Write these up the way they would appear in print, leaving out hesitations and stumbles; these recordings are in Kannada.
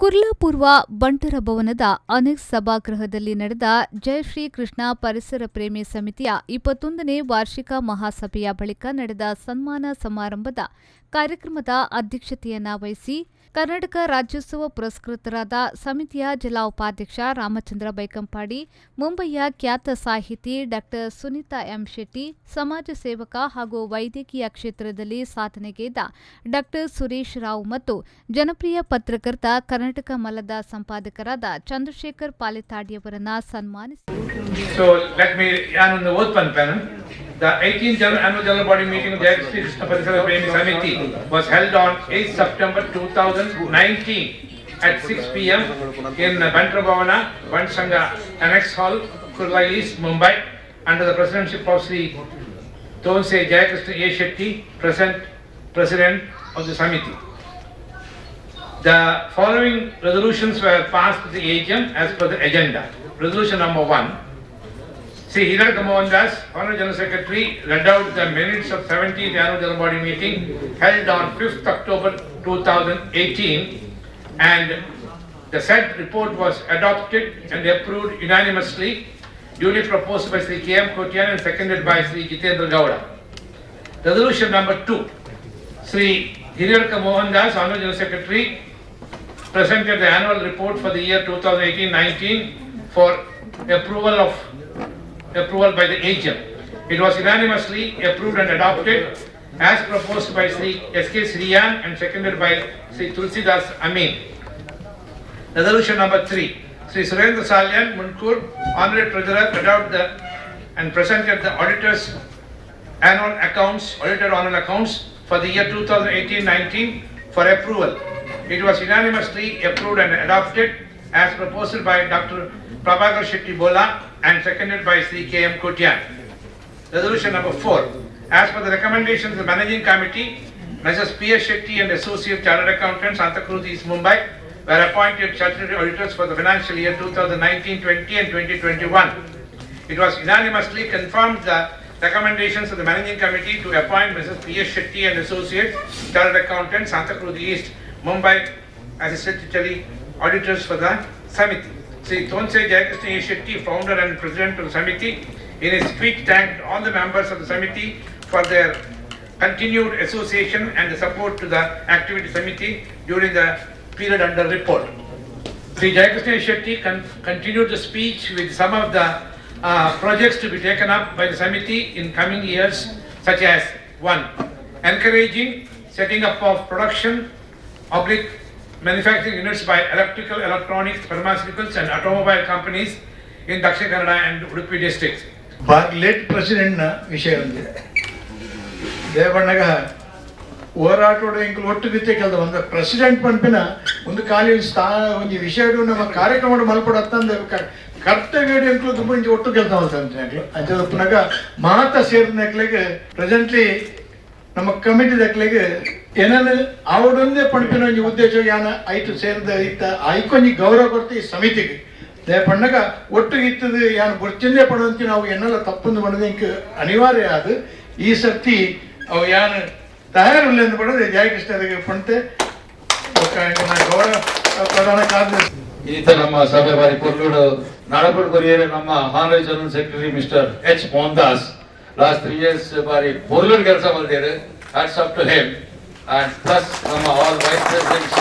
ಕುರ್ಲಾಪೂರ್ವ ಬಂಟರ ಭವನದ ಅನೆಕ್ಸ್ ಸಭಾಗೃಹದಲ್ಲಿ ನಡೆದ ಜೈ ಶ್ರೀ ಕೃಷ್ಣ ಪರಿಸರ ಪ್ರೇಮಿ ಸಮಿತಿಯ 21ನೇ ವಾರ್ಷಿಕ ಮಹಾಸಭೆಯ ಬಳಿಕ ನಡೆದ ಸನ್ಮಾನ ಸಮಾರಂಭದ ಕಾರ್ಯಕ್ರಮದ ಅಧ್ಯಕ್ಷತೆಯನ್ನ ವಹಿಸಿ ಕರ್ನಾಟಕ ರಾಜ್ಯೋತ್ಸವ ಪುರಸ್ಕೃತರಾದ ಸಮಿತಿಯ ಜಿಲ್ಲಾ ಉಪಾಧ್ಯಕ್ಷ ರಾಮಚಂದ್ರ ಬೈಕಂಪಾಡಿ, ಮುಂಬಯಿಯ ಖ್ಯಾತ ಸಾಹಿತಿ ಡಾ ಸುನೀತಾ ಎಂ ಶೆಟ್ಟಿ, ಸಮಾಜ ಸೇವಕ ಹಾಗೂ ವೈದ್ಯಕೀಯ ಕ್ಷೇತ್ರದಲ್ಲಿ ಸಾಧನೆಗೈದ ಡಾ ಸುರೇಶ್ ರಾವ್ ಮತ್ತು ಜನಪ್ರಿಯ ಪತ್ರಕರ್ತ ಕರ್ನಾಟಕ ಮಲ್ಲದ ಸಂಪಾದಕರಾದ ಚಂದ್ರಶೇಖರ್ ಪಾಲೆತಾಡಿಯವರನ್ನು ಸನ್ಮಾನಿಸಿದರು. The 18th Annual General Body Meeting of the Jai Shri Krishna Parisara Premi Samiti was held on 8th September 2019 at 6 p.m. in Bantra Bhavana, Vansanga Annex Hall, Kurla East, Mumbai, under the presidency of Sri Tonse Jai Krishna A. Shetty, President of the Samiti. The following resolutions were passed to the AGM as per the agenda. Resolution number 1. Sri Hiranaka Mohan Das, Honorable General Secretary, read out the minutes of 17th Annual General Body Meeting held on 5th October 2018, and the said report was adopted and approved unanimously, duly proposed by Sri K.M. Kotian and seconded by Sri Jitendra Gowda. Resolution number 2. Sri Hiranaka Mohan Das, Honorable General Secretary, presented the annual report for the year 2018-19 for approval by the AGM. It was unanimously approved and adopted as proposed by Sri S.K. Sriyan and seconded by Sri Tulsidas Amin. Resolution number 3. Sri Surendra Salyan Munkur, Honorary Treasurer, read out and presented the audited annual accounts for the year 2018-19 for approval. It was unanimously approved and adopted as proposed by Dr. Prabhakar Shetty Bola and seconded by Sri K.M. Kotian. Resolution number 4. As per the recommendations of the Managing Committee, Messrs. P.S. Shetty and Associate Chartered Accountants, Santa Cruz East, Mumbai, were appointed statutory auditors for the financial year 2019-20 and 2021. It was unanimously confirmed the recommendations of the Managing Committee to appoint Messrs. P.S. Shetty and Associate Chartered Accountants, Santa Cruz East, Mumbai, as statutory auditors for the Samiti. Sri Tonse Jai Krishna A. Shetty, founder and president of the Samiti, in his speech thanked all the members of the Samiti for their continued association and the support to the activity Samiti during the period under report. Sri Jai Krishna A. Shetty continued the speech with some of the projects to be taken up by the Samiti in coming years, such as 1. Encouraging setting up of production manufacturing units by electrical, electronics, pharmaceuticals and automobile companies in Dakshin Kannada and Udupi districts. late president ವಿಷಯ ಒಂದಿದೆ. ದೇವಣ್ಣಗ ಹೋರಾಟೋಡ ಇಂಕಲು ಒಟ್ಟುಗಿತ್ತೆ ಕೆಲಸ ಒಂದು ಪ್ರೆಸಿಡೆಂಟ್ ಪಂಪಿನ ಒಂದು ಖಾಲಿ ಒಂದು ವಿಷಯ ನಮ್ಮ ಕಾರ್ಯಕ್ರಮ ಮಲ್ಪಡತ್ತಂದ ಕರ್ತವ್ಯ ಇಂಕಲು ತುಂಬ ಒಟ್ಟು ಕೆಲಸ ಮಾಡ್ತಾರೆ ಅಂತ ಪುನಃ ಮಾತ ಸೇರಿದ ಪ್ರೆಸೆಂಟ್ಲಿ ನಮ್ಮ ಕಮಿಟಿ ದಕ್ಲಿಗೆ ಏನಾದ್ರು ಅವಡೊಂದೇ ಪಂಪಿನ ಒಂದು ಉದ್ದೇಶ ಯಾನ ಐಟು ಸೇರಿದ ಇತ್ತ ಐಕೊಂಜಿ ಗೌರವ ಕೊಡ್ತೀವಿ ಸಮಿತಿಗೆ ದೇ ಪಣ್ಣಗ ಒಟ್ಟಿಗೆ ಇತ್ತದು ಯಾನು ಗುರ್ಚಿಂದೇ ಪಡುವಂತ ನಾವು ಏನೆಲ್ಲ ತಪ್ಪೊಂದು ಮಾಡೋದು ಇಂಕ ಅನಿವಾರ್ಯ ಆದ ಈ ಸರ್ತಿ ಅವು ಯಾನು ತಯಾರಿಲ್ಲ ಎಂದು ಪಡೋದು ಜಯಕೃಷ್ಣರಿಗೆ ಪಂತೆ ಗೌರವ ಪ್ರಧಾನ ಕಾರ್ಯದರ್ಶಿ ಈತ ನಮ್ಮ ಸಭೆ ಬಾರಿ ಕೊಲ್ಲೂರು ನಾಡಪುರ ಕೊರಿಯರ್ ನಮ್ಮ honorary general secretary mister H Mohan Das last 3 years ಬಾರಿ ಪೊರ್ಲೂರ್ ಕೆಲಸ ಮಾಡಿದ್ದಾರೆ. hats off to him and plus ನಮ್ಮ all vice presidents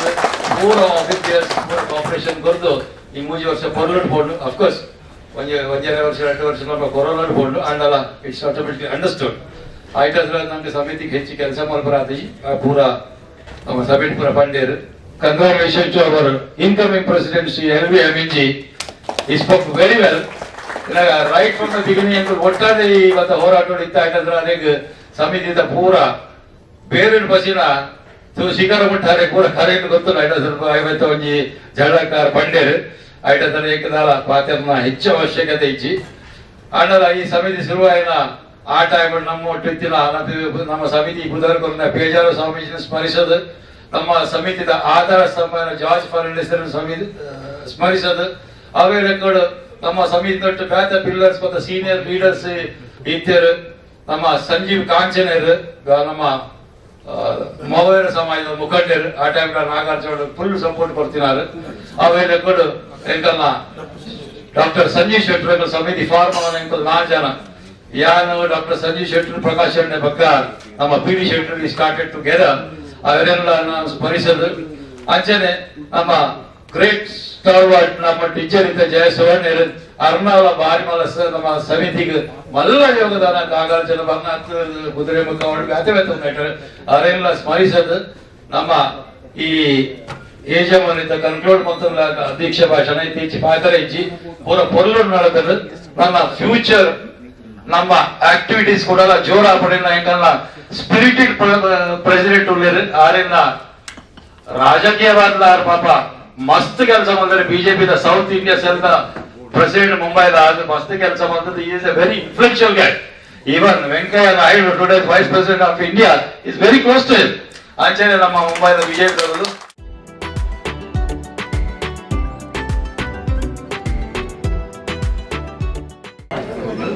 pura officers pura cooperation ಕೊರ್ದು ಈ 3 ವರ್ಷ ಪೊರ್ಲೂರ್ ಬೋರ್ಡ್ of course ಒಂದೇ ವರ್ಷ 2 ವರ್ಷ ನಮ್ಮ ಕೊರೋನಾ ಬೋರ್ಡ್ and ಅಲ್ಲ it's automatically understood ಆಯ್ತದ್ರ ನಮಗೆ ಸಮಿತಿಗೆ ಹೆಚ್ಚು ಕೆಲಸ ಮಾಡ್ಬರಾದಿ ಪೂರಾ ನಮ್ಮ ಸಮಿತಿ ಪೂರ ಬಂಡೇರು. congratulations to our incoming president Sri L.V. Aminji. He spoke very well right from the beginning. ಒಟ್ಟಾರೆ ಇವತ್ತು ಹೋರಾಟ ಇತ್ತ ಆಯ್ತಂದ್ರೆ ಅನೇಕ ಸಮಿತಿಯಿಂದ ಪೂರ ಬೇರೆಡ್ ಬಸಿನ ಶಿಖರ ಮುಟ್ಟಾರೆ ಪೂರ ಕರೆಂಟ್ ಗೊತ್ತು ಐವತ್ತು ಒಂಜಿ ಜಳಕಾರ ಬಂಡೇರು ಆಯ್ತಂದ್ರೆ ಏಕದಾಲ ಪಾತ್ರನ ಹೆಚ್ಚು ಅವಶ್ಯಕತೆ ಇಚ್ಚಿ ಅಣ್ಣದ ಈ ಸಮಿತಿ ಶುರುವಾಯಿನ ಆ ಟೈಮ್ ನಮ್ಮ ಒಟ್ಟು ಇತ್ತಿನ ನಮ್ಮ ಸಮಿತಿ ಬುಧವಾರ ಪೇಜಾರ ಸ್ವಾಮೀಜಿನ ಸ್ಮರಿಸೋದು, ನಮ್ಮ ಸಮಿತಿದ ಆಧಾರ ಸ್ತಂಭ ಜಾರ್ಜ್ ಫರ್ನಾಂಡಿಸ್ ಸ್ಮರಿಸೋದು, ಅವೇ ರೆಕಾರ್ಡ್ ನಮ್ಮ ಸಮಿತಿ ದೊಡ್ಡ ಬ್ಯಾತ ಪಿಲ್ಲರ್ಸ್ ಮತ್ತು ಸೀನಿಯರ್ ಲೀಡರ್ಸ್ ಇದ್ದರು. ನಮ್ಮ ಸಂಜೀವ್ ಕಾಂಚನರ್ ನಮ್ಮ ಮೊಬೈಲ್ ಸಮಾಜದ ಮುಖಂಡರು ಆ ಟೈಮ್ ನಾಗಾರ್ಜುನ ಫುಲ್ ಸಪೋರ್ಟ್ ಕೊಡ್ತಿದ್ದಾರೆ. ಅವೆಲ್ಲ ಕೊಡು ಎಂಕಲ್ನ ಡಾಕ್ಟರ್ ಸಂಜೀವ್ ಶೆಟ್ಟರ್ ಸಮಿತಿ ಫಾರ್ಮ್ ಎಂಕಲ್ 4 ಜನ ಯಾನು ಡಾಕ್ಟರ್ ಸಂಜೀವ್ ಶೆಟ್ಟರ್ ಪ್ರಕಾಶ್ ಅಣ್ಣೆ ಬಕ್ಕಾರ್ ನಮ್ಮ P D Shettar started together ಅವರೆಲ್ಲ ನಾನು ಸ್ಮರಿಸಲು ಅಂಚನೆ ನಮ್ಮ ಗ್ರೇಟ್ ಸ್ಟಾರ್ವರ್ಡ್ ನಮ್ಮ ಟೀಚರ್ ಇದ್ದ ಜಯಸುವರ್ಣ ಅರ್ನಾಳ ಬಾರಿ ಮಲಸ ನಮ್ಮ ಸಮಿತಿಗೆ ಮಲ್ಲ ಯೋಗದಾನ ನಾಗಾರ್ಜುನ ಬನ್ನ ಕುದುರೆ ಮುಖ ಮಾಡಿ ಅವರೆಲ್ಲ ಸ್ಮರಿಸದು ನಮ್ಮ ಈ ಯಜಮಾನಿತ ಕನ್ಕ್ಲೂಡ್ ಮತ್ತು ಅಧ್ಯಕ್ಷ ಭಾಷಣ ಇತ್ತೀಚೆ ಪಾತ್ರ ಇಚ್ಚಿ ಪೂರ ಪೊರ್ಲು ನಡೆದರು ನಮ್ಮ ಫ್ಯೂಚರ್ ನಮ್ಮ ಆಕ್ಟಿವಿಟೀಸ್ ಕೂಡ ಜೋರ ಪಡಿನ ಹೆಂಗಲ್ಲ ಸ್ಪಿರಿಟೆಡ್ ಪ್ರೆಸಿಡೆಂಟ್ ಉಳ್ಳೇರು ಆರಿನ ರಾಜಕೀಯವಾದ ಪಾಪ ಮಸ್ತ್ ಕೆಲಸ ಮಾಡಿದ್ರೆ BJP South India cell president ಮುಂಬೈದ ಮಸ್ತ್ ಕೆಲಸ ಮಾಡಿದ್ರೆ is a very influential guy. Even Venkaiah Naidu today vice president of India is very close to him. ಅಂಚನೆ ನಮ್ಮ ಮುಂಬೈದ ಬಿಜೆಪಿ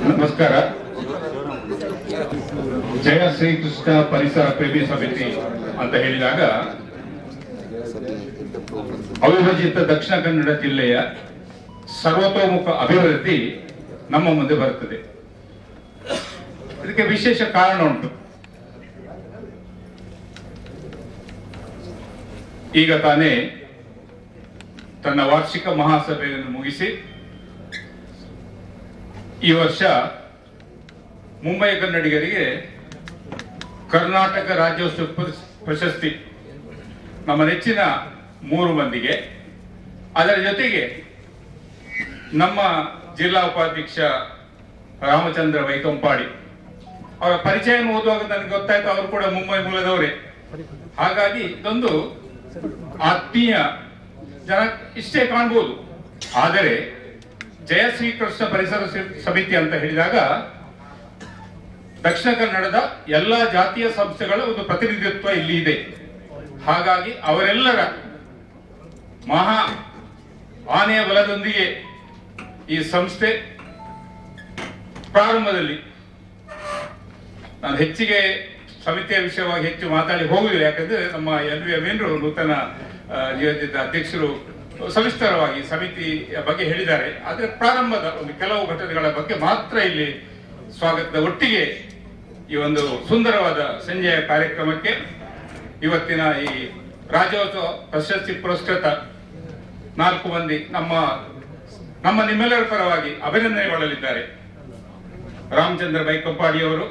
ನಮಸ್ಕಾರ. ಜಯ ಶ್ರೀಕೃಷ್ಣ ಪರಿಸರ ಪ್ರೇಮಿ ಸಮಿತಿ ಅಂತ ಹೇಳಿದಾಗ ಅವಿಭಜಿತ ದಕ್ಷಿಣ ಕನ್ನಡ ಜಿಲ್ಲೆಯ ಸರ್ವತೋಮುಖ ಅಭಿವೃದ್ಧಿ ನಮ್ಮ ಮುಂದೆ ಬರುತ್ತದೆ. ಇದಕ್ಕೆ ವಿಶೇಷ ಕಾರಣ ಉಂಟು. ಈಗ ತಾನೇ ತನ್ನ ವಾರ್ಷಿಕ ಮಹಾಸಭೆಯನ್ನು ಮುಗಿಸಿ ಈ ವರ್ಷ ಮುಂಬೈ ಕನ್ನಡಿಗರಿಗೆ ಕರ್ನಾಟಕ ರಾಜ್ಯೋತ್ಸವ ಪ್ರಶಸ್ತಿ ನಮ್ಮ ನೆಚ್ಚಿನ 3 ಮಂದಿಗೆ, ಅದರ ಜೊತೆಗೆ ನಮ್ಮ ಜಿಲ್ಲಾ ಉಪಾಧ್ಯಕ್ಷ ರಾಮಚಂದ್ರ ವೈಕಂಪಾಡಿ ಅವರ ಪರಿಚಯ ಓದುವಾಗ ನನಗೆ ಗೊತ್ತಾಯ್ತು ಅವರು ಕೂಡ ಮುಂಬೈ ಮೂಲದವರೇ. ಹಾಗಾಗಿ ಇದೊಂದು ಆತ್ಮೀಯ ಜನ ಇಷ್ಟೇ ಕಾಣ್ಬೋದು. ಆದರೆ ಜಯ ಶ್ರೀಕೃಷ್ಣ ಪರಿಸರ ಸಮಿತಿ ಅಂತ ಹೇಳಿದಾಗ ದಕ್ಷಿಣ ಕನ್ನಡದ ಎಲ್ಲಾ ಜಾತಿಯ ಸಂಸ್ಥೆಗಳ ಒಂದು ಪ್ರತಿನಿಧಿತ್ವ ಇಲ್ಲಿ ಇದೆ. ಹಾಗಾಗಿ ಅವರೆಲ್ಲರ ಮಹಾ ಆನೆಯ ಬಲದೊಂದಿಗೆ ಈ ಸಂಸ್ಥೆ ಪ್ರಾರಂಭದಲ್ಲಿ, ನಾನು ಹೆಚ್ಚಿಗೆ ಸಮಿತಿಯ ವಿಷಯವಾಗಿ ಹೆಚ್ಚು ಮಾತಾಡಿ ಹೋಗುವುದಿಲ್ಲ, ಯಾಕಂದ್ರೆ ನಮ್ಮ NVM ನೂತನ ನಿಯೋಜಿತ ಅಧ್ಯಕ್ಷರು ಸವಿಸ್ತರವಾಗಿ ಸಮಿತಿಯ ಬಗ್ಗೆ ಹೇಳಿದ್ದಾರೆ. ಆದರೆ ಪ್ರಾರಂಭದ ಒಂದು ಕೆಲವು ಘಟನೆಗಳ ಬಗ್ಗೆ ಮಾತ್ರ ಇಲ್ಲಿ ಸ್ವಾಗತದ ಒಟ್ಟಿಗೆ ಈ ಒಂದು ಸುಂದರವಾದ ಸಂಜೆಯ ಕಾರ್ಯಕ್ರಮಕ್ಕೆ ಇವತ್ತಿನ ಈ ರಾಜ್ಯೋತ್ಸವ ಪ್ರಶಸ್ತಿ ಪುರಸ್ಕೃತ 4 ಮಂದಿ ನಮ್ಮ ನಿಮ್ಮೆಲ್ಲರ ಪರವಾಗಿ ಅಭಿನಂದನೆ ಮಾಡಲಿದ್ದಾರೆ. ರಾಮಚಂದ್ರ ಬೈಕಂಪಾಡಿ ಅವರು,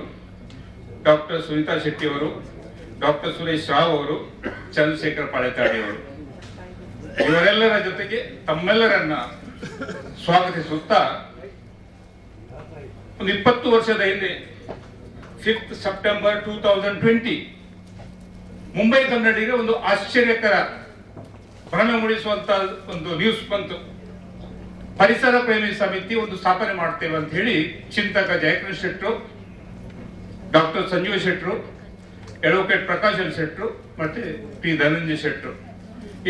ಡಾಕ್ಟರ್ ಸುನೀತಾ ಶೆಟ್ಟಿ ಅವರು, ಡಾಕ್ಟರ್ ಸುರೇಶ್ ರಾವ್ ಅವರು, ಚಂದ್ರಶೇಖರ್ ಪಾಳೆತಾಡಿ ಅವರು, ಇವರೆಲ್ಲರ ಜೊತೆಗೆ ತಮ್ಮೆಲ್ಲರನ್ನ ಸ್ವಾಗತಿಸುತ್ತಾ ಒಂದು 20 ವರ್ಷದ ಹಿಂದೆ 5th ಸೆಪ್ಟೆಂಬರ್ 2020 ಮುಂಬೈ ಕನ್ನಡಿಗರಿಗೆ ಒಂದು ಆಶ್ಚರ್ಯಕರ ಭ್ರಮೆ ಮೂಡಿಸುವಂತ ಒಂದು ನ್ಯೂಸ್ ಬಂತು. ಪರಿಸರ ಪ್ರೇಮಿ ಸಮಿತಿ ಒಂದು ಸ್ಥಾಪನೆ ಮಾಡ್ತೇವೆ ಅಂತ ಹೇಳಿ ಚಿಂತಕ ಜಯಕೃಷ್ಣ ಶೆಟ್ಟರು, ಡಾಕ್ಟರ್ ಸಂಜೀವ್ ಶೆಟ್ಟರು, ಅಡ್ವೊಕೇಟ್ ಪ್ರಕಾಶ್ ಶೆಟ್ಟರು ಮತ್ತೆ ಪಿ ಧನಂಜಯ ಶೆಟ್ಟರು,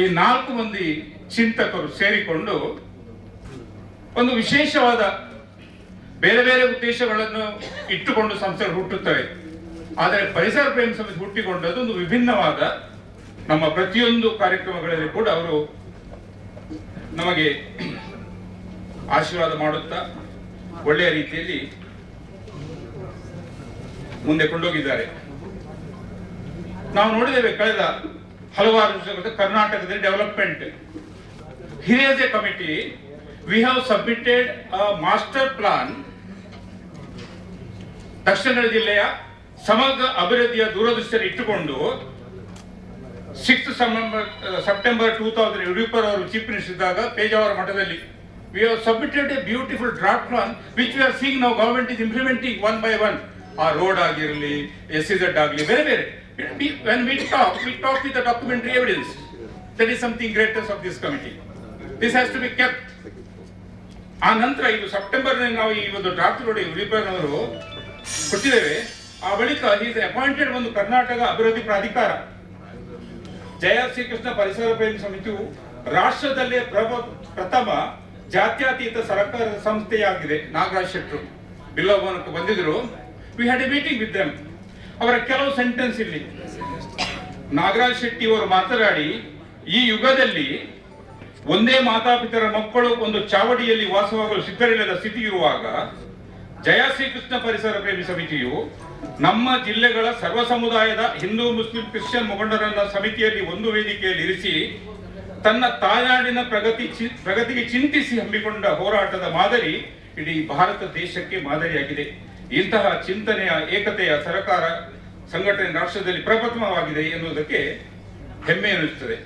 ಈ 4 ಮಂದಿ ಚಿಂತಕರು ಸೇರಿಕೊಂಡು ಒಂದು ವಿಶೇಷವಾದ ಬೇರೆ ಬೇರೆ ಉದ್ದೇಶಗಳನ್ನು ಇಟ್ಟುಕೊಂಡು ಸಂಸ್ಥೆಗಳು ಹುಟ್ಟುತ್ತವೆ. ಆದರೆ ಪರಿಸರ ಪ್ರೇಮಿ ಸಮಿತಿ ಹುಟ್ಟಿಕೊಂಡದ್ದು ಒಂದು ವಿಭಿನ್ನವಾದ, ನಮ್ಮ ಪ್ರತಿಯೊಂದು ಕಾರ್ಯಕ್ರಮಗಳಲ್ಲಿ ಕೂಡ ಅವರು ನಮಗೆ ಆಶೀರ್ವಾದ ಮಾಡುತ್ತಾ ಒಳ್ಳೆಯ ರೀತಿಯಲ್ಲಿ ಮುಂದೆ ಕೊಂಡೋಗಿದ್ದಾರೆ. ನಾವು ನೋಡಿದ್ದೇವೆ ಕಳೆದ ಹಲವಾರು ವರ್ಷಗಳ ಕರ್ನಾಟಕದಲ್ಲಿ ಡೆವಲಪ್ಮೆಂಟ್. ಹಿರಿಯರ್ A committee we have submitted a master plan. Dakshina Kannada ಜಿಲ್ಲೆಯ ಸಮಗ್ರ ಅಭಿವೃದ್ಧಿಯ ದೂರದೃಷ್ಟಿಯನ್ನು ಇಟ್ಟುಕೊಂಡು 6th ಸೆಪ್ಟೆಂಬರ್ 2000 ಯಡಿಯೂರಪ್ಪ ಅವರು ಚೀಫ್ ಮಿನಿಸ್ಟರ್ ಇದ್ದಾಗ ಪೇಜಾವರ ಮಠದಲ್ಲಿ we have submitted a beautiful draft plan which we are seeing now government is implementing one by one. ಆ ರೋಡ್ ಆಗಿರಲಿ, SEZ ಆಗಲಿ, ಬೇರೆ ಬೇರೆ. When we talk with the documentary evidence. That is something greatest of this committee. This has to be kept. ಆ ನಂತರ ಇದು ಸೆಪ್ಟೆಂಬರ್ ನಾವು ಈ ಒಂದು ಡ್ರಾಫ್ಟ್ ನೋಡಿ ಯಡಿಯೂರಪ್ಪನವರು ಕೊಟ್ಟಿದ್ದೇವೆ. ಆ ಬಳಿಕ ಈಸ್ ಅಪಾಯಿಂಟೆಡ್ ಒಂದು ಕರ್ನಾಟಕ ಅಭಿವೃದ್ಧಿ ಪ್ರಾಧಿಕಾರ. ಜಯ ಶ್ರೀಕೃಷ್ಣ ಪರಿಸರ ಪ್ರೇಮಿ ಸಮಿತಿಯು ರಾಷ್ಟ್ರದಲ್ಲೇ ಪ್ರಥಮ ಜಾತ್ಯತೀತ ಸರ್ಕಾರದ ಸಂಸ್ಥೆಯಾಗಿದೆ. ನಾಗರಾಜ್ ಶೆಟ್ಟರು ಬಿಲ್ಲೋಭವನಕ್ಕೆ ಬಂದಿದ್ರು. We had A meeting with them. ಅವರ ಕೆಲವು ಸೆಂಟೆನ್ಸ್ ಇಲ್ಲಿ ನಾಗರಾಜ್ ಶೆಟ್ಟಿ ಅವರು ಮಾತನಾಡಿ, ಈ ಯುಗದಲ್ಲಿ ಒಂದೇ ಮಾತಾಪಿತರ ಮಕ್ಕಳು ಒಂದು ಚಾವಡಿಯಲ್ಲಿ ವಾಸವಾಗಲು ಸಿದ್ಧರಿಲ್ಲದ ಸ್ಥಿತಿ ಇರುವಾಗ ಜಯ ಶ್ರೀಕೃಷ್ಣ ಪರಿಸರ ಪ್ರೇಮಿ ಸಮಿತಿಯು ನಮ್ಮ ಜಿಲ್ಲೆಗಳ ಸರ್ವ ಸಮುದಾಯದ ಹಿಂದೂ, ಮುಸ್ಲಿಂ, ಕ್ರಿಶ್ಚಿಯನ್ ಮುಖಂಡರನ್ನ ಸಮಿತಿಯಲ್ಲಿ ಒಂದು ವೇದಿಕೆಯಲ್ಲಿ ಇರಿಸಿ ತನ್ನ ತಾಯ್ನಾಡಿನ ಪ್ರಗತಿಗೆ ಚಿಂತಿಸಿ ಹಮ್ಮಿಕೊಂಡ ಹೋರಾಟದ ಮಾದರಿ ಇಡೀ ಭಾರತ ದೇಶಕ್ಕೆ ಮಾದರಿಯಾಗಿದೆ. ಇಂತಹ ಚಿಂತನೆಯ ಏಕತೆಯ ಸರ್ಕಾರ ಸಂಘಟನೆ ರಾಷ್ಟ್ರದಲ್ಲಿ ಪ್ರಪ್ರಥಮವಾಗಿದೆ ಎನ್ನುವುದಕ್ಕೆ ಹೆಮ್ಮೆ ಎನ್ನಿಸುತ್ತದೆ.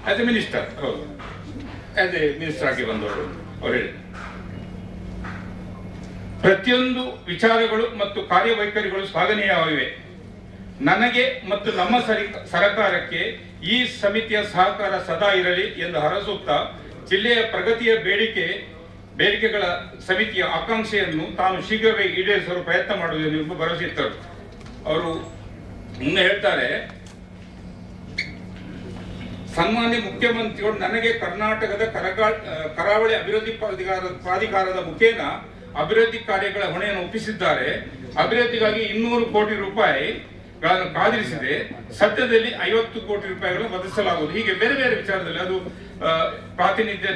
ಆಸ್ ಎ ಮಿನಿಸ್ಟರ್, ಹೌದು, ಆಸ್ ಎ ಮಿನಿಸ್ಟರ್ ಆಗಿ ಬಂದವರು ಅವರು ಹೇಳಿ, ಪ್ರತಿಯೊಂದು ವಿಚಾರಗಳು ಮತ್ತು ಕಾರ್ಯವೈಖರಿಗಳು ಶ್ಲಾಘನೀಯವಾಗಿವೆ. ನನಗೆ ಮತ್ತು ನಮ್ಮ ಸರಕಾರಕ್ಕೆ ಈ ಸಮಿತಿಯ ಸಹಕಾರ ಸದಾ ಇರಲಿ ಎಂದು ಹರಸುತ್ತಾ ಜಿಲ್ಲೆಯ ಪ್ರಗತಿಯ ಬೇಡಿಕೆಗಳ ಸಮಿತಿಯ ಆಕಾಂಕ್ಷೆಯನ್ನು ತಾನು ಶೀಘ್ರವೇ ಈಡೇರಿಸಲು ಪ್ರಯತ್ನ ಮಾಡುವುದೆಂದು ಭರವಸೆ ಇತ್ತರು. ಅವರು ಮುಂದೆ ಹೇಳ್ತಾರೆ, ಸನ್ಮಾನ್ಯ ಮುಖ್ಯಮಂತ್ರಿಗಳು ನನಗೆ ಕರ್ನಾಟಕದ ಕರಾವಳಿ ಅಭಿವೃದ್ಧಿ ಪ್ರಾಧಿಕಾರದ ಮುಖೇನ ಅಭಿವೃದ್ಧಿ ಕಾರ್ಯಗಳ ಹೊಣೆಯನ್ನು ಒಪ್ಪಿಸಿದ್ದಾರೆ. ಅಭಿವೃದ್ಧಿಗಾಗಿ 200 ಕೋಟಿ ರೂಪಾಯಿಗಳನ್ನು ಕಾದಿರಿಸಿದೆ. ಸದ್ಯದಲ್ಲಿ 50 ಕೋಟಿ ರೂಪಾಯಿಗಳನ್ನು ಒದಗಿಸಲಾಗುವುದು. ಹೀಗೆ ಬೇರೆ ಬೇರೆ ವಿಚಾರದಲ್ಲಿ ಅದು ಪ್ರಾತಿನಿಧ್ಯ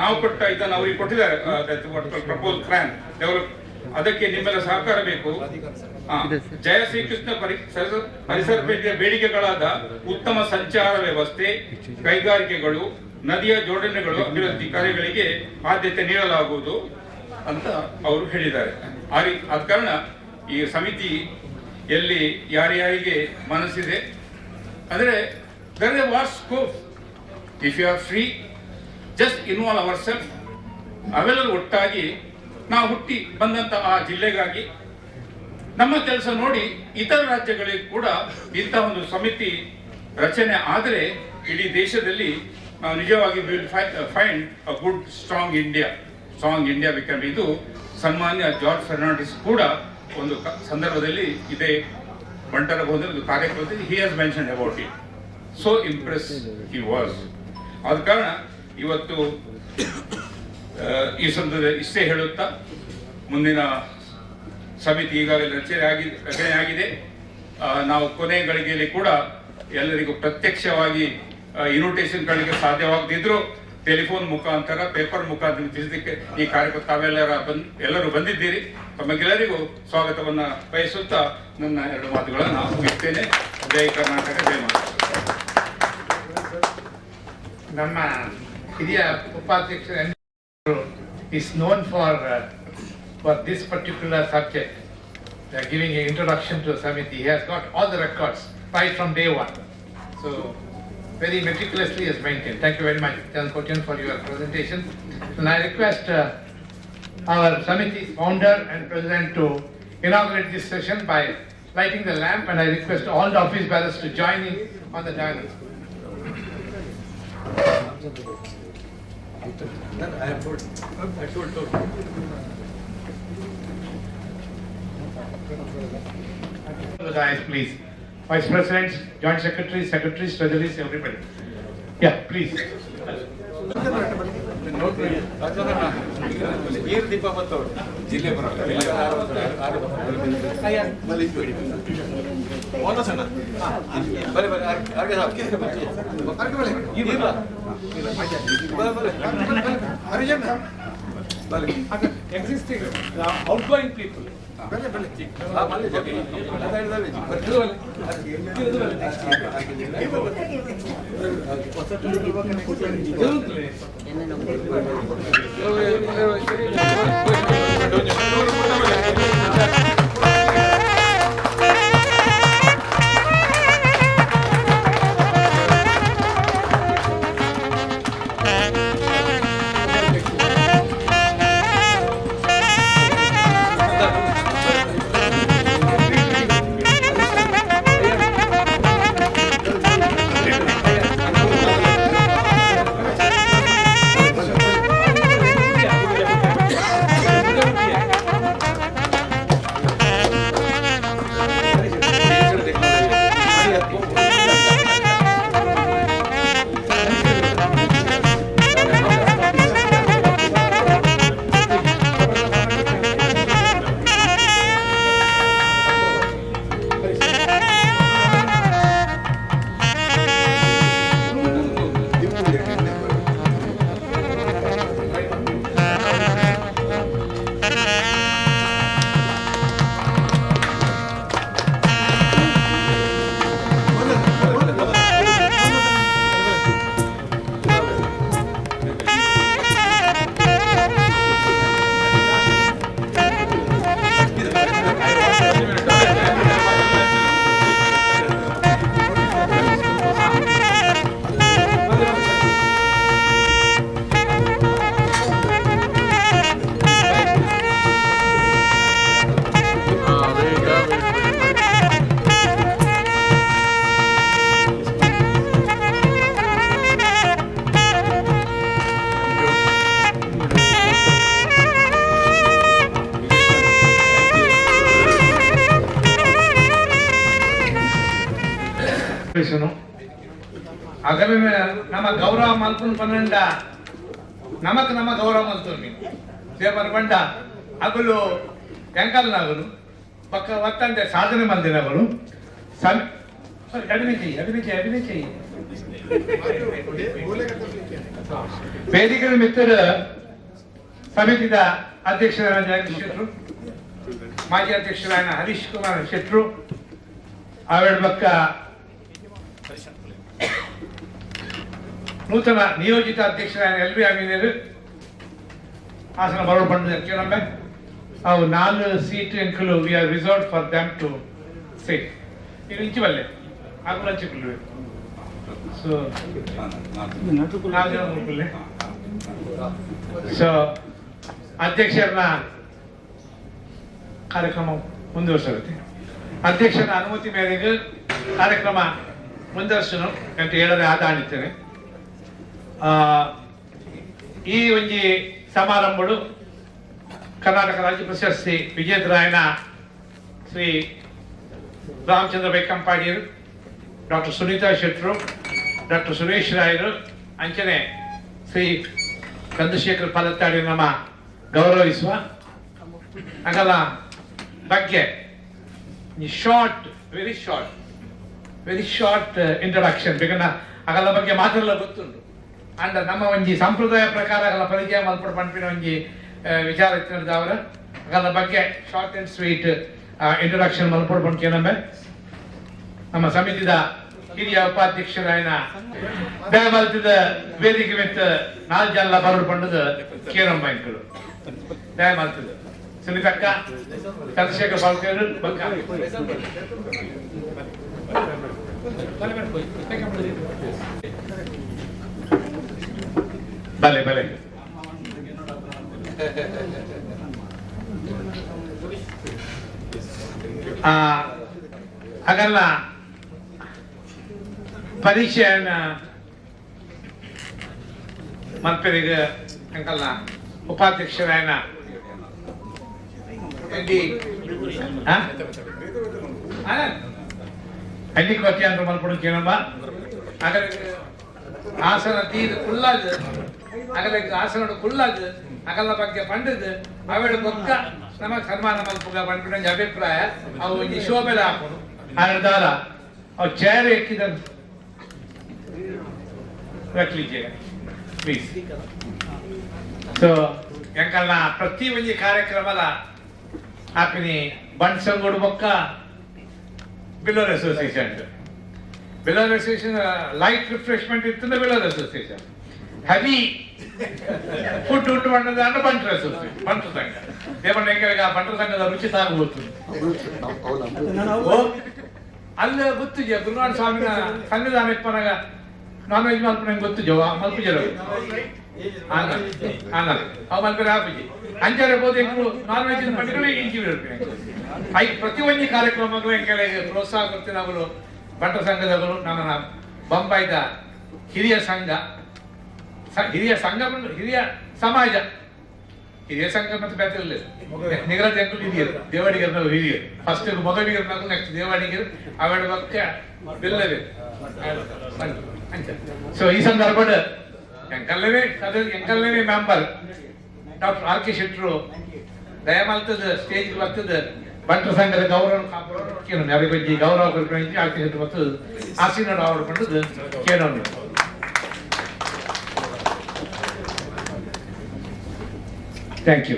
ನಾವು ಕೊಟ್ಟ ಇದನ್ನು ಅವರಿಗೆ ಕೊಟ್ಟಿದ್ದಾರೆ, ಪ್ರಪೋಸ್ ಪ್ಲಾನ್ ಡೆವಲಪ್. ಅದಕ್ಕೆ ನಿಮ್ಮೆಲ್ಲ ಸಹಕಾರ ಬೇಕು. ಜಯ ಶ್ರೀಕೃಷ್ಣ ಪರಿಸರ ಪ್ರೇಮಿಯ ಬೇಡಿಕೆಗಳಾದ ಉತ್ತಮ ಸಂಚಾರ ವ್ಯವಸ್ಥೆ, ಕೈಗಾರಿಕೆಗಳು, ನದಿಯ ಜೋಡಣೆಗಳು, ಅಭಿವೃದ್ಧಿ ಕಾರ್ಯಗಳಿಗೆ ಆದ್ಯತೆ ನೀಡಲಾಗುವುದು ಅಂತ ಅವರು ಹೇಳಿದ್ದಾರೆ. ಆದ ಕಾರಣ ಈ ಸಮಿತಿಯಲ್ಲಿ ಯಾರ್ಯಾರಿಗೆ ಮನಸ್ಸಿದೆ ಅಂದ್ರೆ there is a vast scope. If you are free, just involve ourselves. ಅವೆಲ್ಲರೂ ಒಟ್ಟಾಗಿ ನಾವು ಹುಟ್ಟಿ ಬಂದಂತ ಆ ಜಿಲ್ಲೆಗಾಗಿ ನಮ್ಮ ಕೆಲಸ ನೋಡಿ ಇತರ ರಾಜ್ಯಗಳಿಗೆ ಕೂಡ ಇಂಥ ಒಂದು ಸಮಿತಿ ರಚನೆ ಆದರೆ ಇಡೀ ದೇಶದಲ್ಲಿ ನಾವು ನಿಜವಾಗಿ find a good strong India become. ಇದು ಸನ್ಮಾನ್ಯ ಜಾರ್ಜ್ ಫರ್ನಾಂಡಿಸ್ ಕೂಡ ಒಂದು ಸಂದರ್ಭದಲ್ಲಿ ಇದೇ ಬಂಟರ ಒಂದು ಕಾರ್ಯಕ್ರಮದಲ್ಲಿ he has mentioned about it. So impressed he was. ಆದ ಕಾರಣ ಇವತ್ತು ಈ ಸಂದರ್ಭದಲ್ಲಿ ಇಷ್ಟೇ ಹೇಳುತ್ತಾ, ಮುಂದಿನ ಸಮಿತಿ ಈಗಾಗಲೇ ರಚನೆ ಆಗಿದೆ. ನಾವು ಕೊನೆ ಗಳಿಗೆಯಲ್ಲಿ ಕೂಡ ಎಲ್ಲರಿಗೂ ಪ್ರತ್ಯಕ್ಷವಾಗಿ ಇನ್ವಿಟೇಷನ್ ಗಳಿಗೆ ಸಾಧ್ಯವಾಗದಿದ್ರು ಟೆಲಿಫೋನ್ ಮುಖಾಂತರ, ಪೇಪರ್ ಮುಖಾಂತರ ತಿಳಿಸಲಿಕ್ಕೆ ಈ ಕಾರ್ಯಕ್ರಮ ಎಲ್ಲರೂ ಬಂದಿದ್ದೀರಿ. ತಮಗೆಲ್ಲರಿಗೂ ಸ್ವಾಗತವನ್ನ ಬಯಸುತ್ತಾ ನನ್ನ 2 ಮಾತುಗಳನ್ನು ಮುಗಿಸ್ತೇನೆ. ಜೈ ಕರ್ನಾಟಕ, ಜೈ ಮಹಾರಾಷ್ಟ್ರ. ನಮ್ಮ ಹಿರಿಯ ಉಪಾಧ್ಯಕ್ಷ is known for this particular subject, giving an introduction to the Samiti. He has got all the records right from day one. So, very meticulously is maintained. Thank you very much, General Kotian, for your presentation. And I request our Samiti founder and president to inaugurate this session by lighting the lamp, and I request all the office bearers to join in on the dialogue. The guys, please. Vice presidents, joint secretaries, treasuries, everybody. Yeah, please. Existing outgoing people. ಅಗಲಿನ ನಮ್ಮ ಗೌರವ ಮಲ್ಪುನ್ ಪನ್ನಂಡ ನಮಕ್ ನಮ್ಮ ಗೌರವ ಮಲ್ತು ಸೇಪರ್ ಬಂಡ ಅಗಲು ಎಂಕಲ್ನಾಗಲು ಪಕ್ಕ ಒತ್ತಂಡೆ ಸಾಧನೆ ಮಂದಿನಗಳು ಅಭಿನಯ ವೇದಿಕೆ ಮಿತ್ರ ಸಮಿತಿದ ಅಧ್ಯಕ್ಷರಾದ ಜಗದೀಶ್ ಶೆಟ್ರು, ಮಾಜಿ ಅಧ್ಯಕ್ಷರಾದ ಹರೀಶ್ ಕುಮಾರ್ ಶೆಟ್ರು, ಆವೇಳ ಪಕ್ಕ ನೂತನ ನಿಯೋಜಿತ ಅಧ್ಯಕ್ಷರಾದ LB ಅಮೀನರು ಆಸನ ಬರೋಡು ಬಂದು ಕೆಲವೊಮ್ಮೆ ಅವು 4 ಸೀಟ್ ಎಂಕಲು we are reserved for them to sit. ಇದು ಇಂಚು ಬಲ್ಲೆ ಆಗಲು ಹಂಚಿಕೊಳ್ಳಿ. ಸೊ 4 ಜನ ಮುಗಿಲ್ಲ. ಸೊ ಅಧ್ಯಕ್ಷರನ್ನ ಕಾರ್ಯಕ್ರಮ ಮುಂದುವರಿಸುತ್ತೆ. ಅಧ್ಯಕ್ಷರ ಅನುಮತಿ ಮೇರೆಗೆ ಕಾರ್ಯಕ್ರಮ ಮುಂದುವರಿಸನು ಅಂತ ಹೇಳದೆ ಆದಾಣಿದ್ದೇನೆ. ಈ ಒಂಜಿ ಸಮಾರಂಭಗಳು ಕರ್ನಾಟಕ ರಾಜ್ಯ ಪ್ರಶಸ್ತಿ ವಿಜೇತರಾಯನ ಶ್ರೀ ರಾಮಚಂದ್ರ ಬೈ ಕಂಪಾಡಿಯರು, ಡಾಕ್ಟರ್ ಸುನೀತಾ ಶೆಟ್ರು, ಡಾಕ್ಟರ್ ಸುರೇಶ್ ರಾಯರು ಅಂಚನೆ ಶ್ರೀ ಚಂದ್ರಶೇಖರ್ ಪಾಲತ್ತಾಡಿ ನಮ್ಮ ಗೌರವಿಸುವ ಆಗಲ್ಲ ಬಗ್ಗೆ ವೆರಿ ಶಾರ್ಟ್ ಇಂಟ್ರಡಕ್ಷನ್ ಬೇಕನ್ನ ಆಗಲ್ಲ ಬಗ್ಗೆ ಮಾತೆಲ್ಲ ಗೊತ್ತುಂಟು. ಅಂಡ್ ನಮ್ಮ ಒಂಜಿ ಸಂಪ್ರದಾಯ ಪ್ರಕಾರ ಆಗಲ್ಲ ಪರಿಚಯ ಮಲ್ಪಡ ಪಂಪಿನ ಒಂಜಿ ವಿಚಾರ ಅವರ ಆಗಲ್ಲ ಬಗ್ಗೆ ಶಾರ್ಟ್ ಅಂಡ್ ಸ್ವೀಟ್ ಇಂಟ್ರಡಕ್ಷನ್ ಮಲ್ಪಡ ಪಂಪಿ ನಮ್ಮ ಸಮಿತಿದ ಹಿರಿಯ ಉಪಾಧ್ಯಕ್ಷರಾಯನ ದಯಮಲ್ತಿದ ವೇದಿಕೆ ಮೆತ್ತ 4 ಜನ ಬರೋಡು ಪಂಡದ ಕೇರಮ್ಮ ಇಂಕಲು ದಯಮಲ್ತಿದ ಸುನಿತಕ್ಕ ಚಂದ್ರಶೇಖರ್ ಪಾಲ್ಕೇರು ಭಲೆ ಭಲೆ ಹಾಗಲ್ಲ ಪರೀಕ್ಷೆಯನ್ನ ಮಲ್ಪೆರಿಗೆ ಅಂಕಲ್ನ ಉಪಾಧ್ಯಕ್ಷರಾಯನ ಅಡ್ಡಿ ಕೊಟ್ಟಿ ಅಂತ ಮಲ್ಪಡಕ್ಕೇನಮ್ಮ ಆಗಲ ಆಸನ ತೀರು ಕುಳ್ಳಾದ ಆಗಲ ಆಸನ ಕುಳ್ಳಾದ ಅಗಲ ಬಗ್ಗೆ ಪಂಡದು ಅವೇಳ ಬೊಕ್ಕ ನಮಗೆ ಸನ್ಮಾನ ಮಲ್ಪುಗ ಪಂಪಿನ ಅಭಿಪ್ರಾಯ ಅವು ಒಂಜಿ ಶೋಭೆಲ ಹಾಕೋದು ಆನದಾರ ಅವು ಚೇರ್ ಎಕ್ಕಿದ ರಕ್ಲಿಕ್ಕೆ ಪ್ಲೀಸ್. ಸೊ ಎಂಕಲ್ನ ಪ್ರತಿ ಒಂಜಿ ಕಾರ್ಯಕ್ರಮದ ಆಪಿನಿ ಬಂಡ್ಸಂಗೋಡು ಬೊಕ್ಕ ಬಿಲ್ಲೋರ್ ಅಸೋಸಿಯೇಷನ್ ಲೈಟ್ ರಿಫ್ರೆಶ್ಮೆಂಟ್ ಇರ್ತದೆ ಬಿಲ್ಲೋರ್ ಅಸೋಸಿಯೇಷನ್ ಹೆವಿ ಫುಡ್ ಉಂಟು ಮಾಡೋದು ಅಂದ್ರೆ ಬಂಟ್ರ ಅಸೋಸಿಯೇಷನ್ ಬಂಟ್ರ ಸಂಘ ದೇವಣ್ಣ ಬಂಟ್ರ ಸಂಘದ ರುಚಿ ತಾಗಬಹುದು ಅಲ್ಲಿ ಗೊತ್ತು ಗುರುನಾಥ ಸ್ವಾಮಿನ ಸಂವಿಧಾನ ಇಪ್ಪನಾಗ ನಾನ್ ವೆಜ್ ಮಲ್ಪನ ಗೊತ್ತು ಜವ ಮಲ್ಪುಜರ ಅವು ಮಲ್ಪರ ಹಾಪಿಜಿ ಅಂಚಾರೆ ಬೋದು ಎಂಕಲು ನಾನ್ ವೆಜ್ ಪಂಡಿಗಳು ಇಂಚಿ ಐ ಪ್ರತಿ ಒಂಜಿ ಕಾರ್ಯಕ್ರಮಗಳು ಎಂಕೆಲೆಗೆ ಪ್ರೋತ್ಸಾಹ ಕೊಡ್ತೀನಿ ಅವರು ಬಂಟ್ರ ಸಂಘದವರು ನಮ್ಮ ಬೊಂಬಾಯಿದ ಹಿರಿಯ ಸಂಘ ಹಿರಿಯ ಸಮಾಜ ಹಿರಿಯ ಸಂಘ ಮತ್ತೆ ಬೇತಿರಲಿಲ್ಲ ನಿಗರ ಜನರು ಹಿರಿಯರು ದೇವಾಡಿಗರ ನಾವು ಹಿರಿಯರು ಫಸ್ಟ್ ಮೊದಲಿಗರ ನಾವು ನೆಕ್ಸ್ಟ್ ದೇವಾಡಿಗರು ಅವೆರಡು ಪಕ್ಕ ಬಿಲ್ಲವೇ. ಸೊ ಈ ಸಂದರ್ಭದ ಎಂಕಲ್ನೇ ಮೆಂಬರ್ ಡಾಕ್ಟರ್ RK ಶೆಟ್ರು ದಯಮಲ್ತದ ಸ್ಟೇಜ್ ಬರ್ತದ ಬಂಟ್ರ ಸಂಘದ ಗೌರವ ಯಾರಿಗೆ ಗೌರವ ಕೊಡ್ಕೊಂಡು RK ಶೆಟ್ರು ಮತ್ತು ಆಸೀನೋಡು ಅವರು ಬಂದದ್ದು ಕೇಳೋಣ. Thank you.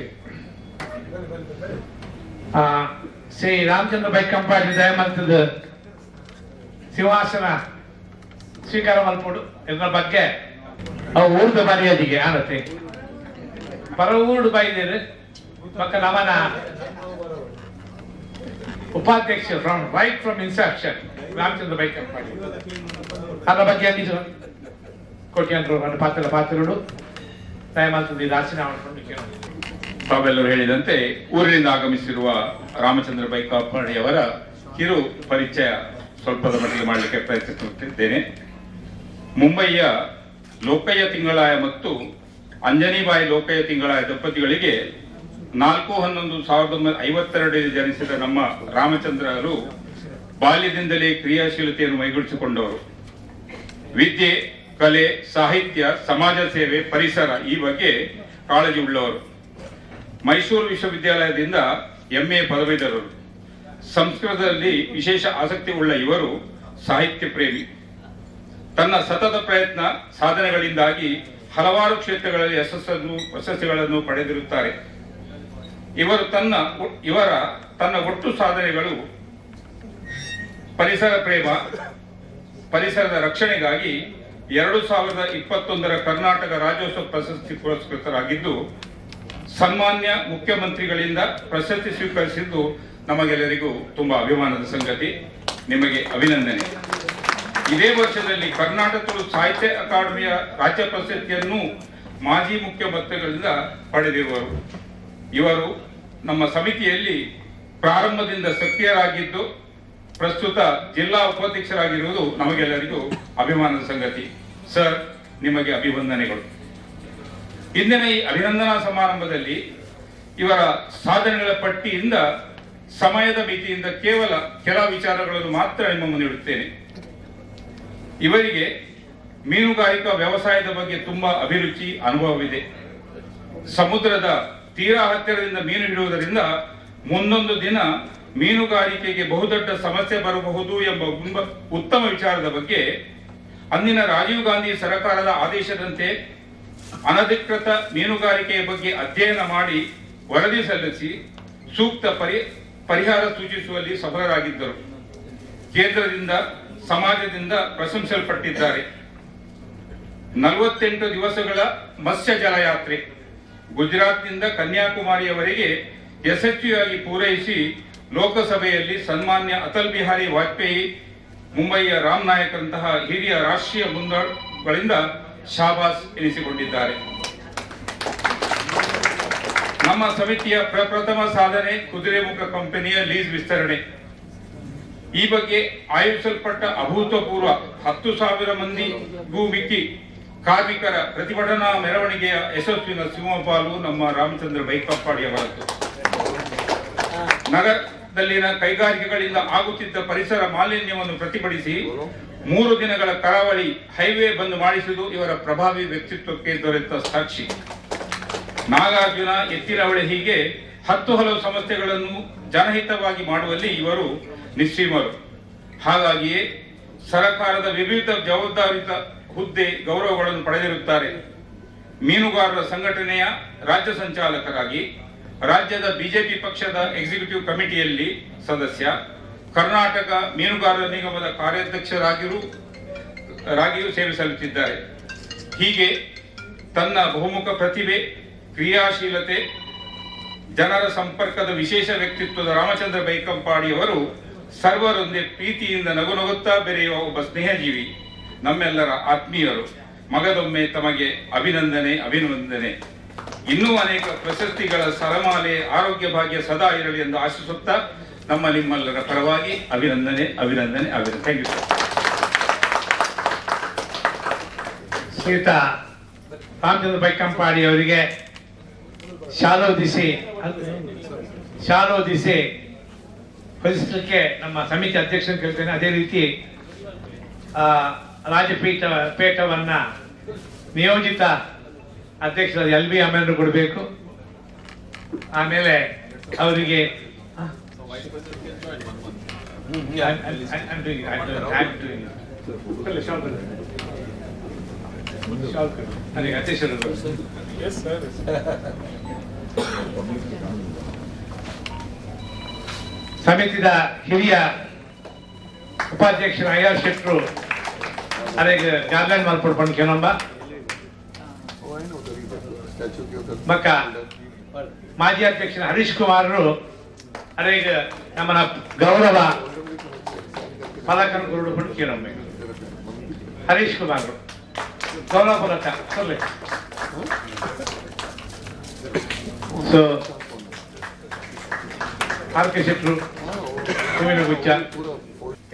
ಶ್ರೀ ರಾಮಚಂದ್ರ ಬೈ ಕಂಪಾಡಿ ದಯಮಲ್ತದ ಸಿಂಹಾಸನ ಸ್ವೀಕಾರ ಮಲ್ಪಡು ಇದರ ಬಗ್ಗೆ ಅವು ಊರ್ದ ಮರ್ಯಾದೆಗೆ ಆನತೆ ಪರ ಊರ್ಡು ಬೈದೇರು ಪಕ್ಕ ನಮನ ಉಪಾಧ್ಯಕ್ಷ ಫ್ರಮ್ ಇನ್ಸೆಪ್ಷನ್ ರಾಮಚಂದ್ರ ಬೈ ಕಂಪಾಡಿ ಅದರ ಬಗ್ಗೆ ಅಂದಿದ್ರು ಕೋಟ್ಯಾಂತರ ಪಾತ್ರಗಳು ದಯಮಲ್ತದ ದಾಸಿನ ಮಾಡ್ಕೊಂಡು ತಾವೆಲ್ಲರೂ ಹೇಳಿದಂತೆ ಊರಿನಿಂದ ಆಗಮಿಸಿರುವ ರಾಮಚಂದ್ರ ಬೈ ಕಾಪಾಡಿಯವರ ಕಿರು ಪರಿಚಯ ಸ್ವಲ್ಪದ ಮಟ್ಟಿಗೆ ಮಾಡಲಿಕ್ಕೆ ಪ್ರಯತ್ನಿಸುತ್ತಿದ್ದೇನೆ. ಮುಂಬಯಿಯ ಲೋಕಯ್ಯ ತಿಂಗಳಾಯ ಮತ್ತು ಅಂಜನಿಬಾಯಿ ಲೋಕಯ್ಯ ತಿಂಗಳಾಯ ದಂಪತಿಗಳಿಗೆ 4/11/1952 ಜನಿಸಿದ ನಮ್ಮ ರಾಮಚಂದ್ರರು ಬಾಲ್ಯದಿಂದಲೇ ಕ್ರಿಯಾಶೀಲತೆಯನ್ನು ಮೈಗೂಡಿಸಿಕೊಂಡವರು. ವಿದ್ಯೆ ಕಲೆ, ಸಾಹಿತ್ಯ, ಸಮಾಜ ಸೇವೆ, ಪರಿಸರ ಈ ಬಗ್ಗೆ ಕಾಳಜಿ ಉಳ್ಳವರು. ಮೈಸೂರು ವಿಶ್ವವಿದ್ಯಾಲಯದಿಂದ MA ಪದವೀಧರರು. ಸಂಸ್ಕೃತದಲ್ಲಿ ವಿಶೇಷ ಆಸಕ್ತಿ ಉಳ್ಳ ಇವರು ಸಾಹಿತ್ಯ ಪ್ರೇಮಿ. ತನ್ನ ಸತತ ಪ್ರಯತ್ನ ಸಾಧನೆಗಳಿಂದಾಗಿ ಹಲವಾರು ಕ್ಷೇತ್ರಗಳಲ್ಲಿ ಪ್ರಶಸ್ತಿಗಳನ್ನು ಪಡೆದಿರುತ್ತಾರೆ. ತನ್ನ ಒಟ್ಟು ಸಾಧನೆಗಳು ಪರಿಸರ ಪ್ರೇಮ, ಪರಿಸರದ ರಕ್ಷಣೆಗಾಗಿ 2021 ಕರ್ನಾಟಕ ರಾಜ್ಯೋತ್ಸವ ಪ್ರಶಸ್ತಿ ಪುರಸ್ಕೃತರಾಗಿದ್ದು, ಸನ್ಮಾನ್ಯ ಮುಖ್ಯಮಂತ್ರಿಗಳಿಂದ ಪ್ರಶಸ್ತಿ ಸ್ವೀಕರಿಸಿದ್ದು ನಮಗೆಲ್ಲರಿಗೂ ತುಂಬಾ ಅಭಿಮಾನದ ಸಂಗತಿ. ನಿಮಗೆ ಅಭಿನಂದನೆ. ಇದೇ ವರ್ಷದಲ್ಲಿ ಕರ್ನಾಟಕ ಸಾಹಿತ್ಯ ಅಕಾಡೆಮಿಯ ರಾಜ್ಯ ಪ್ರಶಸ್ತಿಯನ್ನು ಮಾಜಿ ಮುಖ್ಯಮಂತ್ರಿಗಳಿಂದ ಪಡೆದಿರುವರು. ಇವರು ನಮ್ಮ ಸಮಿತಿಯಲ್ಲಿ ಪ್ರಾರಂಭದಿಂದ ಸಕ್ರಿಯರಾಗಿದ್ದು ಪ್ರಸ್ತುತ ಜಿಲ್ಲಾ ಉಪಾಧ್ಯಕ್ಷರಾಗಿರುವುದು ನಮಗೆಲ್ಲರಿಗೂ ಅಭಿಮಾನದ ಸಂಗತಿ. ಸರ್, ನಿಮಗೆ ಅಭಿವಂದನೆಗಳು. ಇಂದಿನ ಈ ಅಭಿನಂದನಾ ಸಮಾರಂಭದಲ್ಲಿ ಇವರ ಸಾಧನೆಗಳ ಪಟ್ಟಿಯಿಂದ ಸಮಯದ ಮಿತಿಯಿಂದ ಕೇವಲ ಕೆಲ ವಿಚಾರಗಳನ್ನು ಮಾತ್ರ ನಿಮ್ಮ ಮುಂದೆ ಇಡುತ್ತೇನೆ. ಇವರಿಗೆ ಮೀನುಗಾರಿಕಾ ವ್ಯವಸಾಯದ ಬಗ್ಗೆ ತುಂಬಾ ಅಭಿರುಚಿ, ಅನುಭವವಿದೆ. ಸಮುದ್ರದ ತೀರಾ ಹತ್ತಿರದಿಂದ ಮೀನು ಹಿಡಿಯುವುದರಿಂದ ಮುಂದೊಂದು ದಿನ ಮೀನುಗಾರಿಕೆಗೆ ಬಹುದೊಡ್ಡ ಸಮಸ್ಯೆ ಬರಬಹುದು ಎಂಬ ಉತ್ತಮ ವಿಚಾರದ ಬಗ್ಗೆ ಅಂದಿನ ರಾಜೀವ್ ಗಾಂಧಿ ಸರ್ಕಾರದ ಆದೇಶದಂತೆ ಅನಧಿಕೃತ ಮೀನುಗಾರಿಕೆಯ ಬಗ್ಗೆ ಅಧ್ಯಯನ ಮಾಡಿ ವರದಿ ಸಲ್ಲಿಸಿ ಸೂಕ್ತ ಪರಿಹಾರ ಸೂಚಿಸುವಲ್ಲಿ ಸಫಲರಾಗಿದ್ದರು. ಕೇಂದ್ರದಿಂದ, ಸಮಾಜದಿಂದ ಪ್ರಶಂಸಲ್ಪಟ್ಟಿದ್ದಾರೆ. 48 ದಿವಸಗಳ ಮತ್ಸ್ಯ ಜಲಯಾತ್ರೆ ಗುಜರಾತ್ನಿಂದ ಕನ್ಯಾಕುಮಾರಿಯವರೆಗೆ ಯಶಸ್ವಿಯಾಗಿ ಪೂರೈಸಿ ಲೋಕಸಭೆಯಲ್ಲಿ ಸನ್ಮಾನ್ಯ ಅಟಲ್ ಬಿಹಾರಿ ವಾಜಪೇಯಿ, ಮುಂಬಯಿಯ ರಾಮ್ ನಾಯಕರಂತಹ ಹಿರಿಯ ರಾಷ್ಟ್ರೀಯ ಮುಂದಾಳುಗಳಿಂದ ಶಾಬಾಸ್ ಎನಿಸಿಕೊಂಡಿದ್ದಾರೆ. ನಮ್ಮ ಸಮಿತಿಯ ಪ್ರಪ್ರಥಮ ಸಾಧನೆ ಕುದುರೆಮುಖ ಕಂಪನಿಯ ಲೀಸ್ ವಿಸ್ತರಣೆ. ಈ ಬಗ್ಗೆ ಆಯೋಜಿಸಲ್ಪಟ್ಟ ಅಭೂತಪೂರ್ವ 10,000 ಮಂದಿಗೂ ಮಿಕ್ಕಿ ಕಾರ್ಮಿಕರ ಪ್ರತಿಭಟನಾ ಮೆರವಣಿಗೆಯ ಯಶಸ್ವಿನ ಸಿಂಹಪಾಲು ನಮ್ಮ ರಾಮಚಂದ್ರ ಬೈಕಪ್ಪಾಡಿಯವರದ್ದು. ನಗರದಲ್ಲಿನ ಕೈಗಾರಿಕೆಗಳಿಂದ ಆಗುತ್ತಿದ್ದ ಪರಿಸರ ಮಾಲಿನ್ಯವನ್ನು ಪ್ರತಿಭಟಿಸಿ 3 ದಿನಗಳ ಕರಾವಳಿ ಹೈವೇ ಬಂದ್ ಮಾಡಿಸುವುದು ಇವರ ಪ್ರಭಾವಿ ವ್ಯಕ್ತಿತ್ವಕ್ಕೆ ದೊರೆತ ಸಾಕ್ಷಿ. ನಾಗಾರ್ಜುನ, ಎತ್ತಿನಹೊಳೆ ಹೀಗೆ 10 ಹಲವು ಸಮಸ್ಯೆಗಳನ್ನು ಜನಹಿತವಾಗಿ ಮಾಡುವಲ್ಲಿ ಇವರು ನಿಸ್ಸೀಮರು. ಹಾಗಾಗಿಯೇ ಸರ್ಕಾರದ ವಿವಿಧ ಜವಾಬ್ದಾರಿತ ಹುದ್ದೆ, ಗೌರವಗಳನ್ನು ಪಡೆದಿರುತ್ತಾರೆ. ಮೀನುಗಾರರ ಸಂಘಟನೆಯ ರಾಜ್ಯ ಸಂಚಾಲಕರಾಗಿ, ರಾಜ್ಯದ ಬಿಜೆಪಿ ಪಕ್ಷದ ಎಕ್ಸಿಕ್ಯೂಟಿವ್ ಕಮಿಟಿಯಲ್ಲಿ ಸದಸ್ಯ, ಕರ್ನಾಟಕ ಮೀನುಗಾರರ ನಿಗಮದ ಕಾರ್ಯಾಧ್ಯಕ್ಷರಾಗಿಯೂ ಸೇವೆ ಸಲ್ಲಿಸಿದ್ದಾರೆ. ಹೀಗೆ ತನ್ನ ಬಹುಮುಖ ಪ್ರತಿಭೆ, ಕ್ರಿಯಾಶೀಲತೆ, ಜನರ ಸಂಪರ್ಕದ ವಿಶೇಷ ವ್ಯಕ್ತಿತ್ವದ ರಾಮಚಂದ್ರ ಬೈಕಂಪಾಡಿಯವರು ಸರ್ವರೊಂದೇ ಪ್ರೀತಿಯಿಂದ ನಗುನಗುತ್ತಾ ಬೆರೆಯುವ ಒಬ್ಬ ಸ್ನೇಹಜೀವಿ, ನಮ್ಮೆಲ್ಲರ ಆತ್ಮೀಯರು. ಮಗದೊಮ್ಮೆ ತಮಗೆ ಅಭಿನಂದನೆ. ಇನ್ನೂ ಅನೇಕ ಪ್ರಶಸ್ತಿಗಳ ಸರಮಾಲೆ, ಆರೋಗ್ಯ ಭಾಗ್ಯ ಸದಾ ಇರಲಿ ಎಂದು ಆಶಿಸುತ್ತಾ ನಿಮ್ಮೆಲ್ಲರ ಪರವಾಗಿ ಅಭಿನಂದನೆ. Thank you sir. Shriyut Ramachandra Baikampady ಅವರಿಗೆ ಶಾಲೋ ದಿಸೆ ಹೊಲಿಸಲಿಕ್ಕೆ ನಮ್ಮ ಸಮಿತಿ ಅಧ್ಯಕ್ಷರು ಕೇಳ್ತೇನೆ. ಅದೇ ರೀತಿ ರಾಜಪೀಠವನ್ನ ನಿಯೋಜಿತ ಅಧ್ಯಕ್ಷರಾದ LB ಅಮರೇಂದ್ರ ಕೊಡಬೇಕು. ಆಮೇಲೆ ಅವರಿಗೆ ಅಧ್ಯಕ್ಷರು ಸಮಿತಿದ ಹಿರಿಯ ಉಪಾಧ್ಯಕ್ಷರು IR ಶೆಟ್ಟರು ಅದಕ್ಕೆ ಗಾರ್ಲ್ಯಾಂಡ್ ಮಾಡ್ಕೊಂಡು ಕೆಲವೊಬ್ಬ ಮಕ್ಕ ಮಾಜಿ ಅಧ್ಯಕ್ಷರ ಹರೀಶ್ ಕುಮಾರರು ಅದಕ್ಕೆ ನಮ್ಮನ್ನ ಗೌರವ ಫಲಕನ್ನು ಕೊರಡು ಕೇಳೊಮ್ಮೆ. ಹರೀಶ್ ಕುಮಾರ್ ಗೌರವ ಫಲಕ ಕೊಡ್ಲಿ. So R K. ಶೆಟ್ಟರು, ಗುಚ್ಚ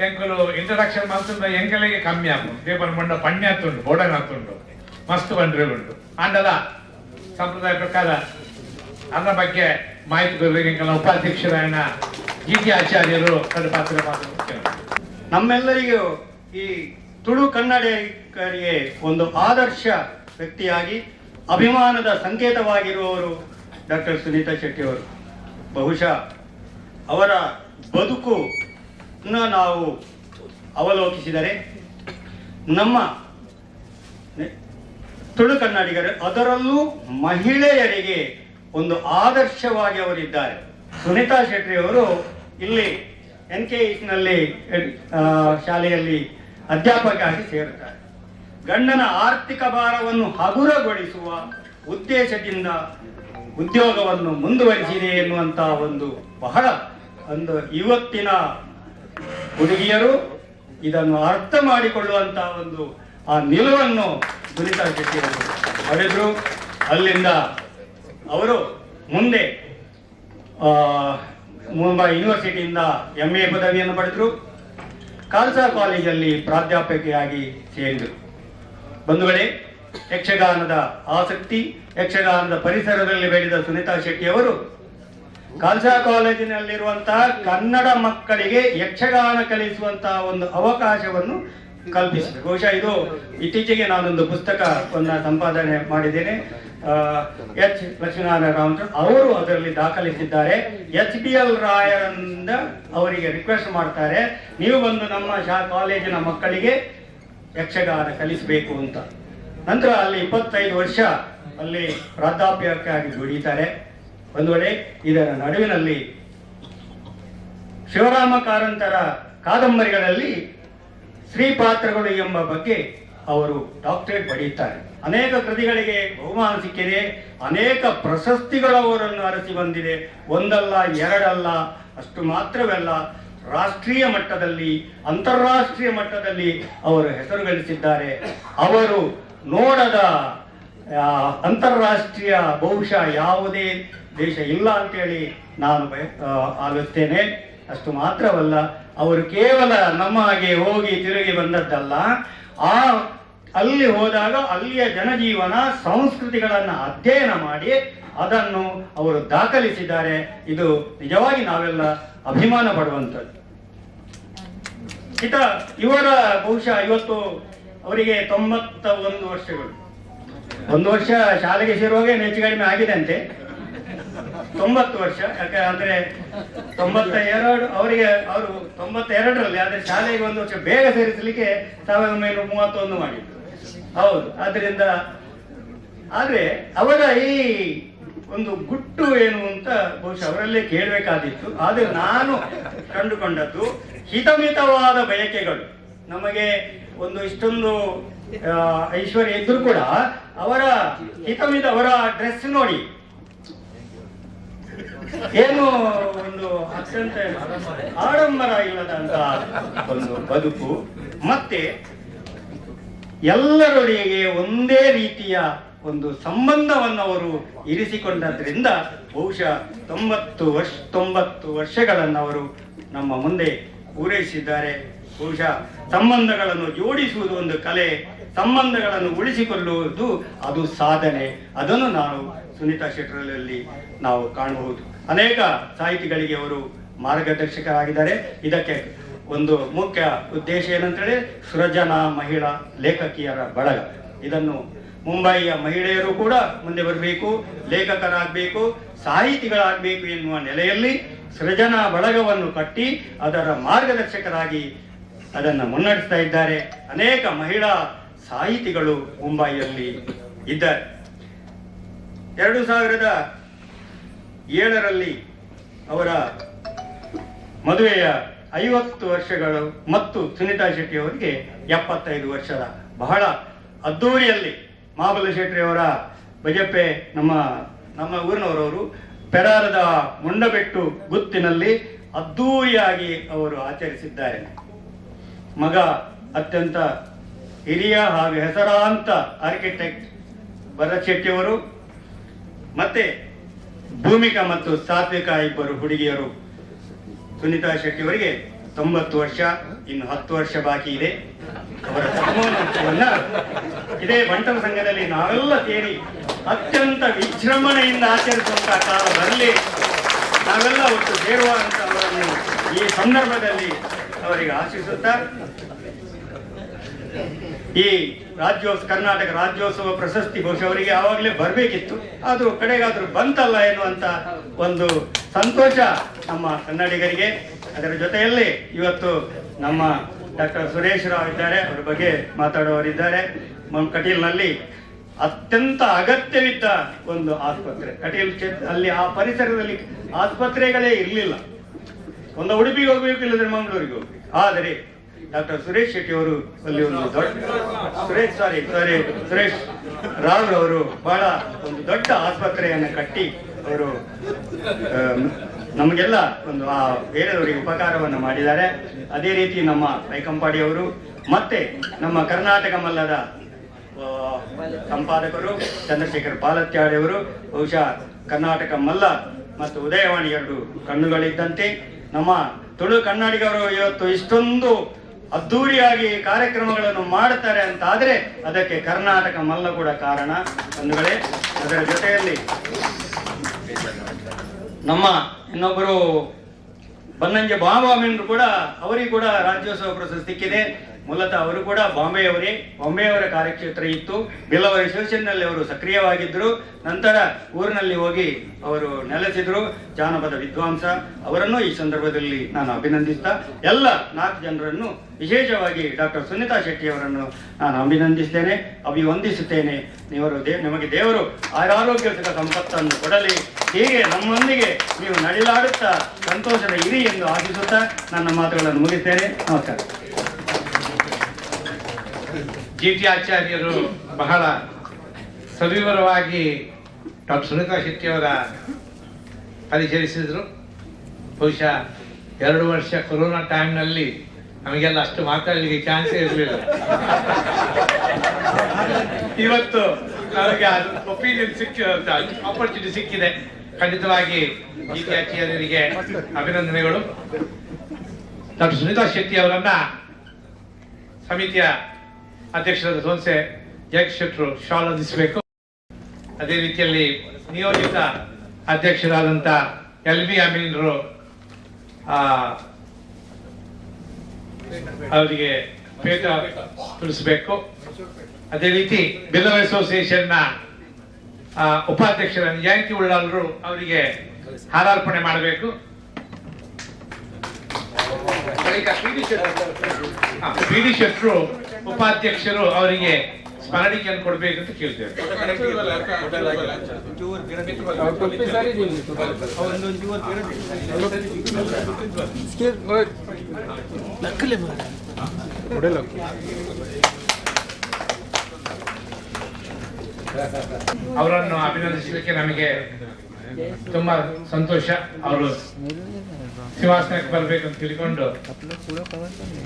ಎಂಕಲು ಇಂಟ್ರಡಕ್ಷನ್ ಮಾಡ್ತುಂಡ ಎಂಕಲೆಗೆ ಕಮ್ಮಿ ಆಪು ದೇವರ ಮಂಡ ಪಣ್ಯ ಆತುಂಡು, ಬೋಡನ್ ಆತುಂಡು, ಮಸ್ತ್ ಬಂದ್ರೆ ಉಂಟು. ಆಂಡಲ ಸಂಪ್ರದಾಯ ಪ್ರಕಾರ ಅದರ ಬಗ್ಗೆ ಮಾಹಿತಿ ಕೊಡಬೇಕು. ಎಂಕಲ ಉಪಾಧ್ಯಕ್ಷರಾಯಣ GT ಆಚಾರ್ಯರು ಪಾತ್ರ ನಮ್ಮೆಲ್ಲರಿಗೂ ಈ ತುಳು ಕನ್ನಡಿಗರಿಗೆ ಒಂದು ಆದರ್ಶ ವ್ಯಕ್ತಿಯಾಗಿ ಅಭಿಮಾನದ ಸಂಕೇತವಾಗಿರುವವರು ಡಾಕ್ಟರ್ ಸುನೀತಾ ಶೆಟ್ಟಿ ಅವರು. ಬಹುಶಃ ಅವರ ಬದುಕು ನಾವು ಅವಲೋಕಿಸಿದರೆ ನಮ್ಮ ತುಳು ಕನ್ನಡಿಗರು, ಅದರಲ್ಲೂ ಮಹಿಳೆಯರಿಗೆ ಒಂದು ಆದರ್ಶವಾಗಿ ಅವರಿದ್ದಾರೆ. ಸುನೀತಾ ಶೆಟ್ಟಿ ಅವರು ಇಲ್ಲಿ NKEನಲ್ಲಿ ಶಾಲೆಯಲ್ಲಿ ಅಧ್ಯಾಪಕರಾಗಿ ಸೇರುತ್ತಾರೆ. ಗಂಡನ ಆರ್ಥಿಕ ಭಾರವನ್ನು ಹಗುರಗೊಳಿಸುವ ಉದ್ದೇಶದಿಂದ ಉದ್ಯೋಗವನ್ನು ಮುಂದುವರಿಸಿದೆ ಎನ್ನುವಂತ ಬಹಳ ಇವತ್ತಿನ ಹುಡುಗಿಯರು ಇದನ್ನು ಅರ್ಥ ಮಾಡಿಕೊಳ್ಳುವಂತ ಆ ನಿಲುವನ್ನು ಸುನೀತಾ ಶೆಟ್ಟಿ ಅವರು ಪಡೆದರು. ಅಲ್ಲಿಂದ ಅವರು ಮುಂದೆ ಮುಂಬೈ ಯೂನಿವರ್ಸಿಟಿಯಿಂದ MA ಪದವಿಯನ್ನು ಪಡೆದರು. ಖಾಲ್ಸಾ ಕಾಲೇಜಲ್ಲಿ ಪ್ರಾಧ್ಯಾಪಕಿಯಾಗಿ ಸೇರಿದರು. ಬಂಧುಗಳೇ, ಯಕ್ಷಗಾನದ ಆಸಕ್ತಿ, ಯಕ್ಷಗಾನದ ಪರಿಸರದಲ್ಲಿ ಬೆಳೆದ ಸುನೀತಾ ಶೆಟ್ಟಿ ಅವರು ಖಾಲ್ಸಾ ಕಾಲೇಜಿನಲ್ಲಿರುವಂತಹ ಕನ್ನಡ ಮಕ್ಕಳಿಗೆ ಯಕ್ಷಗಾನ ಕಲಿಸುವಂತಹ ಅವಕಾಶವನ್ನು ಕಲ್ಪಿಸಿದರು. ಬಹುಶಃ ಇದು ಇತ್ತೀಚೆಗೆ ನಾನೊಂದು ಪುಸ್ತಕವನ್ನು ಸಂಪಾದನೆ ಮಾಡಿದ್ದೇನೆ. H. ಲಕ್ಷ್ಮೀನಾರಾಯಣ ರಾಮಚಂದ್ರ ಅವರು ಅದರಲ್ಲಿ ದಾಖಲಿಸಿದ್ದಾರೆ. HBL ರಾಯರಿಂದ ಅವರಿಗೆ ರಿಕ್ವೆಸ್ಟ್ ಮಾಡ್ತಾರೆ, ನೀವು ಬಂದು ನಮ್ಮ ಕಾಲೇಜಿನ ಮಕ್ಕಳಿಗೆ ಯಕ್ಷಗಾನ ಕಲಿಸಬೇಕು ಅಂತ. ನಂತರ ಅಲ್ಲಿ 25 ವರ್ಷ ಅಲ್ಲಿ ಪ್ರಾಧ್ಯಾಪಕರಾಗಿ ದುಡಿತಾರೆ. ಒಂದು ವೇಳೆ ಇದರ ನಡುವಿನಲ್ಲಿ ಶಿವರಾಮ ಕಾರಂತರ ಕಾದಂಬರಿಗಳಲ್ಲಿ ಸ್ತ್ರೀ ಪಾತ್ರಗಳು ಎಂಬ ಬಗ್ಗೆ ಅವರು ಡಾಕ್ಟರೇಟ್ ಪಡೆಯುತ್ತಾರೆ. ಅನೇಕ ಕೃತಿಗಳಿಗೆ ಬಹುಮಾನ ಸಿಕ್ಕಿದೆ, ಅನೇಕ ಪ್ರಶಸ್ತಿಗಳು ಅವರನ್ನು ಅರಸಿ ಬಂದಿದೆ. ಒಂದಲ್ಲ ಎರಡಲ್ಲ, ಅಷ್ಟು ಮಾತ್ರವಲ್ಲ, ರಾಷ್ಟ್ರೀಯ ಮಟ್ಟದಲ್ಲಿ ಅಂತಾರಾಷ್ಟ್ರೀಯ ಮಟ್ಟದಲ್ಲಿ ಅವರು ಹೆಸರು ಗಳಿಸಿದ್ದಾರೆ. ಅವರು ನೋಡದ ಅಂತಾರಾಷ್ಟ್ರೀಯ ಬಹುಶಃ ಯಾವುದೇ ದೇಶ ಇಲ್ಲ ಅಂತೇಳಿ ನಾನು ಆಲೋಚಿಸ್ತೇನೆ. ಅಷ್ಟು ಮಾತ್ರವಲ್ಲ, ಅವರು ಕೇವಲ ನಮ್ಮ ಹಾಗೆ ಹೋಗಿ ತಿರುಗಿ ಬಂದದ್ದಲ್ಲ, ಅಲ್ಲಿ ಹೋದಾಗ ಅಲ್ಲಿಯ ಜನಜೀವನ ಸಂಸ್ಕೃತಿಗಳನ್ನು ಅಧ್ಯಯನ ಮಾಡಿ ಅದನ್ನು ಅವರು ದಾಖಲಿಸಿದ್ದಾರೆ. ಇದು ನಿಜವಾಗಿ ನಾವೆಲ್ಲ ಅಭಿಮಾನ ಪಡುವಂಥದ್ದು. ಇವರ ಬಹುಶಃ ಇವತ್ತು ಅವರಿಗೆ 91 ವರ್ಷಗಳು. ಒಂದು ವರ್ಷ ಶಾಲೆಗೆ ಸೇರುವಾಗ ಹೆಚ್ಚು ಕಡಿಮೆ ಆಗಿದೆ ಅಂತೆ, 90 ವರ್ಷ. ಯಾಕಂದ್ರೆ 92 ಅವರಿಗೆ, ಅವರು 92ರಲ್ಲಿ, ಆದ್ರೆ ಶಾಲೆಗೆ ಒಂದು ವರ್ಷ ಬೇಗ ಸೇರಿಸಲಿಕ್ಕೆ 1931 ಮಾಡಿದ್ರು. ಹೌದು, ಆದ್ರಿಂದ ಆದ್ರೆ ಅವರ ಈ ಗುಟ್ಟು ಏನು ಅಂತ ಬಹುಶಃ ಅವರಲ್ಲೇ ಕೇಳಬೇಕಾದಿತ್ತು. ಆದ್ರೆ ನಾನು ಕಂಡುಕೊಂಡದ್ದು ಹಿತಮಿತವಾದ ಬಯಕೆಗಳು. ನಮಗೆ ಇಷ್ಟೊಂದು ಐಶ್ವರ್ಯ ಇದ್ರೂ ಕೂಡ ಅವರ ಅವರ ಡ್ರೆಸ್ ನೋಡಿ, ಏನು ಅತ್ಯಂತ ಆಡಂಬರ ಇಲ್ಲದಂತ ಬದುಕು, ಮತ್ತೆ ಎಲ್ಲರೊಡೆಗೆ ಒಂದೇ ರೀತಿಯ ಸಂಬಂಧವನ್ನು ಅವರು ಇರಿಸಿಕೊಂಡದ್ರಿಂದ ಬಹುಶಃ 90 ವರ್ಷಗಳನ್ನು ಅವರು ನಮ್ಮ ಮುಂದೆ ಪೂರೈಸಿದ್ದಾರೆ. ಬಹುಶಃ ಸಂಬಂಧಗಳನ್ನು ಜೋಡಿಸುವುದು ಒಂದು ಕಲೆ, ಸಂಬಂಧಗಳನ್ನು ಉಳಿಸಿಕೊಳ್ಳುವುದು ಅದು ಸಾಧನೆ. ಅದನ್ನು ನಾವು ಸುನೀತಾ ಶೆಟ್ಟರಲ್ಲಿ ನಾವು ಕಾಣಬಹುದು. ಅನೇಕ ಸಾಹಿತಿಗಳಿಗೆ ಅವರು ಮಾರ್ಗದರ್ಶಕರಾಗಿದ್ದಾರೆ. ಇದಕ್ಕೆ ಮುಖ್ಯ ಉದ್ದೇಶ ಏನಂತೇಳಿ ಸೃಜನಾ ಮಹಿಳಾ ಲೇಖಕಿಯರ ಬಳಗ. ಇದನ್ನು ಮುಂಬಯಿಯ ಮಹಿಳೆಯರು ಕೂಡ ಮುಂದೆ ಬರಬೇಕು, ಲೇಖಕರಾಗಬೇಕು, ಸಾಹಿತಿಗಳಾಗಬೇಕು ಎನ್ನುವ ನೆಲೆಯಲ್ಲಿ ಸೃಜನಾ ಬಳಗವನ್ನು ಕಟ್ಟಿ ಅದರ ಮಾರ್ಗದರ್ಶಕರಾಗಿ ಅದನ್ನು ಮುನ್ನಡೆಸ್ತಾ ಇದ್ದಾರೆ. ಅನೇಕ ಮಹಿಳಾ ಸಾಹಿತಿಗಳು ಮುಂಬಯಿಯಲ್ಲಿ ಇದ್ದಾರೆ. 2007ರಲ್ಲಿ ಅವರ ಮದುವೆಯ 50 ವರ್ಷಗಳು ಮತ್ತು ಸುನೀತಾ ಶೆಟ್ಟಿ ಅವರಿಗೆ 75 ವರ್ಷದ ಬಹಳ ಅದ್ದೂರಿಯಲ್ಲಿ ಮಹಾಬಲ ಶೆಟ್ಟಿ ಅವರ ಬಜೆಪ್ಪೆ ನಮ್ಮ ಊರಿನವರವರು ಪೆರಾರದ ಮುಂಡಬೆಟ್ಟು ಗುತ್ತಿನಲ್ಲಿ ಅದ್ದೂರಿಯಾಗಿ ಅವರು ಆಚರಿಸಿದ್ದಾರೆ. ಮಗ ಅತ್ಯಂತ ಹಿರಿಯ ಹಾಗೂ ಹೆಸರಾಂತ ಆರ್ಕಿಟೆಕ್ಟ್ ಭರತ್ ಶೆಟ್ಟಿ ಅವರು, ಮತ್ತೆ ಭೂಮಿಕಾ ಮತ್ತು ಸಾತ್ವಿಕ ಇಬ್ಬರು ಹುಡುಗಿಯರು. ಸುನೀತಾ ಶೆಟ್ಟಿ ಅವರಿಗೆ 90 ವರ್ಷ, ಇನ್ನು 10 ವರ್ಷ ಬಾಕಿ ಇದೆ. ಅವರ ಸನ್ಮಾನೋತ್ಸವನ್ನ ಇದೇ ಬಂಟರ ಸಂಘದಲ್ಲಿ ನಾವೆಲ್ಲ ಸೇರಿ ಅತ್ಯಂತ ವಿಜೃಂಭಣೆಯಿಂದ ಆಚರಿಸುವಂತಹ ಕಾಲ ಬರಲಿ, ನಾವೆಲ್ಲ ಒಟ್ಟು ಸೇರುವ ಅಂತ ಅವರನ್ನು ಈ ಸಂದರ್ಭದಲ್ಲಿ ಅವರಿಗೆ ಆಶಿಸುತ್ತಾ ಈ ಕರ್ನಾಟಕ ರಾಜ್ಯೋತ್ಸವ ಪ್ರಶಸ್ತಿ ಬಹುಶಃ ಅವರಿಗೆ ಆವಾಗಲೇ ಬರಬೇಕಿತ್ತು, ಆದರೂ ಕಡೆಗಾದರೂ ಬಂತಲ್ಲ ಎನ್ನುವಂತ ಒಂದು ಸಂತೋಷ ನಮ್ಮ ಕನ್ನಡಿಗರಿಗೆ. ಅದರ ಜೊತೆಯಲ್ಲಿ ಇವತ್ತು ನಮ್ಮ ಡಾಕ್ಟರ್ ಸುರೇಶ್ ರಾವ್ ಇದ್ದಾರೆ, ಅವರ ಬಗ್ಗೆ ಮಾತಾಡುವವರಿದ್ದಾರೆ. ಕಟೀಲ್ನಲ್ಲಿ ಅತ್ಯಂತ ಅಗತ್ಯವಿದ್ದ ಒಂದು ಆಸ್ಪತ್ರೆ, ಕಟೀಲ್ ಅಲ್ಲಿ ಆ ಪರಿಸರದಲ್ಲಿ ಆಸ್ಪತ್ರೆಗಳೇ ಇರಲಿಲ್ಲ. ಒಂದು ಉಡುಪಿಗೆ ಹೋಗ್ಬೇಕು, ಇಲ್ಲದ್ರೆ ಮಂಗಳೂರಿಗೆ ಹೋಗ್ಬೇಕು. ಆದರೆ ಡಾಕ್ಟರ್ ಸುರೇಶ್ ಶೆಟ್ಟಿ ಅವರು ಅಲ್ಲಿ ಒಂದು ಸುರೇಶ್ ರಾವ್ ಅವರು ಬಹಳ ಒಂದು ದೊಡ್ಡ ಆಸ್ಪತ್ರೆಯನ್ನು ಕಟ್ಟಿ ಅವರು ನಮಗೆಲ್ಲ ಒಂದು ಆ ಬೇರೆಯವರಿಗೆ ಉಪಕಾರವನ್ನು ಮಾಡಿದ್ದಾರೆ. ಅದೇ ರೀತಿ ನಮ್ಮ ವೈಕಂಪಾಡಿ ಅವರು ಮತ್ತೆ ನಮ್ಮ ಕರ್ನಾಟಕ ಮಲ್ಲದ ಸಂಪಾದಕರು ಚಂದ್ರಶೇಖರ್ ಪಾಲತ್ಯಾಡಿ ಅವರು, ಬಹುಶಃ ಕರ್ನಾಟಕ ಮಲ್ಲ ಮತ್ತು ಉದಯವಾಣಿ ಎರಡು ಕಣ್ಣುಗಳಿದ್ದಂತೆ ನಮ್ಮ ತುಳು ಕನ್ನಡಿಗರು ಇವತ್ತು ಇಷ್ಟೊಂದು ಅದ್ದೂರಿಯಾಗಿ ಕಾರ್ಯಕ್ರಮಗಳನ್ನು ಮಾಡುತ್ತಾರೆ ಅಂತ ಆದ್ರೆ ಅದಕ್ಕೆ ಕರ್ನಾಟಕ ಮಲ್ಲ ಕೂಡ ಕಾರಣ ಕಣ್ಣುಗಳೇ. ಅದರ ಜೊತೆಯಲ್ಲಿ ನಮ್ಮ ಇನ್ನೊಬ್ಬರು ಬನ್ನಂಜೆ ಬಾಬಾಮಿಂದ್ರು ಕೂಡ, ಅವರಿಗೆ ಕೂಡ ರಾಜ್ಯೋತ್ಸವ ಪ್ರಶಸ್ತಿ ಸಿಕ್ಕಿದೆ. ಮೂಲತಃ ಅವರು ಕೂಡ ಬಾಂಬೆಯವರ ಕಾರ್ಯಕ್ಷೇತ್ರ ಇತ್ತು. ಬಿಲ್ಲವರ ಅಸೋಸಿಯೇಷನ್ನಲ್ಲಿ ಅವರು ಸಕ್ರಿಯವಾಗಿದ್ದರು. ನಂತರ ಊರಿನಲ್ಲಿ ಹೋಗಿ ಅವರು ನೆಲೆಸಿದ್ರು, ಜಾನಪದ ವಿದ್ವಾಂಸ. ಅವರನ್ನು ಈ ಸಂದರ್ಭದಲ್ಲಿ ನಾನು ಅಭಿನಂದಿಸ್ತಾ ಎಲ್ಲ 4 ಜನರನ್ನು ವಿಶೇಷವಾಗಿ ಡಾಕ್ಟರ್ ಸುನೀತಾ ಶೆಟ್ಟಿ ಅವರನ್ನು ನಾನು ಅಭಿನಂದಿಸ್ತೇನೆ, ಅಭಿವಂದಿಸುತ್ತೇನೆ. ನಿಮಗೆ ದೇವರು ಆರೋಗ್ಯ ಸುಖ ಸಂಪತ್ತನ್ನು ಕೊಡಲಿ. ಹೀಗೆ ನಮ್ಮೊಂದಿಗೆ ನೀವು ನಡಿಲಾಡುತ್ತಾ ಸಂತೋಷದ ಇರಿ ಎಂದು ಆಶಿಸುತ್ತಾ ನನ್ನ ಮಾತುಗಳನ್ನು ಮುಗಿಸ್ತೇನೆ. ನಮಸ್ಕಾರ. GT ಆಚಾರ್ಯರು ಬಹಳ ಸವಿವರವಾಗಿ ಡಾಕ್ಟರ್ ಸುನೀತಾ ಶೆಟ್ಟಿ ಅವರ ಪರಿಚಯಿಸಿದ್ರು. ಬಹುಶಃ 2 ವರ್ಷ ಕೊರೋನಾ ಟೈಮ್ನಲ್ಲಿ ನಮಗೆಲ್ಲ ಅಷ್ಟು ಮಾತಾಡಲಿಕ್ಕೆ ಚಾನ್ಸೇ ಇರಲಿಲ್ಲ. ಇವತ್ತು ನಮಗೆ ಅದು ಒಪಿನಿಯನ್ ಆಪರ್ಚುನಿಟಿ ಸಿಕ್ಕಿದೆ. ಖಂಡಿತವಾಗಿ GT ಆಚಾರ್ಯರಿಗೆ ಅಭಿನಂದನೆಗಳು. ಡಾಕ್ಟರ್ ಸುನೀತಾ ಶೆಟ್ಟಿ ಅವರನ್ನ ಸಮಿತಿಯ ಅಧ್ಯಕ್ಷರಾದ ಸೋನ್ಸೆ ಜಯಕ್ ಶೆಟ್ರು ಶಾಲ್ ಹೊಂದಿಸಬೇಕು. ಅದೇ ರೀತಿಯಲ್ಲಿ ನಿಯೋಜಿತ ಅಧ್ಯಕ್ಷರಾದಂಥ LB ಅಮೀನ್ರು ಅವರಿಗೆ ಪೇಟ ತಿಳಿಸಬೇಕು. ಅದೇ ರೀತಿ ಬಿಲ್ಲವ ಅಸೋಸಿಯೇಷನ್ನ ಉಪಾಧ್ಯಕ್ಷರ ಜಯಂತಿ ಉಳ್ಳಾಲರು ಅವರಿಗೆ ಹಾರಾರ್ಪಣೆ ಮಾಡಬೇಕು. PD ಶೆಟ್ರು ಉಪಾಧ್ಯಕ್ಷರು ಅವರಿಗೆ ಸ್ಮರಣಿಕೆಯನ್ನು ಕೊಡಬೇಕಂತ ಕೇಳ್ತೇವೆ. ಅವರನ್ನು ಅಭಿನಂದಿಸಲಿಕ್ಕೆ ನಮಗೆ ತುಂಬಾ ಸಂತೋಷ. ಅವರು ಸಿಂಹಾಸನಕ್ಕೆ ಬರ್ಬೇಕಂತ ತಿಳ್ಕೊಂಡು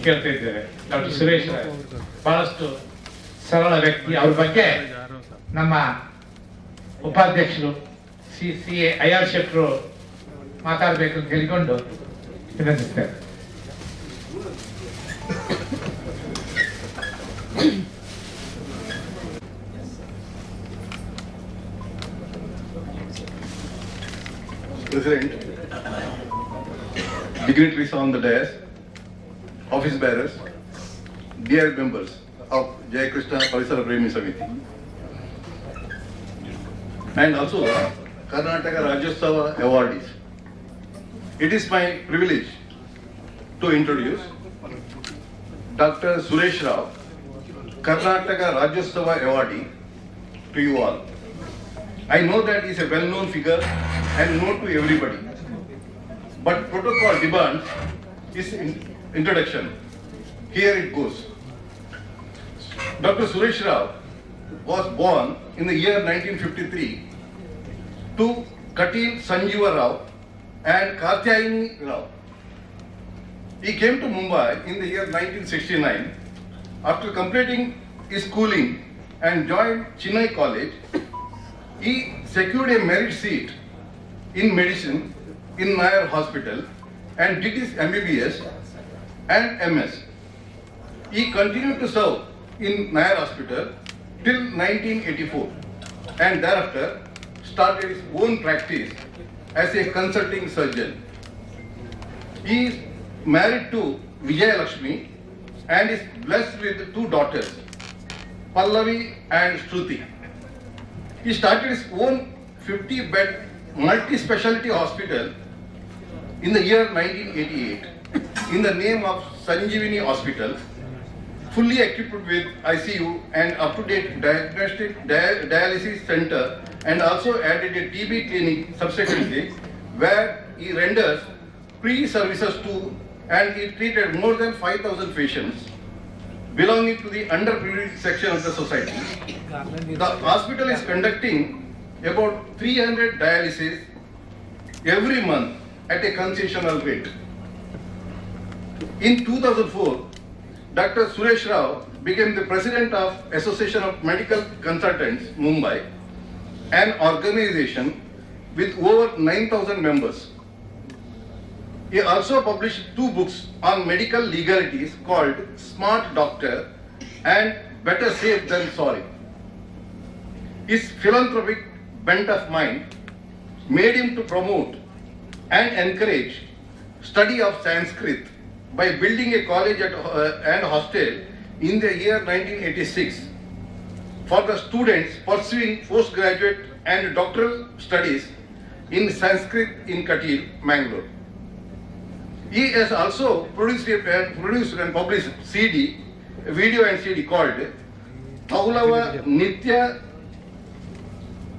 ಕೇಳ್ತಾ ಇದ್ದೇವೆ. ಡಾಕ್ಟರ್ ಸುರೇಶ್ ಬಹಳಷ್ಟು ಸರಳ ವ್ಯಕ್ತಿ. ಅವ್ರ ಬಗ್ಗೆ ನಮ್ಮ ಉಪಾಧ್ಯಕ್ಷರು CA IR ಶೆಟ್ರು ಮಾತಾಡಬೇಕು ಅಂತ ಹೇಳಿಕೊಂಡು ವಿನಂತಿಸ್ತೇವೆ. President, dignitaries on the dais, office bearers, dear members of Jai Krishna Parisara Premi Samiti, and also Karnataka Rajyotsava awardees. It is my privilege to introduce Dr. Suresh Rao, Karnataka Rajyotsava awardee, to you all. I know that he is a well-known figure and known to everybody, but protocol demands his introduction. Here it goes. Dr. Suresh Rao was born in the year 1953 to Katil Sanjeeva Rao and Katyayini Rao. He came to Mumbai in the year 1969. After completing his schooling and joined Chennai College, he secured a merit seat in medicine in Nair Hospital and did his MBBS and MS. He continued to serve in Nair Hospital till 1984 and thereafter started his own practice as a consulting surgeon. He is married to Vijaya Lakshmi, and is blessed with two daughters, Pallavi and Shruti. He started his own 50-bed multi-specialty hospital in the year 1988 in the name of Sanjeevani Hospital, fully equipped with ICU and up-to-date diagnostic dialysis center, and also added a TB clinic subsequently, where he renders free services to, and he treated more than 5,000 patients belonging to the underprivileged section of the society. The hospital is conducting about 300 dialysis every month at a concessional rate. In 2004, Dr. Suresh Rao became the president of Association of Medical Consultants, Mumbai, an organization with over 9,000 members. He also published two books on medical legalities called Smart Doctor and Better Safe Than Sorry. His philanthropic bent of mind made him to promote and encourage study of Sanskrit by building a college and hostel in the year 1986 for the students pursuing postgraduate and doctoral studies in Sanskrit in Katil, Mangalore. He has also produced and published CD, video and CD called Taulava Nitya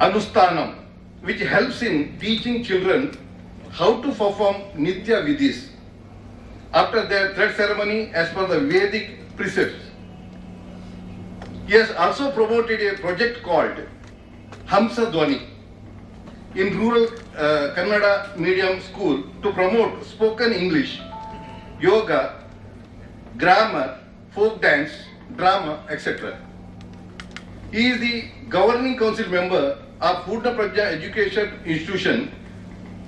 Anusthanam, which helps in teaching children how to perform Nitya Vidhis after their thread ceremony as per the Vedic precepts. He has also promoted a project called Hamsa Dwani in rural Kannada medium school to promote spoken English, yoga, grammar, folk dance, drama, etc. He is the governing council member of Purna Prajna Education Institution,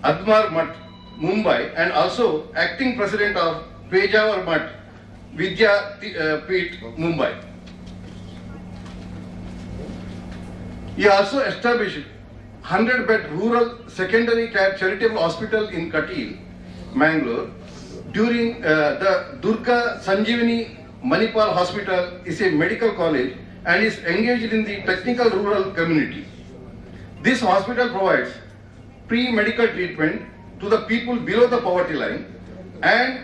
Admar Math, Mumbai, and also acting president of Pejawar Math, Vidya Peeth, Mumbai. He also established 100-bed rural secondary care charitable hospital in Katil, Mangalore. During the Durga Sanjeevani Manipal Hospital is a medical college and is engaged in the technical rural community. This hospital provides pre-medical treatment to the people below the poverty line and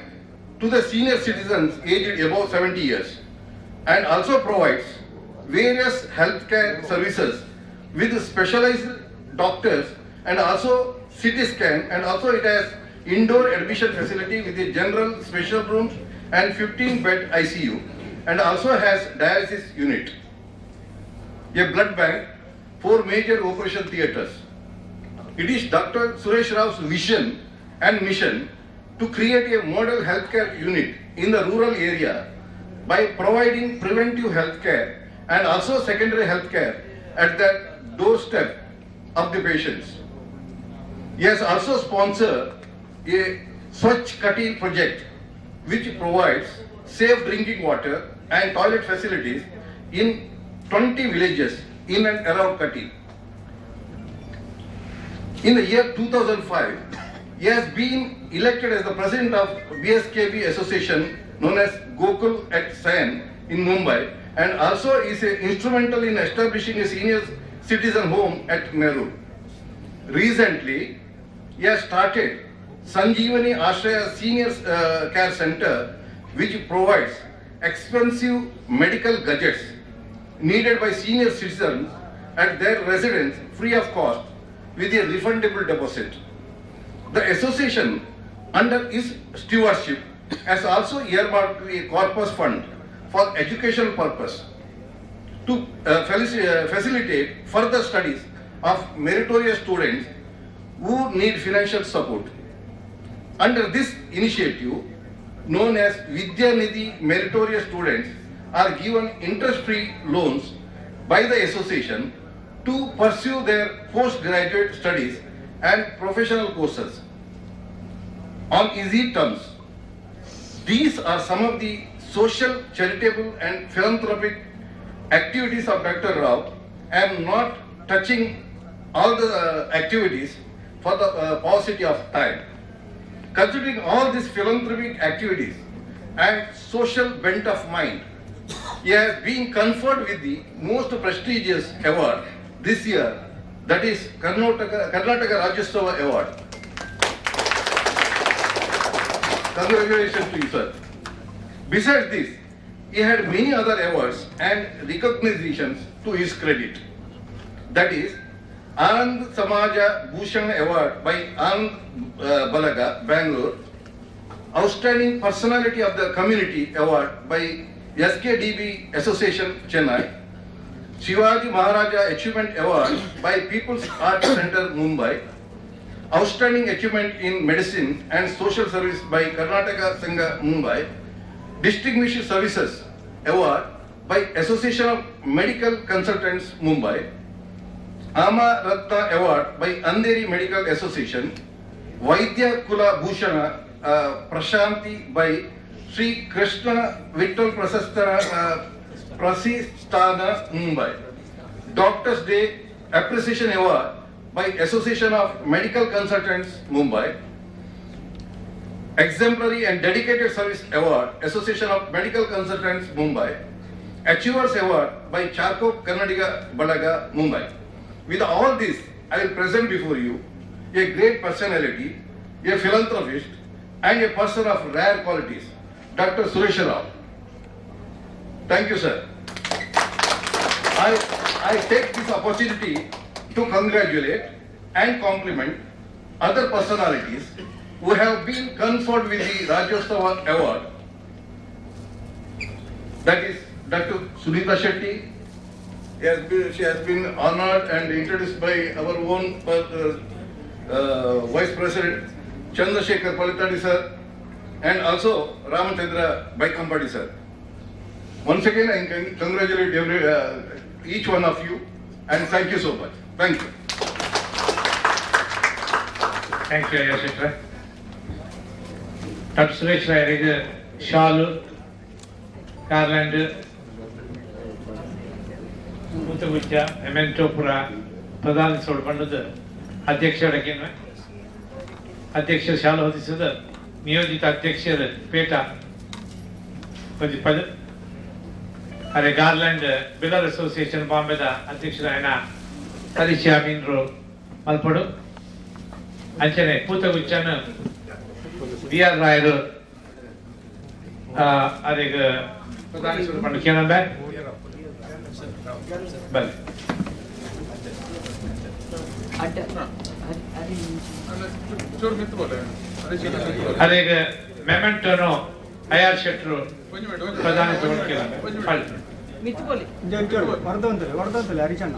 to the senior citizens aged above 70 years, and also provides various healthcare services with specialized doctors and also CT scan, and also it has indoor admission facility with a general special rooms and 15-bed ICU, and also has dialysis unit, a blood bank, 4 major operation theatres. It is Dr. Suresh Rao's vision and mission to create a model healthcare unit in the rural area by providing preventive healthcare and also secondary healthcare at the doorstep of the patients. He has also sponsored a Swachh Katil project which provides safe drinking water and toilet facilities in 20 villages in and around Katil. In the year 2005, he has been elected as the president of BSKB association known as Gokul at Sayan in Mumbai, and also is instrumental in establishing a senior citizen home at Nehru. Recently, he has started Sanjeevani Ashraya Senior Care Center, which provides expensive medical gadgets needed by senior citizens at their residence free of cost with a refundable deposit. The association, under his stewardship, has also earmarked a corpus fund for educational purpose to facilitate further studies of meritorious students who need financial support. Under this initiative, known as Vidya Nidhi, meritorious students are given interest-free loans by the association to pursue their postgraduate studies and professional courses on easy terms. These are some of the social, charitable and philanthropic activities of Dr. Rao. I am not touching all the activities for the paucity of time. Considering all these philanthropic activities, and social bent of mind. He has been conferred with the most prestigious award this year, that is Karnataka Rajyotsava Award. Congratulations to you, sir. Besides this, he had many other awards and recognitions to his credit. That is Anand Samaja Bhushan Award by Anand Balaga, Bangalore. Outstanding Personality of the Community Award by SKDB Association, Chennai. Shivaji Maharaja Achievement Award by People's Art Center, Mumbai. Outstanding Achievement in Medicine and Social Service by Karnataka Sangha, Mumbai. Distinguished Services Award by Association of Medical Consultants, Mumbai. Ama Ratna Award by Andheri Medical Association. Vaidya Kula Bhushana Prashanti by Sri Krishna Vittal Prasistana, Mumbai. Doctors Day Appreciation Award by Association of Medical Consultants, Mumbai. Exemplary and Dedicated Service Award, Association of Medical Consultants, Mumbai. Achievers Award by Charkop Kannadiga Balaga, Mumbai. With all this, I will present before you a great personality, a philanthropist, and a person of rare qualities, Dr. Suresh Rao. Thank you, sir. I take this opportunity to congratulate and compliment other personalities who have been conferred with the Rajyotsava Award. That is Dr. Sunita Shetty. She has been honored and introduced by our own Vice President Chandrasekhar Palitadi sir, and also Ramachandra Baikampadi sir. Once again, I congratulate each one of you and thank you so much. Thank you. Thank you, Ayashikra. Dr. Suresh Rayage, Shalu, Garland, Mutagucha, Memento Pura, Pradhan Sodpandada, Adyaksha Rakina, Adyaksha Shalu Hodisada, Miyojita Adyaksha Peta, Padipada, Are Garland, Bidar Association, Bombeda, Adyaksha Aina, Kadisha Mindro, Malpadu, Anchane, Putaguchana, V.R. Raider, Adega, Pradhan Sodpandada, Kianamba. Bye. ಅದೇ ಮೆಮೆಂಟೋನು ಐಆರ್ ಶೆಟ್ರು ಪ್ರಧಾನಿ ವರ್ಧಂತಲೆ ಹರಿಚಣ್ಣ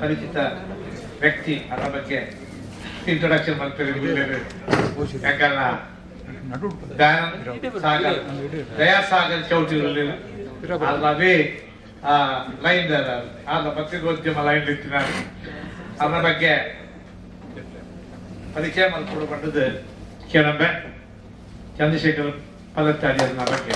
ಪರಿಚಿತ ವ್ಯಕ್ತಿ ಅದರ ಬಗ್ಗೆ ಇಂಟ್ರೊಡಕ್ಷನ್ ಮಾಡ್ತಾರೆ. ಯಾಕಂದ್ರೆ ದಯಾಸಾಗರ್ ಚೌಟಿರಲ್ಲಿ ಅದೇ ಲೈನ್ ಆದ ಪತ್ರಿಕೋದ್ಯಮ ಲೈನ್ ಇತ್ತು. ಅದರ ಬಗ್ಗೆ ಪರಿಚಯ ಮಾಡಿಕೊಡಬಂದದ್ದು ಕೇಳಂಬೆ ಚಂದ್ರಶೇಖರ್ ಪಲತ್ತಾಡಿ ಅದನ್ನ ಬಗ್ಗೆ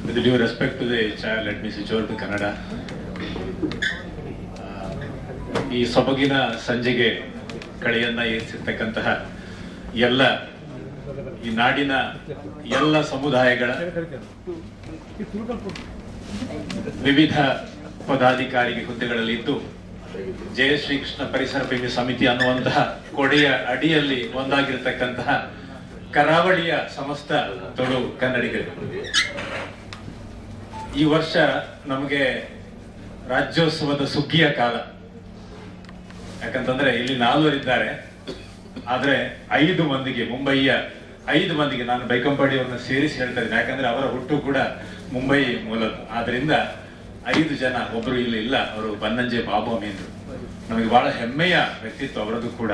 With due respect to the child, let me switch over to Kannada. ಈ ಸೊಬಗಿನ ಸಂಜೆಗೆ ಕಳೆಯನ್ನ ಏರಿಸಿರ್ತಕ್ಕಂತಹ ಎಲ್ಲ ಈ ನಾಡಿನ ಎಲ್ಲ ಸಮುದಾಯಗಳ ವಿವಿಧ ಪದಾಧಿಕಾರಿ ಹುದ್ದೆಗಳಲ್ಲಿದ್ದು ಜಯ ಶ್ರೀಕೃಷ್ಣ ಪರಿಸರ ಪ್ರೇಮಿ ಸಮಿತಿ ಅನ್ನುವಂತಹ ಕೊಡೆಯ ಅಡಿಯಲ್ಲಿ ಒಂದಾಗಿರ್ತಕ್ಕಂತಹ ಕರಾವಳಿಯ ಸಮಸ್ತ ತುಳು ಕನ್ನಡಿಗರು, ಈ ವರ್ಷ ನಮಗೆ ರಾಜ್ಯೋತ್ಸವದ ಸುಗ್ಗಿಯ ಕಾಲ. ಯಾಕಂತಂದ್ರೆ ಇಲ್ಲಿ 4 ಇದ್ದಾರೆ, ಆದ್ರೆ 5 ಮಂದಿಗೆ, ಮುಂಬಯಿಯ 5 ಮಂದಿಗೆ, ನಾನು ಬೈಕಂಪಾಡಿಯವ್ರನ್ನ ಸೇರಿಸಿ ಹೇಳ್ತಾ ಇದ್ದೀನಿ, ಯಾಕಂದ್ರೆ ಅವರ ಹುಟ್ಟು ಕೂಡ ಮುಂಬೈ ಮೂಲದ್ದು. ಆದ್ರಿಂದ 5 ಜನ, ಒಬ್ರು ಇಲ್ಲಿ ಇಲ್ಲ, ಅವರು ಬನ್ನಂಜೆ ಬಾಬು ಅಮೀನ್ರು. ನಮಗೆ ಬಹಳ ಹೆಮ್ಮೆಯ ವ್ಯಕ್ತಿತ್ವ ಅವರದ್ದು ಕೂಡ.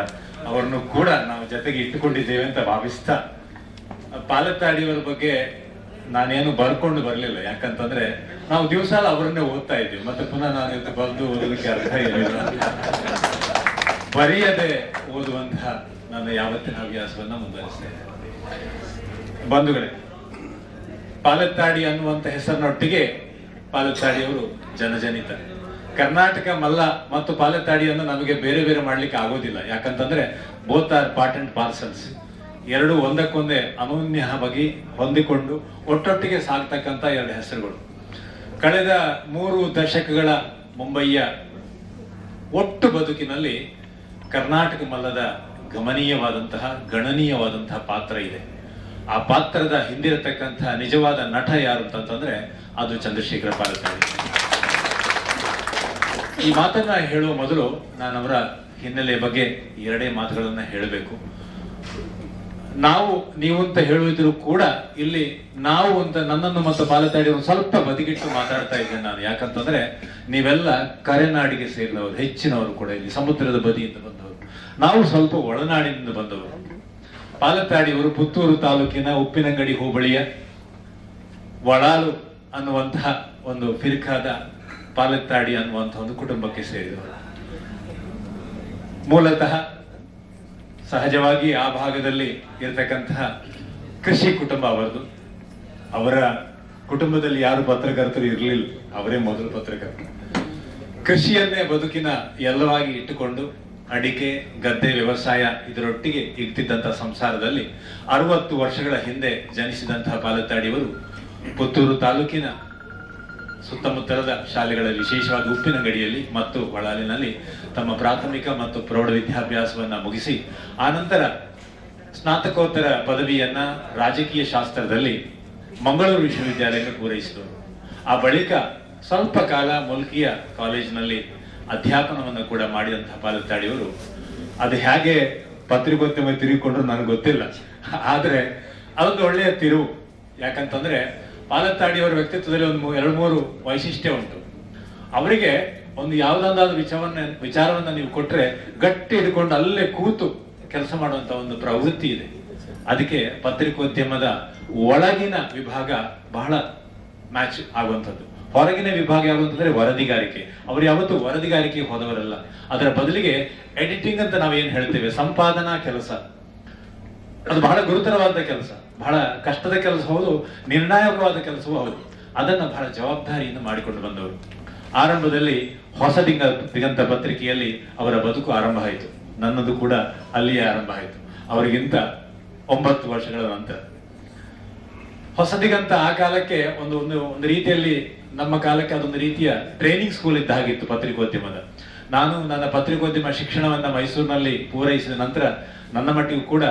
ಅವರನ್ನು ಕೂಡ ನಾವು ಜೊತೆಗೆ ಇಟ್ಟುಕೊಂಡಿದ್ದೇವೆ ಅಂತ ಭಾವಿಸ್ತಾ, ಪಾಲತ್ತಾಡಿಯವರ ಬಗ್ಗೆ ನಾನೇನು ಬರ್ಕೊಂಡು ಬರ್ಲಿಲ್ಲ, ಯಾಕಂತಂದ್ರೆ ನಾವು ದಿವಸ ಅವರನ್ನೇ ಓದ್ತಾ ಇದ್ವಿ, ಮತ್ತೆ ಪುನಃ ನಾನು ಬಂದು ಓದೋದಕ್ಕೆ ಅರ್ಥ ಇರಲಿಲ್ಲ. ಬರೆಯದೆ ಓದುವಂತಹ ನನ್ನ ಯಾವತ್ತಿನ ಹವ್ಯಾಸವನ್ನ ಮುಂದುವರಿಸ್ತೇನೆ. ಬಂಧುಗಳೇ, ಪಾಲೆತ್ತಾಡಿ ಅನ್ನುವಂತ ಹೆಸರಿನೊಟ್ಟಿಗೆ ಪಾಲೆತ್ತಾಡಿಯವರು ಜನಜನಿತ. ಕರ್ನಾಟಕ ಮಲ್ಲ ಮತ್ತು ಪಾಲೆತ್ತಾಡಿಯನ್ನು ನಮಗೆ ಬೇರೆ ಬೇರೆ ಮಾಡ್ಲಿಕ್ಕೆ ಆಗೋದಿಲ್ಲ, ಯಾಕಂತಂದ್ರೆ both are part and parcels. ಎರಡು ಒಂದಕ್ಕೊಂದೇ ಅನೂನ್ಯವಾಗಿ ಹೊಂದಿಕೊಂಡು ಒಟ್ಟೊಟ್ಟಿಗೆ ಸಾಗ್ತಕ್ಕಂಥ ಎರಡು ಹೆಸರುಗಳು. ಕಳೆದ 3 ದಶಕಗಳ ಮುಂಬಯಿಯ ಒಟ್ಟು ಬದುಕಿನಲ್ಲಿ ಕರ್ನಾಟಕ ಮಲ್ಲದ ಗಣನೀಯವಾದಂತಹ ಪಾತ್ರ ಇದೆ. ಆ ಪಾತ್ರದ ಹಿಂದಿರತಕ್ಕಂತಹ ನಿಜವಾದ ನಟ ಯಾರು ಅಂತಂದ್ರೆ ಅದು ಚಂದ್ರಶೇಖರ ಪಾಲೆತ್ತಾಡಿ. ಈ ಮಾತನ್ನ ಹೇಳುವ ಮೊದಲು ನಾನು ಅವರ ಹಿನ್ನೆಲೆ ಬಗ್ಗೆ 2 ಮಾತುಗಳನ್ನ ಹೇಳಬೇಕು. ನಾವು ನೀವು ಅಂತ ಹೇಳುವುದ್ರು ಕೂಡ ಇಲ್ಲಿ ನಾವು ಅಂತ ನನ್ನನ್ನು ಮತ್ತು ಪಾಲೆತ್ತಾಡಿ ಒಂದು ಸ್ವಲ್ಪ ಬದಿಗಿಟ್ಟು ಮಾತಾಡ್ತಾ ಇದ್ದೇನೆ ನಾನು. ಯಾಕಂತಂದ್ರೆ ನೀವೆಲ್ಲ ಕರೆನಾಡಿಗೆ ಸೇರಿದವರು, ಹೆಚ್ಚಿನವರು ಕೂಡ ಇಲ್ಲಿ ಸಮುದ್ರದ ಬದಿಯಿಂದ ಬಂದವರು, ನಾವು ಸ್ವಲ್ಪ ಒಳನಾಡಿನಿಂದ ಬಂದವರು. ಪಾಲೆತ್ತಾಡಿಯವರು ಪುತ್ತೂರು ತಾಲೂಕಿನ ಉಪ್ಪಿನಂಗಡಿ ಹೋಬಳಿಯ ವಳಾಲು ಅನ್ನುವಂತಹ ಒಂದು ಫಿರ್ಕಾದ ಪಾಲೆತ್ತಾಡಿ ಅನ್ನುವಂತಹ ಒಂದು ಕುಟುಂಬಕ್ಕೆ ಸೇರಿದವರು. ಮೂಲತಃ ಸಹಜವಾಗಿ ಆ ಭಾಗದಲ್ಲಿ ಇರತಕ್ಕಂತಹ ಕೃಷಿ ಕುಟುಂಬ ಅವರದು. ಅವರ ಕುಟುಂಬದಲ್ಲಿ ಯಾರು ಪತ್ರಕರ್ತರು ಇರಲಿಲ್ಲ, ಅವರೇ ಮೊದಲು ಪತ್ರಕರ್ತರು. ಕೃಷಿಯನ್ನೇ ಬದುಕಿನ ಎಲ್ಲವಾಗಿ ಇಟ್ಟುಕೊಂಡು ಅಡಿಕೆ, ಗದ್ದೆ, ವ್ಯವಸಾಯ ಇದರೊಟ್ಟಿಗೆ ಇಗ್ತಿದ್ದಂತಹ ಸಂಸಾರದಲ್ಲಿ 60 ವರ್ಷಗಳ ಹಿಂದೆ ಜನಿಸಿದಂತಹ ಪಾಲೆತ್ತಾಡಿಯವರು ಪುತ್ತೂರು ತಾಲೂಕಿನ ಸುತ್ತಮುತ್ತಲದ ಶಾಲೆಗಳಲ್ಲಿ, ವಿಶೇಷವಾಗಿ ಉಪ್ಪಿನಂಗಡಿಯಲ್ಲಿ ಮತ್ತು ವಳಾಲಿನಲ್ಲಿ ತಮ್ಮ ಪ್ರಾಥಮಿಕ ಮತ್ತು ಪ್ರೌಢ ವಿದ್ಯಾಭ್ಯಾಸವನ್ನ ಮುಗಿಸಿ ಆನಂತರ ಸ್ನಾತಕೋತ್ತರ ಪದವಿಯನ್ನ ರಾಜಕೀಯ ಶಾಸ್ತ್ರದಲ್ಲಿ ಮಂಗಳೂರು ವಿಶ್ವವಿದ್ಯಾಲಯಕ್ಕೆ ಪೂರೈಸಿದರು. ಆ ಬಳಿಕ ಸ್ವಲ್ಪ ಕಾಲ ಮುಲ್ಕಿಯ ಕಾಲೇಜಿನಲ್ಲಿ ಅಧ್ಯಾಪನವನ್ನು ಕೂಡ ಮಾಡಿದಂತಹ ಪಾಲೆತ್ತಾಡಿಯವರು ಅದು ಹೇಗೆ ಪತ್ರಿಕೋದ್ಯಮ ತಿರುಗಿಕೊಂಡ್ರು ನನಗೆ ಗೊತ್ತಿಲ್ಲ, ಆದ್ರೆ ಅದೊಂದು ಒಳ್ಳೆಯ ತಿರುವು. ಯಾಕಂತಂದ್ರೆ ಪಾಲೆತ್ತಾಡಿಯವರ ವ್ಯಕ್ತಿತ್ವದಲ್ಲಿ ಒಂದು 2-3 ವೈಶಿಷ್ಟ್ಯ ಉಂಟು. ಅವರಿಗೆ ಒಂದು ಯಾವುದಾದ್ರೂ ವಿಚಾರವನ್ನ ನೀವು ಕೊಟ್ರೆ ಗಟ್ಟಿ ಹಿಡ್ಕೊಂಡು ಅಲ್ಲೇ ಕೂತು ಕೆಲಸ ಮಾಡುವಂತ ಒಂದು ಪ್ರವೃತ್ತಿ ಇದೆ. ಅದಕ್ಕೆ ಪತ್ರಿಕೋದ್ಯಮದ ಒಳಗಿನ ವಿಭಾಗ ಬಹಳ ಮ್ಯಾಚ್ ಆಗುವಂಥದ್ದು. ಹೊರಗಿನ ವಿಭಾಗ ಯಾವಂತಂದ್ರೆ ವರದಿಗಾರಿಕೆ. ಅವರು ಯಾವತ್ತೂ ವರದಿಗಾರಿಕೆಗೆ ಹೋದವರಲ್ಲ. ಅದರ ಬದಲಿಗೆ ಎಡಿಟಿಂಗ್ ಅಂತ ನಾವೇನ್ ಹೇಳ್ತೇವೆ, ಸಂಪಾದನಾ ಕೆಲಸ, ಅದು ಬಹಳ ಗುರುತರವಾದ ಕೆಲಸ, ಬಹಳ ಕಷ್ಟದ ಕೆಲಸ ಹೌದು, ನಿರ್ಣಾಯಕವಾದ ಕೆಲಸವೂ ಹೌದು. ಅದನ್ನ ಬಹಳ ಜವಾಬ್ದಾರಿಯಿಂದ ಮಾಡಿಕೊಂಡು ಬಂದವರು. ಆರಂಭದಲ್ಲಿ ಹೊಸ ದಿಗಂತ ಪತ್ರಿಕೆಯಲ್ಲಿ ಅವರ ಬದುಕು ಆರಂಭ ಆಯಿತು. ನನ್ನದು ಕೂಡ ಅಲ್ಲಿಯೇ ಆರಂಭ ಆಯಿತು, ಅವರಿಗಿಂತ 9 ವರ್ಷಗಳ ನಂತರ. ಹೊಸ ದಿಗಂತ ಆ ಕಾಲಕ್ಕೆ ಒಂದು ರೀತಿಯಲ್ಲಿ, ನಮ್ಮ ಕಾಲಕ್ಕೆ ಅದೊಂದು ರೀತಿಯ ಟ್ರೈನಿಂಗ್ ಸ್ಕೂಲ್ ಇದ್ದ ಹಾಗಿತ್ತು ಪತ್ರಿಕೋದ್ಯಮದ. ನಾನು ನನ್ನ ಪತ್ರಿಕೋದ್ಯಮ ಶಿಕ್ಷಣವನ್ನ ಮೈಸೂರಿನಲ್ಲಿ ಪೂರೈಸಿದ ನಂತರ ನನ್ನ ಮಟ್ಟಿಗೂ ಕೂಡ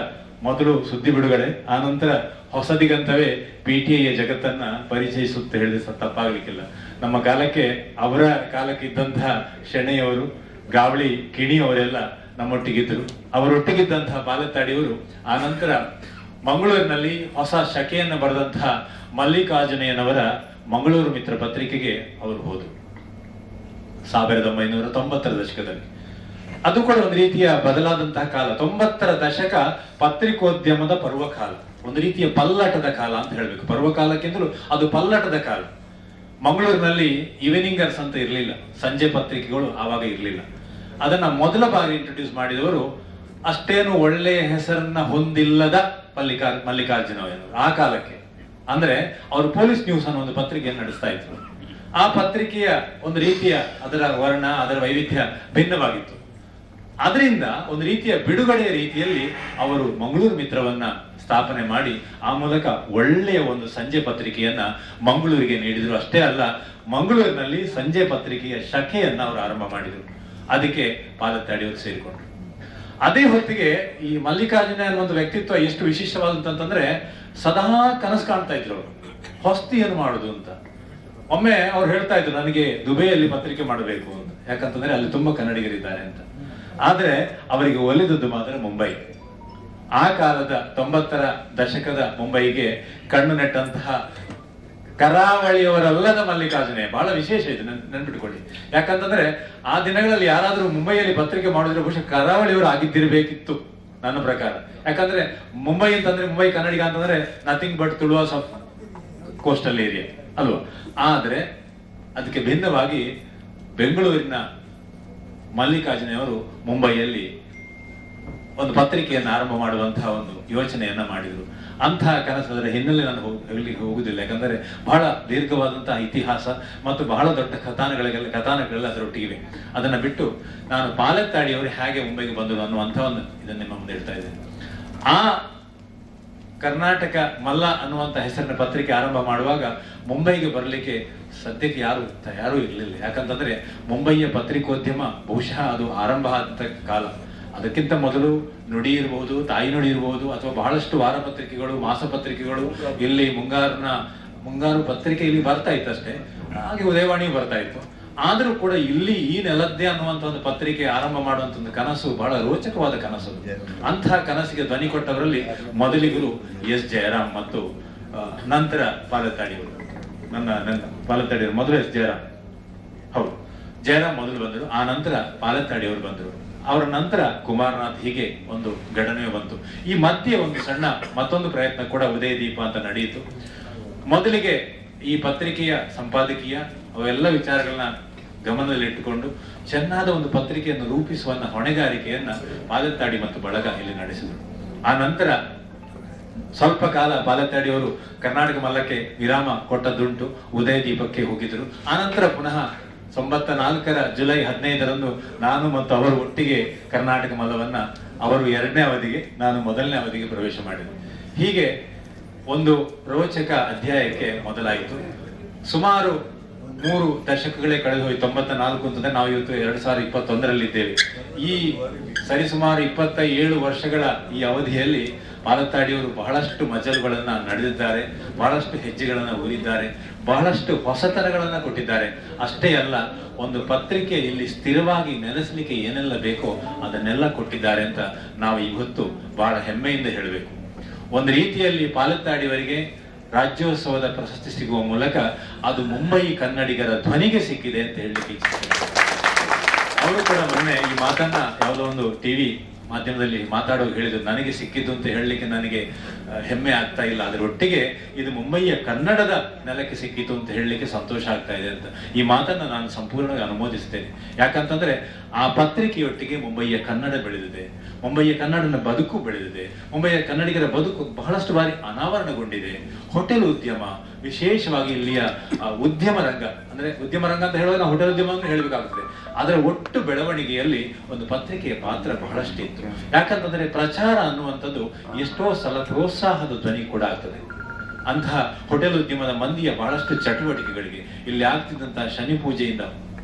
ಮೊದಲು ಸುದ್ದಿ ಬಿಡುಗಡೆ, ಆ ನಂತರ ಹೊಸ ದಿಗಂತವೇ PTIಯ ಜಗತ್ತನ್ನ ಪರಿಚಯಿಸುತ್ತ ಹೇಳಿದ್ರೆ ತಪ್ಪಾಗ್ಲಿಕ್ಕಿಲ್ಲ. ನಮ್ಮ ಕಾಲಕ್ಕೆ, ಅವರ ಕಾಲಕ್ಕೆ ಇದ್ದಂತಹ ಶೆಣೆಯವರು, ಗಾವಳಿ, ಕಿಣಿಯವರೆಲ್ಲ ನಮ್ಮೊಟ್ಟಿಗಿದ್ರು. ಅವರೊಟ್ಟಿಗಿದ್ದಂತಹ ಪಾಲೆತ್ತಾಡಿಯವರು ಆ ನಂತರ ಮಂಗಳೂರಿನಲ್ಲಿ ಹೊಸ ಶಕೆಯನ್ನು ಬರೆದಂತಹ ಮಲ್ಲಿಕಾರ್ಜುನಯ್ಯನವರ ಮಂಗಳೂರು ಮಿತ್ರ ಪತ್ರಿಕೆಗೆ ಅವರು ಹೋದರು 1990ರ ದಶಕದಲ್ಲಿ. ಅದು ಕೂಡ ಒಂದು ರೀತಿಯ ಬದಲಾದಂತಹ ಕಾಲ. 90ರ ದಶಕ ಪತ್ರಿಕೋದ್ಯಮದ ಪರ್ವಕಾಲ, ಒಂದು ರೀತಿಯ ಪಲ್ಲಟದ ಕಾಲ ಅಂತ ಹೇಳ್ಬೇಕು. ಪರ್ವಕಾಲಕ್ಕಿಂತಲೂ ಅದು ಪಲ್ಲಟದ ಕಾಲ. ಮಂಗಳೂರಿನಲ್ಲಿ ಈವ್ನಿಂಗರ್ಸ್ ಅಂತ ಇರಲಿಲ್ಲ, ಸಂಜೆ ಪತ್ರಿಕೆಗಳು ಆವಾಗ ಇರಲಿಲ್ಲ. ಅದನ್ನ ಮೊದಲ ಬಾರಿ ಇಂಟ್ರೊಡ್ಯೂಸ್ ಮಾಡಿದವರು ಅಷ್ಟೇನು ಒಳ್ಳೆಯ ಹೆಸರನ್ನ ಹೊಂದಿಲ್ಲದ ಮಲ್ಲಿಕಾರ್ಜುನಯ್ಯನವರು. ಆ ಕಾಲಕ್ಕೆ ಅಂದ್ರೆ ಅವರು ಪೊಲೀಸ್ ನ್ಯೂಸ್ ಅನ್ನೋ ಒಂದು ಪತ್ರಿಕೆಯನ್ನು ನಡೆಸ್ತಾ ಇದ್ರು. ಆ ಪತ್ರಿಕೆಯ ಒಂದು ರೀತಿಯ ಅದರ ವರ್ಣ, ಅದರ ವೈವಿಧ್ಯ ಭಿನ್ನವಾಗಿತ್ತು. ಅದರಿಂದ ಒಂದು ರೀತಿಯ ಬಿಡುಗಡೆಯ ರೀತಿಯಲ್ಲಿ ಅವರು ಮಂಗಳೂರು ಮಿತ್ರವನ್ನ ಸ್ಥಾಪನೆ ಮಾಡಿ ಆ ಮೂಲಕ ಒಳ್ಳೆಯ ಒಂದು ಸಂಜೆ ಪತ್ರಿಕೆಯನ್ನ ಮಂಗಳೂರಿಗೆ ನೀಡಿದ್ರು. ಅಷ್ಟೇ ಅಲ್ಲ, ಮಂಗಳೂರಿನಲ್ಲಿ ಸಂಜೆ ಪತ್ರಿಕೆಯ ಶಖೆಯನ್ನ ಅವರು ಆರಂಭ ಮಾಡಿದರು. ಅದಕ್ಕೆ ಪಾಲೆತ್ತಾಡಿಯವರು ಸೇರಿಕೊಂಡ್ರು. ಅದೇ ಹೊತ್ತಿಗೆ ಈ ಮಲ್ಲಿಕಾರ್ಜುನ ಅನ್ನುವಂಥ ವ್ಯಕ್ತಿತ್ವ ಎಷ್ಟು ವಿಶಿಷ್ಟವಾದಂತಂದ್ರೆ ಸದಾ ಕನಸು ಕಾಣ್ತಾ ಇದ್ರು ಅವರು, ಹೊಸ್ತಿಯನ್ನು ಮಾಡುದು ಅಂತ. ಒಮ್ಮೆ ಅವ್ರು ಹೇಳ್ತಾ ಇದ್ರು, ನನಗೆ ದುಬೈಯಲ್ಲಿ ಪತ್ರಿಕೆ ಮಾಡಬೇಕು ಅಂತ, ಯಾಕಂತಂದ್ರೆ ಅಲ್ಲಿ ತುಂಬಾ ಕನ್ನಡಿಗರಿದ್ದಾರೆ ಅಂತ. ಆದ್ರೆ ಅವರಿಗೆ ಒಲಿದದ್ದು ಮಾತ್ರ ಮುಂಬೈ. ಆ ಕಾಲದ 90ರ ದಶಕದ ಮುಂಬೈಗೆ ಕಣ್ಣು ನೆಟ್ಟಂತಹ ಕರಾವಳಿಯವರಲ್ಲದ ಮಲ್ಲಿಕಾರ್ಜುನಯ್ಯ ಬಹಳ ವಿಶೇಷ ಇದೆ, ನೆನ್ಪಿಟ್ಕೊಳ್ಳಿ. ಯಾಕಂತಂದ್ರೆ ಆ ದಿನಗಳಲ್ಲಿ ಯಾರಾದ್ರೂ ಮುಂಬೈಯಲ್ಲಿ ಪತ್ರಿಕೆ ಮಾಡಿದ್ರೆ ಬಹುಶಃ ಕರಾವಳಿಯವರು ಆಗಿದ್ದಿರ್ಬೇಕಿತ್ತು ನನ್ನ ಪ್ರಕಾರ. ಯಾಕಂದ್ರೆ ಮುಂಬೈ ಅಂತಂದ್ರೆ, ಮುಂಬೈ ಕನ್ನಡಿಗ ಅಂತಂದ್ರೆ nothing but Tuluvas of coastal area ಅಲ್ವಾ. ಆದ್ರೆ ಅದಕ್ಕೆ ಭಿನ್ನವಾಗಿ ಬೆಂಗಳೂರಿನ ಮಲ್ಲಿಕಾರ್ಜುನವರು ಮುಂಬೈಯಲ್ಲಿ ಒಂದು ಪತ್ರಿಕೆಯನ್ನು ಆರಂಭ ಮಾಡುವಂತಹ ಒಂದು ಯೋಚನೆಯನ್ನ ಮಾಡಿದರು. ಅಂತಹ ಕನಸು, ಅದರ ಹಿನ್ನೆಲೆ ನಾನು ಹೇಳಲಿಕ್ಕೆ ಹೋಗುದಿಲ್ಲ, ಯಾಕಂದರೆ ಬಹಳ ದೀರ್ಘವಾದಂತಹ ಇತಿಹಾಸ ಮತ್ತು ಬಹಳ ದೊಡ್ಡ ಕಥಾನಗಳೆಲ್ಲ ಅದರೊಟ್ಟಿಗಿವೆ. ಅದನ್ನ ಬಿಟ್ಟು ನಾನು ಪಾಲೆತ್ತಾಡಿಯವರು ಹೇಗೆ ಮುಂಬೈಗೆ ಬಂದರು ಅನ್ನುವಂಥ ಒಂದು ಇದನ್ನ ನಿಮ್ಮ ಮುಂದೆ ಹೇಳ್ತಾ ಇದ್ದೇನೆ. ಆ ಕರ್ನಾಟಕ ಮಲ್ಲ ಅನ್ನುವಂಥ ಹೆಸರಿನ ಪತ್ರಿಕೆ ಆರಂಭ ಮಾಡುವಾಗ ಮುಂಬೈಗೆ ಬರಲಿಕ್ಕೆ ಸದ್ಯಕ್ಕೆ ಯಾರು ತಯಾರು ಇರಲಿಲ್ಲ. ಯಾಕಂತಂದ್ರೆ ಮುಂಬೈಯ ಪತ್ರಿಕೋದ್ಯಮ ಬಹುಶಃ ಅದು ಆರಂಭ ಆದ ಕಾಲ. ಅದಕ್ಕಿಂತ ಮೊದಲು ನುಡಿ ಇರಬಹುದು, ತಾಯಿ ನುಡಿ ಇರಬಹುದು, ಅಥವಾ ಬಹಳಷ್ಟು ವಾರ ಪತ್ರಿಕೆಗಳು, ಮಾಸ ಪತ್ರಿಕೆಗಳು ಇಲ್ಲಿ ಮುಂಗಾರು ಪತ್ರಿಕೆ ಇಲ್ಲಿ ಬರ್ತಾ ಇತ್ತು ಅಷ್ಟೇ. ಹಾಗೆ ಉದಯವಾಣಿ ಬರ್ತಾ ಇತ್ತು. ಆದ್ರೂ ಕೂಡ ಇಲ್ಲಿ ಈ ನೆಲದ್ದೇ ಅನ್ನುವಂತ ಒಂದು ಪತ್ರಿಕೆ ಆರಂಭ ಮಾಡುವಂತ ಒಂದು ಕನಸು ಬಹಳ ರೋಚಕವಾದ ಕನಸು. ಅಂತಹ ಕನಸಿಗೆ ಧ್ವನಿ ಕೊಟ್ಟವರಲ್ಲಿ ಮೊದಲಿಗರು ಎಸ್ ಜಯರಾಮ್ ಮತ್ತು ನಂತರ ಪಾಲೆತ್ತಾಡಿಯವರು. ನನ್ನ ಪಾಲೆತ್ತಾಡಿಯವರು ಮೊದಲು ಎಸ್ ಜಯರಾಮ್, ಹೌದು ಜಯರಾಮ್ ಮೊದಲು ಬಂದರು, ಆ ನಂತರ ಪಾಲೆತ್ತಾಡಿಯವರು ಬಂದರು, ಅವರ ನಂತರ ಕುಮಾರನಾಥ್. ಹೀಗೆ ಒಂದು ಘಟನೆ ಬಂತು. ಈ ಮಧ್ಯೆ ಒಂದು ಸಣ್ಣ ಮತ್ತೊಂದು ಪ್ರಯತ್ನ ಕೂಡ ಉದಯ ದೀಪ ಅಂತ ನಡೆಯಿತು. ಮೊದಲಿಗೆ ಈ ಪತ್ರಿಕೆಯ ಸಂಪಾದಕೀಯ ಅವೆಲ್ಲ ವಿಚಾರಗಳನ್ನ ಗಮನದಲ್ಲಿಟ್ಟುಕೊಂಡು ಚೆನ್ನಾದ ಒಂದು ಪತ್ರಿಕೆಯನ್ನು ರೂಪಿಸುವ ಹೊಣೆಗಾರಿಕೆಯನ್ನ ಪಾಲೆತ್ತಾಡಿ ಮತ್ತು ಬಳಗ ಇಲ್ಲಿ ನಡೆಸಿದರು. ಆ ನಂತರ ಸ್ವಲ್ಪ ಕಾಲ ಪಾಲೆತ್ತಾಡಿಯವರು ಕರ್ನಾಟಕ ಮಲ್ಲಕ್ಕೆ ವಿರಾಮ ಕೊಟ್ಟದ್ದುಂಟು, ಉದಯ ದೀಪಕ್ಕೆ ಹೋಗಿದ್ರು. ಆನಂತರ ಪುನಃ 94ರ ಜುಲೈ 15ರಂದು ನಾನು ಮತ್ತು ಅವರು ಒಟ್ಟಿಗೆ ಕರ್ನಾಟಕ ಮಲ್ಲವನ್ನ, ಅವರು 2ನೇ ಅವಧಿಗೆ, ನಾನು ಮೊದಲನೇ ಅವಧಿಗೆ ಪ್ರವೇಶ ಮಾಡಿದೆ. ಹೀಗೆ ಒಂದು ರೋಚಕ ಅಧ್ಯಾಯಕ್ಕೆ ಮೊದಲಾಯಿತು. ಸುಮಾರು 3 ದಶಕಗಳೇ ಕಳೆದು ಹೋಗಿ 94 ಅಂತಂದ್ರೆ ನಾವು ಇವತ್ತು 2021ರಲ್ಲಿದ್ದೇವೆ. ಈ ಸರಿಸುಮಾರು 27 ವರ್ಷಗಳ ಈ ಅವಧಿಯಲ್ಲಿ ಪಾಲೆತ್ತಾಡಿಯವರು ಬಹಳಷ್ಟು ಮಜಲುಗಳನ್ನ ನಡೆದಿದ್ದಾರೆ, ಬಹಳಷ್ಟು ಹೆಜ್ಜೆಗಳನ್ನ ಊರಿದ್ದಾರೆ, ಬಹಳಷ್ಟು ಹೊಸತನಗಳನ್ನ ಕೊಟ್ಟಿದ್ದಾರೆ. ಅಷ್ಟೇ ಅಲ್ಲ, ಒಂದು ಪತ್ರಿಕೆ ಇಲ್ಲಿ ಸ್ಥಿರವಾಗಿ ನೆಲೆಸಲಿಕ್ಕೆ ಏನೆಲ್ಲ ಬೇಕೋ ಅದನ್ನೆಲ್ಲ ಕೊಟ್ಟಿದ್ದಾರೆ ಅಂತ ನಾವು ಇವತ್ತು ಬಹಳ ಹೆಮ್ಮೆಯಿಂದ ಹೇಳಬೇಕು. ಒಂದು ರೀತಿಯಲ್ಲಿ ಪಾಲೆತ್ತಾಡಿಯವರಿಗೆ ರಾಜ್ಯೋತ್ಸವದ ಪ್ರಶಸ್ತಿ ಸಿಗುವ ಮೂಲಕ ಅದು ಮುಂಬೈ ಕನ್ನಡಿಗರ ಧ್ವನಿಗೆ ಸಿಕ್ಕಿದೆ ಅಂತ ಹೇಳಲಿಕ್ಕೆ ಇಚ್ಛಿಸ್ತೇನೆ. ಅವರು ಕೂಡ ಮೊನ್ನೆ ಈ ಮಾತನ್ನ ಯಾವುದೋ ಒಂದು ಟಿವಿ ಮಾಧ್ಯಮದಲ್ಲಿ ಮಾತಾಡೋ ಹೇಳಿದ್ರು, ನನಗೆ ಸಿಕ್ಕಿದ್ದು ಅಂತ ಹೇಳಲಿಕ್ಕೆ ನನಗೆ ಹೆಮ್ಮೆ ಆಗ್ತಾ ಇಲ್ಲ, ಅದರೊಟ್ಟಿಗೆ ಇದು ಮುಂಬೈಯ ಕನ್ನಡದ ನೆಲಕ್ಕೆ ಸಿಕ್ಕಿತು ಅಂತ ಹೇಳಲಿಕ್ಕೆ ಸಂತೋಷ ಆಗ್ತಾ ಇದೆ ಅಂತ. ಈ ಮಾತನ್ನ ನಾನು ಸಂಪೂರ್ಣವಾಗಿ ಅನುಮೋದಿಸ್ತೇನೆ. ಯಾಕಂತಂದ್ರೆ ಆ ಪತ್ರಿಕೆಯೊಟ್ಟಿಗೆ ಮುಂಬೈಯ ಕನ್ನಡ ಬೆಳೆದಿದೆ, ಮುಂಬೈಯ ಕನ್ನಡನ ಬದುಕು ಬೆಳೆದಿದೆ, ಮುಂಬೈಯ ಕನ್ನಡಿಗರ ಬದುಕು ಬಹಳಷ್ಟು ಬಾರಿ ಅನಾವರಣಗೊಂಡಿದೆ. ಹೋಟೆಲ್ ಉದ್ಯಮ, ವಿಶೇಷವಾಗಿ ಇಲ್ಲಿಯ ಉದ್ಯಮ ರಂಗ, ಅಂದ್ರೆ ಉದ್ಯಮ ರಂಗ ಅಂತ ಹೇಳುವಾಗ ನಾವು ಹೋಟೆಲ್ ಉದ್ಯಮ ಅಂತ ಹೇಳಬೇಕಾಗುತ್ತದೆ. ಅದರ ಒಟ್ಟು ಬೆಳವಣಿಗೆಯಲ್ಲಿ ಒಂದು ಪತ್ರಿಕೆಯ ಪಾತ್ರ ಬಹಳಷ್ಟು ಇತ್ತು. ಯಾಕಂತಂದ್ರೆ ಪ್ರಚಾರ ಅನ್ನುವಂಥದ್ದು ಎಷ್ಟೋ ಸಲ ಪ್ರೋತ್ಸಾಹದ ಧ್ವನಿ ಕೂಡ ಆಗ್ತದೆ. ಅಂತಹ ಹೋಟೆಲ್ ಉದ್ಯಮದ ಮಂದಿಯ ಬಹಳಷ್ಟು ಚಟುವಟಿಕೆಗಳಿಗೆ ಇಲ್ಲಿ ಆಗ್ತಿದ್ದಂತಹ ಶನಿ ಪೂಜೆಯಿಂದ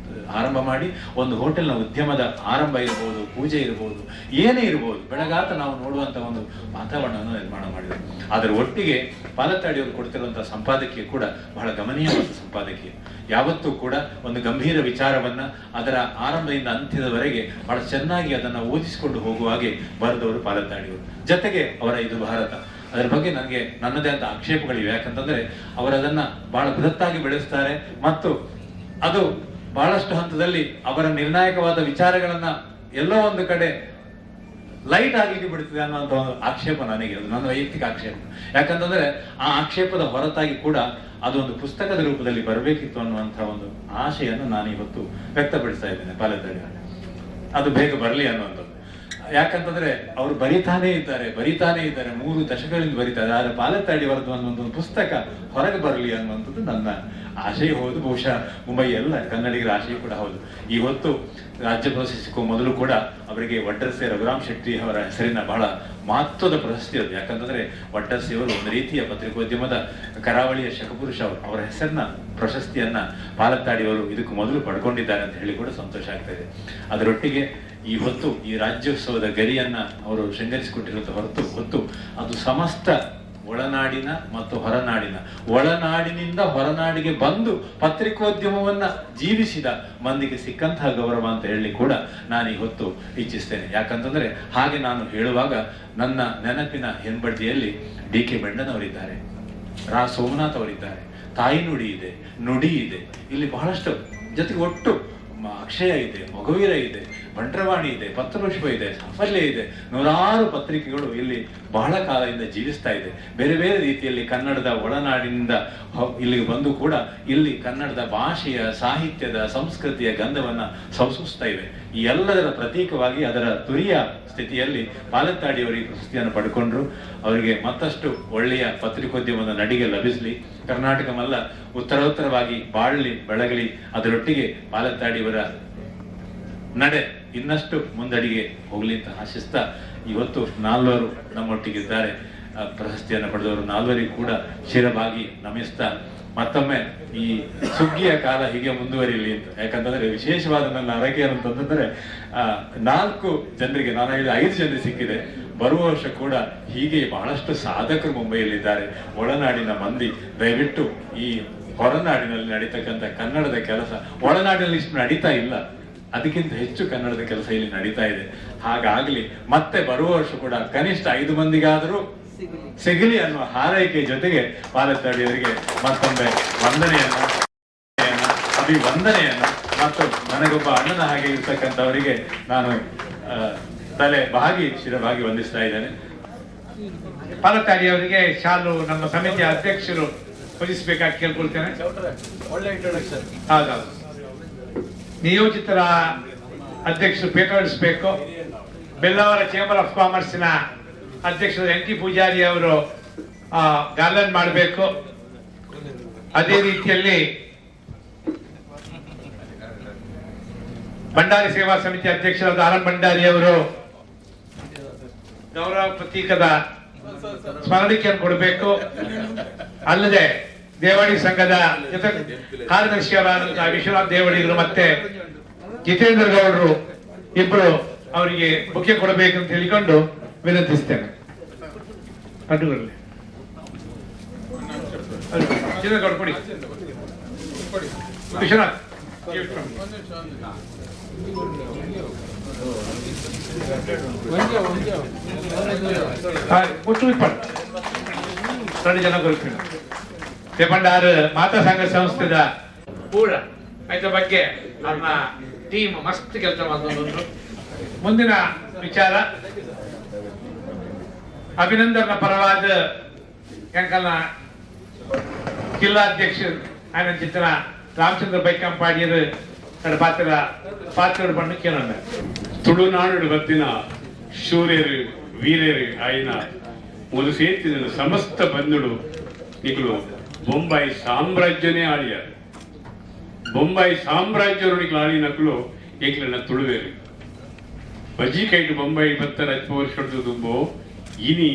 ಆರಂಭ ಮಾಡಿ ಒಂದು ಹೋಟೆಲ್ನ ಉದ್ಯಮದ ಆರಂಭ ಇರಬಹುದು, ಪೂಜೆ ಇರಬಹುದು, ಏನೇ ಇರಬಹುದು, ಬೆಳಗಾತ ನಾವು ನೋಡುವಂತ ಒಂದು ವಾತಾವರಣವನ್ನು ನಿರ್ಮಾಣ ಮಾಡಿದೆ. ಅದರ ಒಟ್ಟಿಗೆ ಪಾಲೆತ್ತಾಡಿಯವರು ಕೊಡ್ತಿರುವಂತಹ ಸಂಪಾದಕೀಯ ಕೂಡ ಬಹಳ ಗಮನೀಯವಾದ ಸಂಪಾದಕೀಯ. ಯಾವತ್ತೂ ಕೂಡ ಒಂದು ಗಂಭೀರ ವಿಚಾರವನ್ನ ಅದರ ಆರಂಭದಿಂದ ಅಂತ್ಯದವರೆಗೆ ಬಹಳ ಚೆನ್ನಾಗಿ ಅದನ್ನ ಓದಿಸಿಕೊಂಡು ಹೋಗುವ ಹಾಗೆ ಬರೆದವರು ಪಾಲೆತ್ತಾಡಿಯವರು. ಜೊತೆಗೆ ಅವರ ಇದು ಭಾರತ, ಅದರ ಬಗ್ಗೆ ನನಗೆ ನನ್ನದೇ ಅಂತ ಆಕ್ಷೇಪಗಳಿವೆ. ಯಾಕಂತಂದ್ರೆ ಅವರದನ್ನ ಬಹಳ ಬೃಹತ್ತಾಗಿ ಬೆಳೆಸ್ತಾರೆ ಮತ್ತು ಅದು ಬಹಳಷ್ಟು ಹಂತದಲ್ಲಿ ಅವರ ನಿರ್ಣಾಯಕವಾದ ವಿಚಾರಗಳನ್ನ ಎಲ್ಲೋ ಒಂದು ಕಡೆ ಲೈಟ್ ಆಗ್ಲಿಕ್ಕೆ ಬಿಡ್ತದೆ ಅನ್ನುವಂಥ ಒಂದು ಆಕ್ಷೇಪ ನನಗೆ, ಅದು ನನ್ನ ವೈಯಕ್ತಿಕ ಆಕ್ಷೇಪ. ಯಾಕಂತಂದ್ರೆ ಆ ಆಕ್ಷೇಪದ ಹೊರತಾಗಿ ಕೂಡ ಅದೊಂದು ಪುಸ್ತಕದ ರೂಪದಲ್ಲಿ ಬರಬೇಕಿತ್ತು ಅನ್ನುವಂತಹ ಒಂದು ಆಶೆಯನ್ನು ನಾನು ಇವತ್ತು ವ್ಯಕ್ತಪಡಿಸ್ತಾ ಇದ್ದೇನೆ ಪಾಲೆತ್ತಾಡಿ. ಅದು ಬೇಗ ಬರಲಿ ಅನ್ನುವಂಥದ್ದು. ಯಾಕಂತಂದ್ರೆ ಅವರು ಬರಿತಾನೇ ಇದ್ದಾರೆ 3 ದಶಕಗಳಿಂದ ಬರೀತಾರೆ. ಆದ್ರೆ ಪಾಲೆತ್ತಾಡಿ ಅವರದ್ದು ಅನ್ನುವಂಥ ಒಂದು ಪುಸ್ತಕ ಹೊರಗೆ ಬರಲಿ ಅನ್ನುವಂಥದ್ದು ನನ್ನ ಆಶಯ ಹೌದು. ಬಹುಶಃ ಮುಂಬೈ ಎಲ್ಲ ಕನ್ನಡಿಗರ ಆಶಯ ಕೂಡ ಹೌದು. ಇವತ್ತು ರಾಜ್ಯ ಪ್ರಶಸ್ತಿ ಸಿಕ್ಕುವ ಮೊದಲು ಕೂಡ ಅವರಿಗೆ ವಡ್ಡರ್ಸೆ ರಘುರಾಮ್ ಶೆಟ್ಟಿ ಅವರ ಹೆಸರಿನ ಬಹಳ ಮಹತ್ವದ ಪ್ರಶಸ್ತಿ ಅದು. ಯಾಕಂತಂದ್ರೆ ವಡ್ಡರ್ಸೆ ಅವರು ಒಂದು ರೀತಿಯ ಪತ್ರಿಕೋದ್ಯಮದ ಕರಾವಳಿಯ ಶಕಪುರುಷ ಅವರು. ಅವರ ಹೆಸರಿನ ಪ್ರಶಸ್ತಿಯನ್ನ ಪಾಲೆತ್ತಾಡಿಯವರು ಇದಕ್ಕೂ ಮೊದಲು ಪಡ್ಕೊಂಡಿದ್ದಾರೆ ಅಂತ ಹೇಳಿ ಕೂಡ ಸಂತೋಷ ಆಗ್ತಾ ಇದೆ. ಅದರೊಟ್ಟಿಗೆ ಈ ಹೊತ್ತು ಈ ರಾಜ್ಯೋತ್ಸವದ ಗರಿಯನ್ನ ಅವರು ಶೃಂಗರಿಸಿಕೊಟ್ಟಿರುವಂತ ಹೊತ್ತು ಅದು ಸಮಸ್ತ ಒಳನಾಡಿನ ಮತ್ತು ಹೊರನಾಡಿನ, ಒಳನಾಡಿನಿಂದ ಹೊರನಾಡಿಗೆ ಬಂದು ಪತ್ರಿಕೋದ್ಯಮವನ್ನ ಜೀವಿಸಿದ ಮಂದಿಗೆ ಸಿಕ್ಕಂತಹ ಗೌರವ ಅಂತ ಹೇಳಿ ಕೂಡ ನಾನು ಈ ಹೊತ್ತು ಇಚ್ಛಿಸ್ತೇನೆ. ಯಾಕಂತಂದ್ರೆ ಹಾಗೆ ನಾನು ಹೇಳುವಾಗ ನನ್ನ ನೆನಪಿನ ಹೆಂಬಡ್ದಿಯಲ್ಲಿ ಡಿ ಕೆ ಬೆಂಡನವರಿದ್ದಾರೆ, ರಾ ಸೋಮನಾಥ್ ಅವರಿದ್ದಾರೆ, ತಾಯಿ ನುಡಿ ಇದೆ, ನುಡಿ ಇದೆ, ಇಲ್ಲಿ ಬಹಳಷ್ಟು ಜೊತೆಗೆ ಒಟ್ಟು ಅಕ್ಷಯ ಇದೆ, ಮಗುವೀರ ಇದೆ, ಬಂಟ್ರವಾಣಿ ಇದೆ, ಪತ್ರಪುಷ್ಪ ಇದೆ, ಸಾಫಲ್ಯ ಇದೆ, ನೂರಾರು ಪತ್ರಿಕೆಗಳು ಇಲ್ಲಿ ಬಹಳ ಕಾಲದಿಂದ ಜೀವಿಸ್ತಾ ಇದೆ. ಬೇರೆ ಬೇರೆ ರೀತಿಯಲ್ಲಿ ಕನ್ನಡದ ಒಳನಾಡಿನಿಂದ ಇಲ್ಲಿಗೆ ಬಂದು ಕೂಡ ಇಲ್ಲಿ ಕನ್ನಡದ ಭಾಷೆಯ, ಸಾಹಿತ್ಯದ, ಸಂಸ್ಕೃತಿಯ ಗಂಧವನ್ನ ಸಂಸೂಸ್ತಾ ಇವೆ. ಈ ಎಲ್ಲದರ ಪ್ರತೀಕವಾಗಿ ಅದರ ತುರಿಯ ಸ್ಥಿತಿಯಲ್ಲಿ ಪಾಲತ್ತಾಡಿಯವರಿಗೆ ಪ್ರಶಸ್ತಿಯನ್ನು ಪಡ್ಕೊಂಡ್ರು. ಅವರಿಗೆ ಮತ್ತಷ್ಟು ಒಳ್ಳೆಯ ಪತ್ರಿಕೋದ್ಯಮದ ನಡಿಗೆ ಲಭಿಸಲಿ, ಕರ್ನಾಟಕ ಮಲ್ಲ ಉತ್ತರೋತ್ತರವಾಗಿ ಬಾಳಲಿ ಬೆಳಗಲಿ. ಅದರೊಟ್ಟಿಗೆ ಪಾಲತ್ತಾಡಿಯವರ ನಡೆ ಇನ್ನಷ್ಟು ಮುಂದಡಿಗೆ ಹೋಗ್ಲಿ ಅಂತ ಆಶಿಸ್ತಾ ಇವತ್ತು ನಾಲ್ವರು ನಮ್ಮೊಟ್ಟಿಗಿದ್ದಾರೆ. ಪ್ರಶಸ್ತಿಯನ್ನು ಪಡೆದವರು ನಾಲ್ವರಿಗೂ ಕೂಡ ಶಿರವಾಗಿ ನಮಿಸ್ತಾ ಮತ್ತೊಮ್ಮೆ ಈ ಸುಗ್ಗಿಯ ಕಾಲ ಹೀಗೆ ಮುಂದುವರಿಯಲಿ ಅಂತ. ಯಾಕಂತಂದ್ರೆ ವಿಶೇಷವಾದ ನನ್ನ ಆರೈಕೆ ಅಂತಂದ್ರೆ 4 ಜನರಿಗೆ, ನಾನು ಹೇಳಿದ 5 ಜನರಿಗೆ ಸಿಕ್ಕಿದೆ. ಬರುವ ವರ್ಷ ಕೂಡ ಹೀಗೆ ಬಹಳಷ್ಟು ಸಾಧಕರು ಮುಂಬೈಯಲ್ಲಿದ್ದಾರೆ. ಒಳನಾಡಿನ ಮಂದಿ ದಯವಿಟ್ಟು ಈ ಹೊರನಾಡಿನಲ್ಲಿ ನಡೀತಕ್ಕಂಥ ಕನ್ನಡದ ಕೆಲಸ ಒಳನಾಡಿನಲ್ಲಿ ಇಷ್ಟು ನಡೀತಾ ಇಲ್ಲ, ಅದಕ್ಕಿಂತ ಹೆಚ್ಚು ಕನ್ನಡದ ಕೆಲಸ ಇಲ್ಲಿ ನಡೀತಾ ಇದೆ. ಹಾಗಾಗ್ಲಿ ಮತ್ತೆ ಬರುವ ವರ್ಷ ಕೂಡ ಕನಿಷ್ಠ 5 ಮಂದಿಗಾದರೂ ಸಿಗಲಿ ಅನ್ನುವ ಹಾರೈಕೆ ಜೊತೆಗೆ ಪಾಲತ್ತಾಡಿಯವರಿಗೆ ಮತ್ತೊಮ್ಮೆ ವಂದನೆಯನ್ನ, ಅಭಿವಂದನೆಯನ್ನ ಮತ್ತು ನನಗೊಬ್ಬ ಅಣ್ಣನ ಹಾಗೆ ಇರ್ತಕ್ಕಂಥವರಿಗೆ ನಾನು ತಲೆ ಬಾಗಿ ಶಿರವಾಗಿ ವಂದಿಸ್ತಾ ಇದ್ದೇನೆ. ಪಾಲತ್ತಾಡಿಯವರಿಗೆ ಶಾಲು ನಮ್ಮ ಸಮಿತಿಯ ಅಧ್ಯಕ್ಷರು ಹೊಲಿಸಬೇಕಾಗಿ ಕೇಳ್ಕೊಳ್ತೇನೆ. ಒಳ್ಳೆ ಇಂಟ್ರೊಡಕ್ಷನ್. ಹೌದೌದು, ನಿಯೋಜಿತರ ಅಧ್ಯಕ್ಷರು ಬೇಕಾಗಿಸಬೇಕು. ಬೆಳ್ಳವರ ಚೇಂಬರ್ ಆಫ್ ಕಾಮರ್ಸ್ನ ಅಧ್ಯಕ್ಷರು NT ಪೂಜಾರಿ ಅವರು ಗಾರ್ಲನ್ ಮಾಡಬೇಕು. ಅದೇ ರೀತಿಯಲ್ಲಿ ಭಂಡಾರಿ ಸೇವಾ ಸಮಿತಿ ಅಧ್ಯಕ್ಷರಾದ ಆರ್ ಭಂಡಾರಿ ಅವರು ಗೌರವ ಪ್ರತೀಕದ ಸ್ಮರಣಿಕೆಯನ್ನು ಕೊಡಬೇಕು. ಅಲ್ಲದೆ ದೇವಾಡಿ ಸಂಘದ ಜೊತೆ ಕಾರ್ಯದರ್ಶಿಯವರಾದಂತಹ ವಿಶ್ವನಾಥ್ ದೇವಡಿಗರು ಮತ್ತೆ ಜಿತೇಂದ್ರ ಗೌಡರು ಇಬ್ಬರು ಅವರಿಗೆ ಬುಕ್ಕೆ ಕೊಡಬೇಕಂತ ಹೇಳಿಕೊಂಡು ವಿನಂತಿಸ್ತೇನೆ. ಅಡ್ಡುಗಳಲ್ಲಿ ಜಿತೇಂದ್ರ ಗೌಡ ಕೊಡಿ. ವಿಶ್ವನಾಥ್ ಜನ ಗೊತ್ತಿಲ್ಲ. ತೆಪಂಡಾರು ಮಾತಾ ಸಂಘ ಸಂಸ್ಥೆದ ಕೂಡ ಇದರ ಬಗ್ಗೆ ನಮ್ಮ ಟೀಮ್ ಮಸ್ತ್ ಕೆಲಸ ಮಾಡಿದ್ರು. ಮುಂದಿನ ವಿಚಾರ ಅಭಿನಂದನ ಪರವಾದ ಎಂಕಲ್ನ ಜಿಲ್ಲಾಧ್ಯಕ್ಷ ఆయన చిత్ర రామచంద్ర బైకంపాడియరు పాత్ర పన్ను కేనంద ತುಳುನಾಡು ಬತ್ತಿನ ಶೂರ್ಯರು ವೀರರು ಆಯ್ನ ಒಂದು ಸೇರ್ತಿನ ಸಮಸ್ತ ಬಂಧುಗಳು ನಿಗಳು ಬೊಂಬಾಯಿ ಸಾಮ್ರಾಜ್ಯನೇ ಆಳಿಯಾರು. ಬೊಂಬಾಯಿ ಸಾಮ್ರಾಜ್ಯರು ನಿಗಳು ಆಳಿನಕ್ಕಳು ಏಕಲನ್ನ ತುಳುವೇರು ಬಜಿ ಕೈಟು ಬೊಂಬಾಯಿ ಬತ್ತರ 10 ವರ್ಷ ತುಂಬೋ ಇನಿ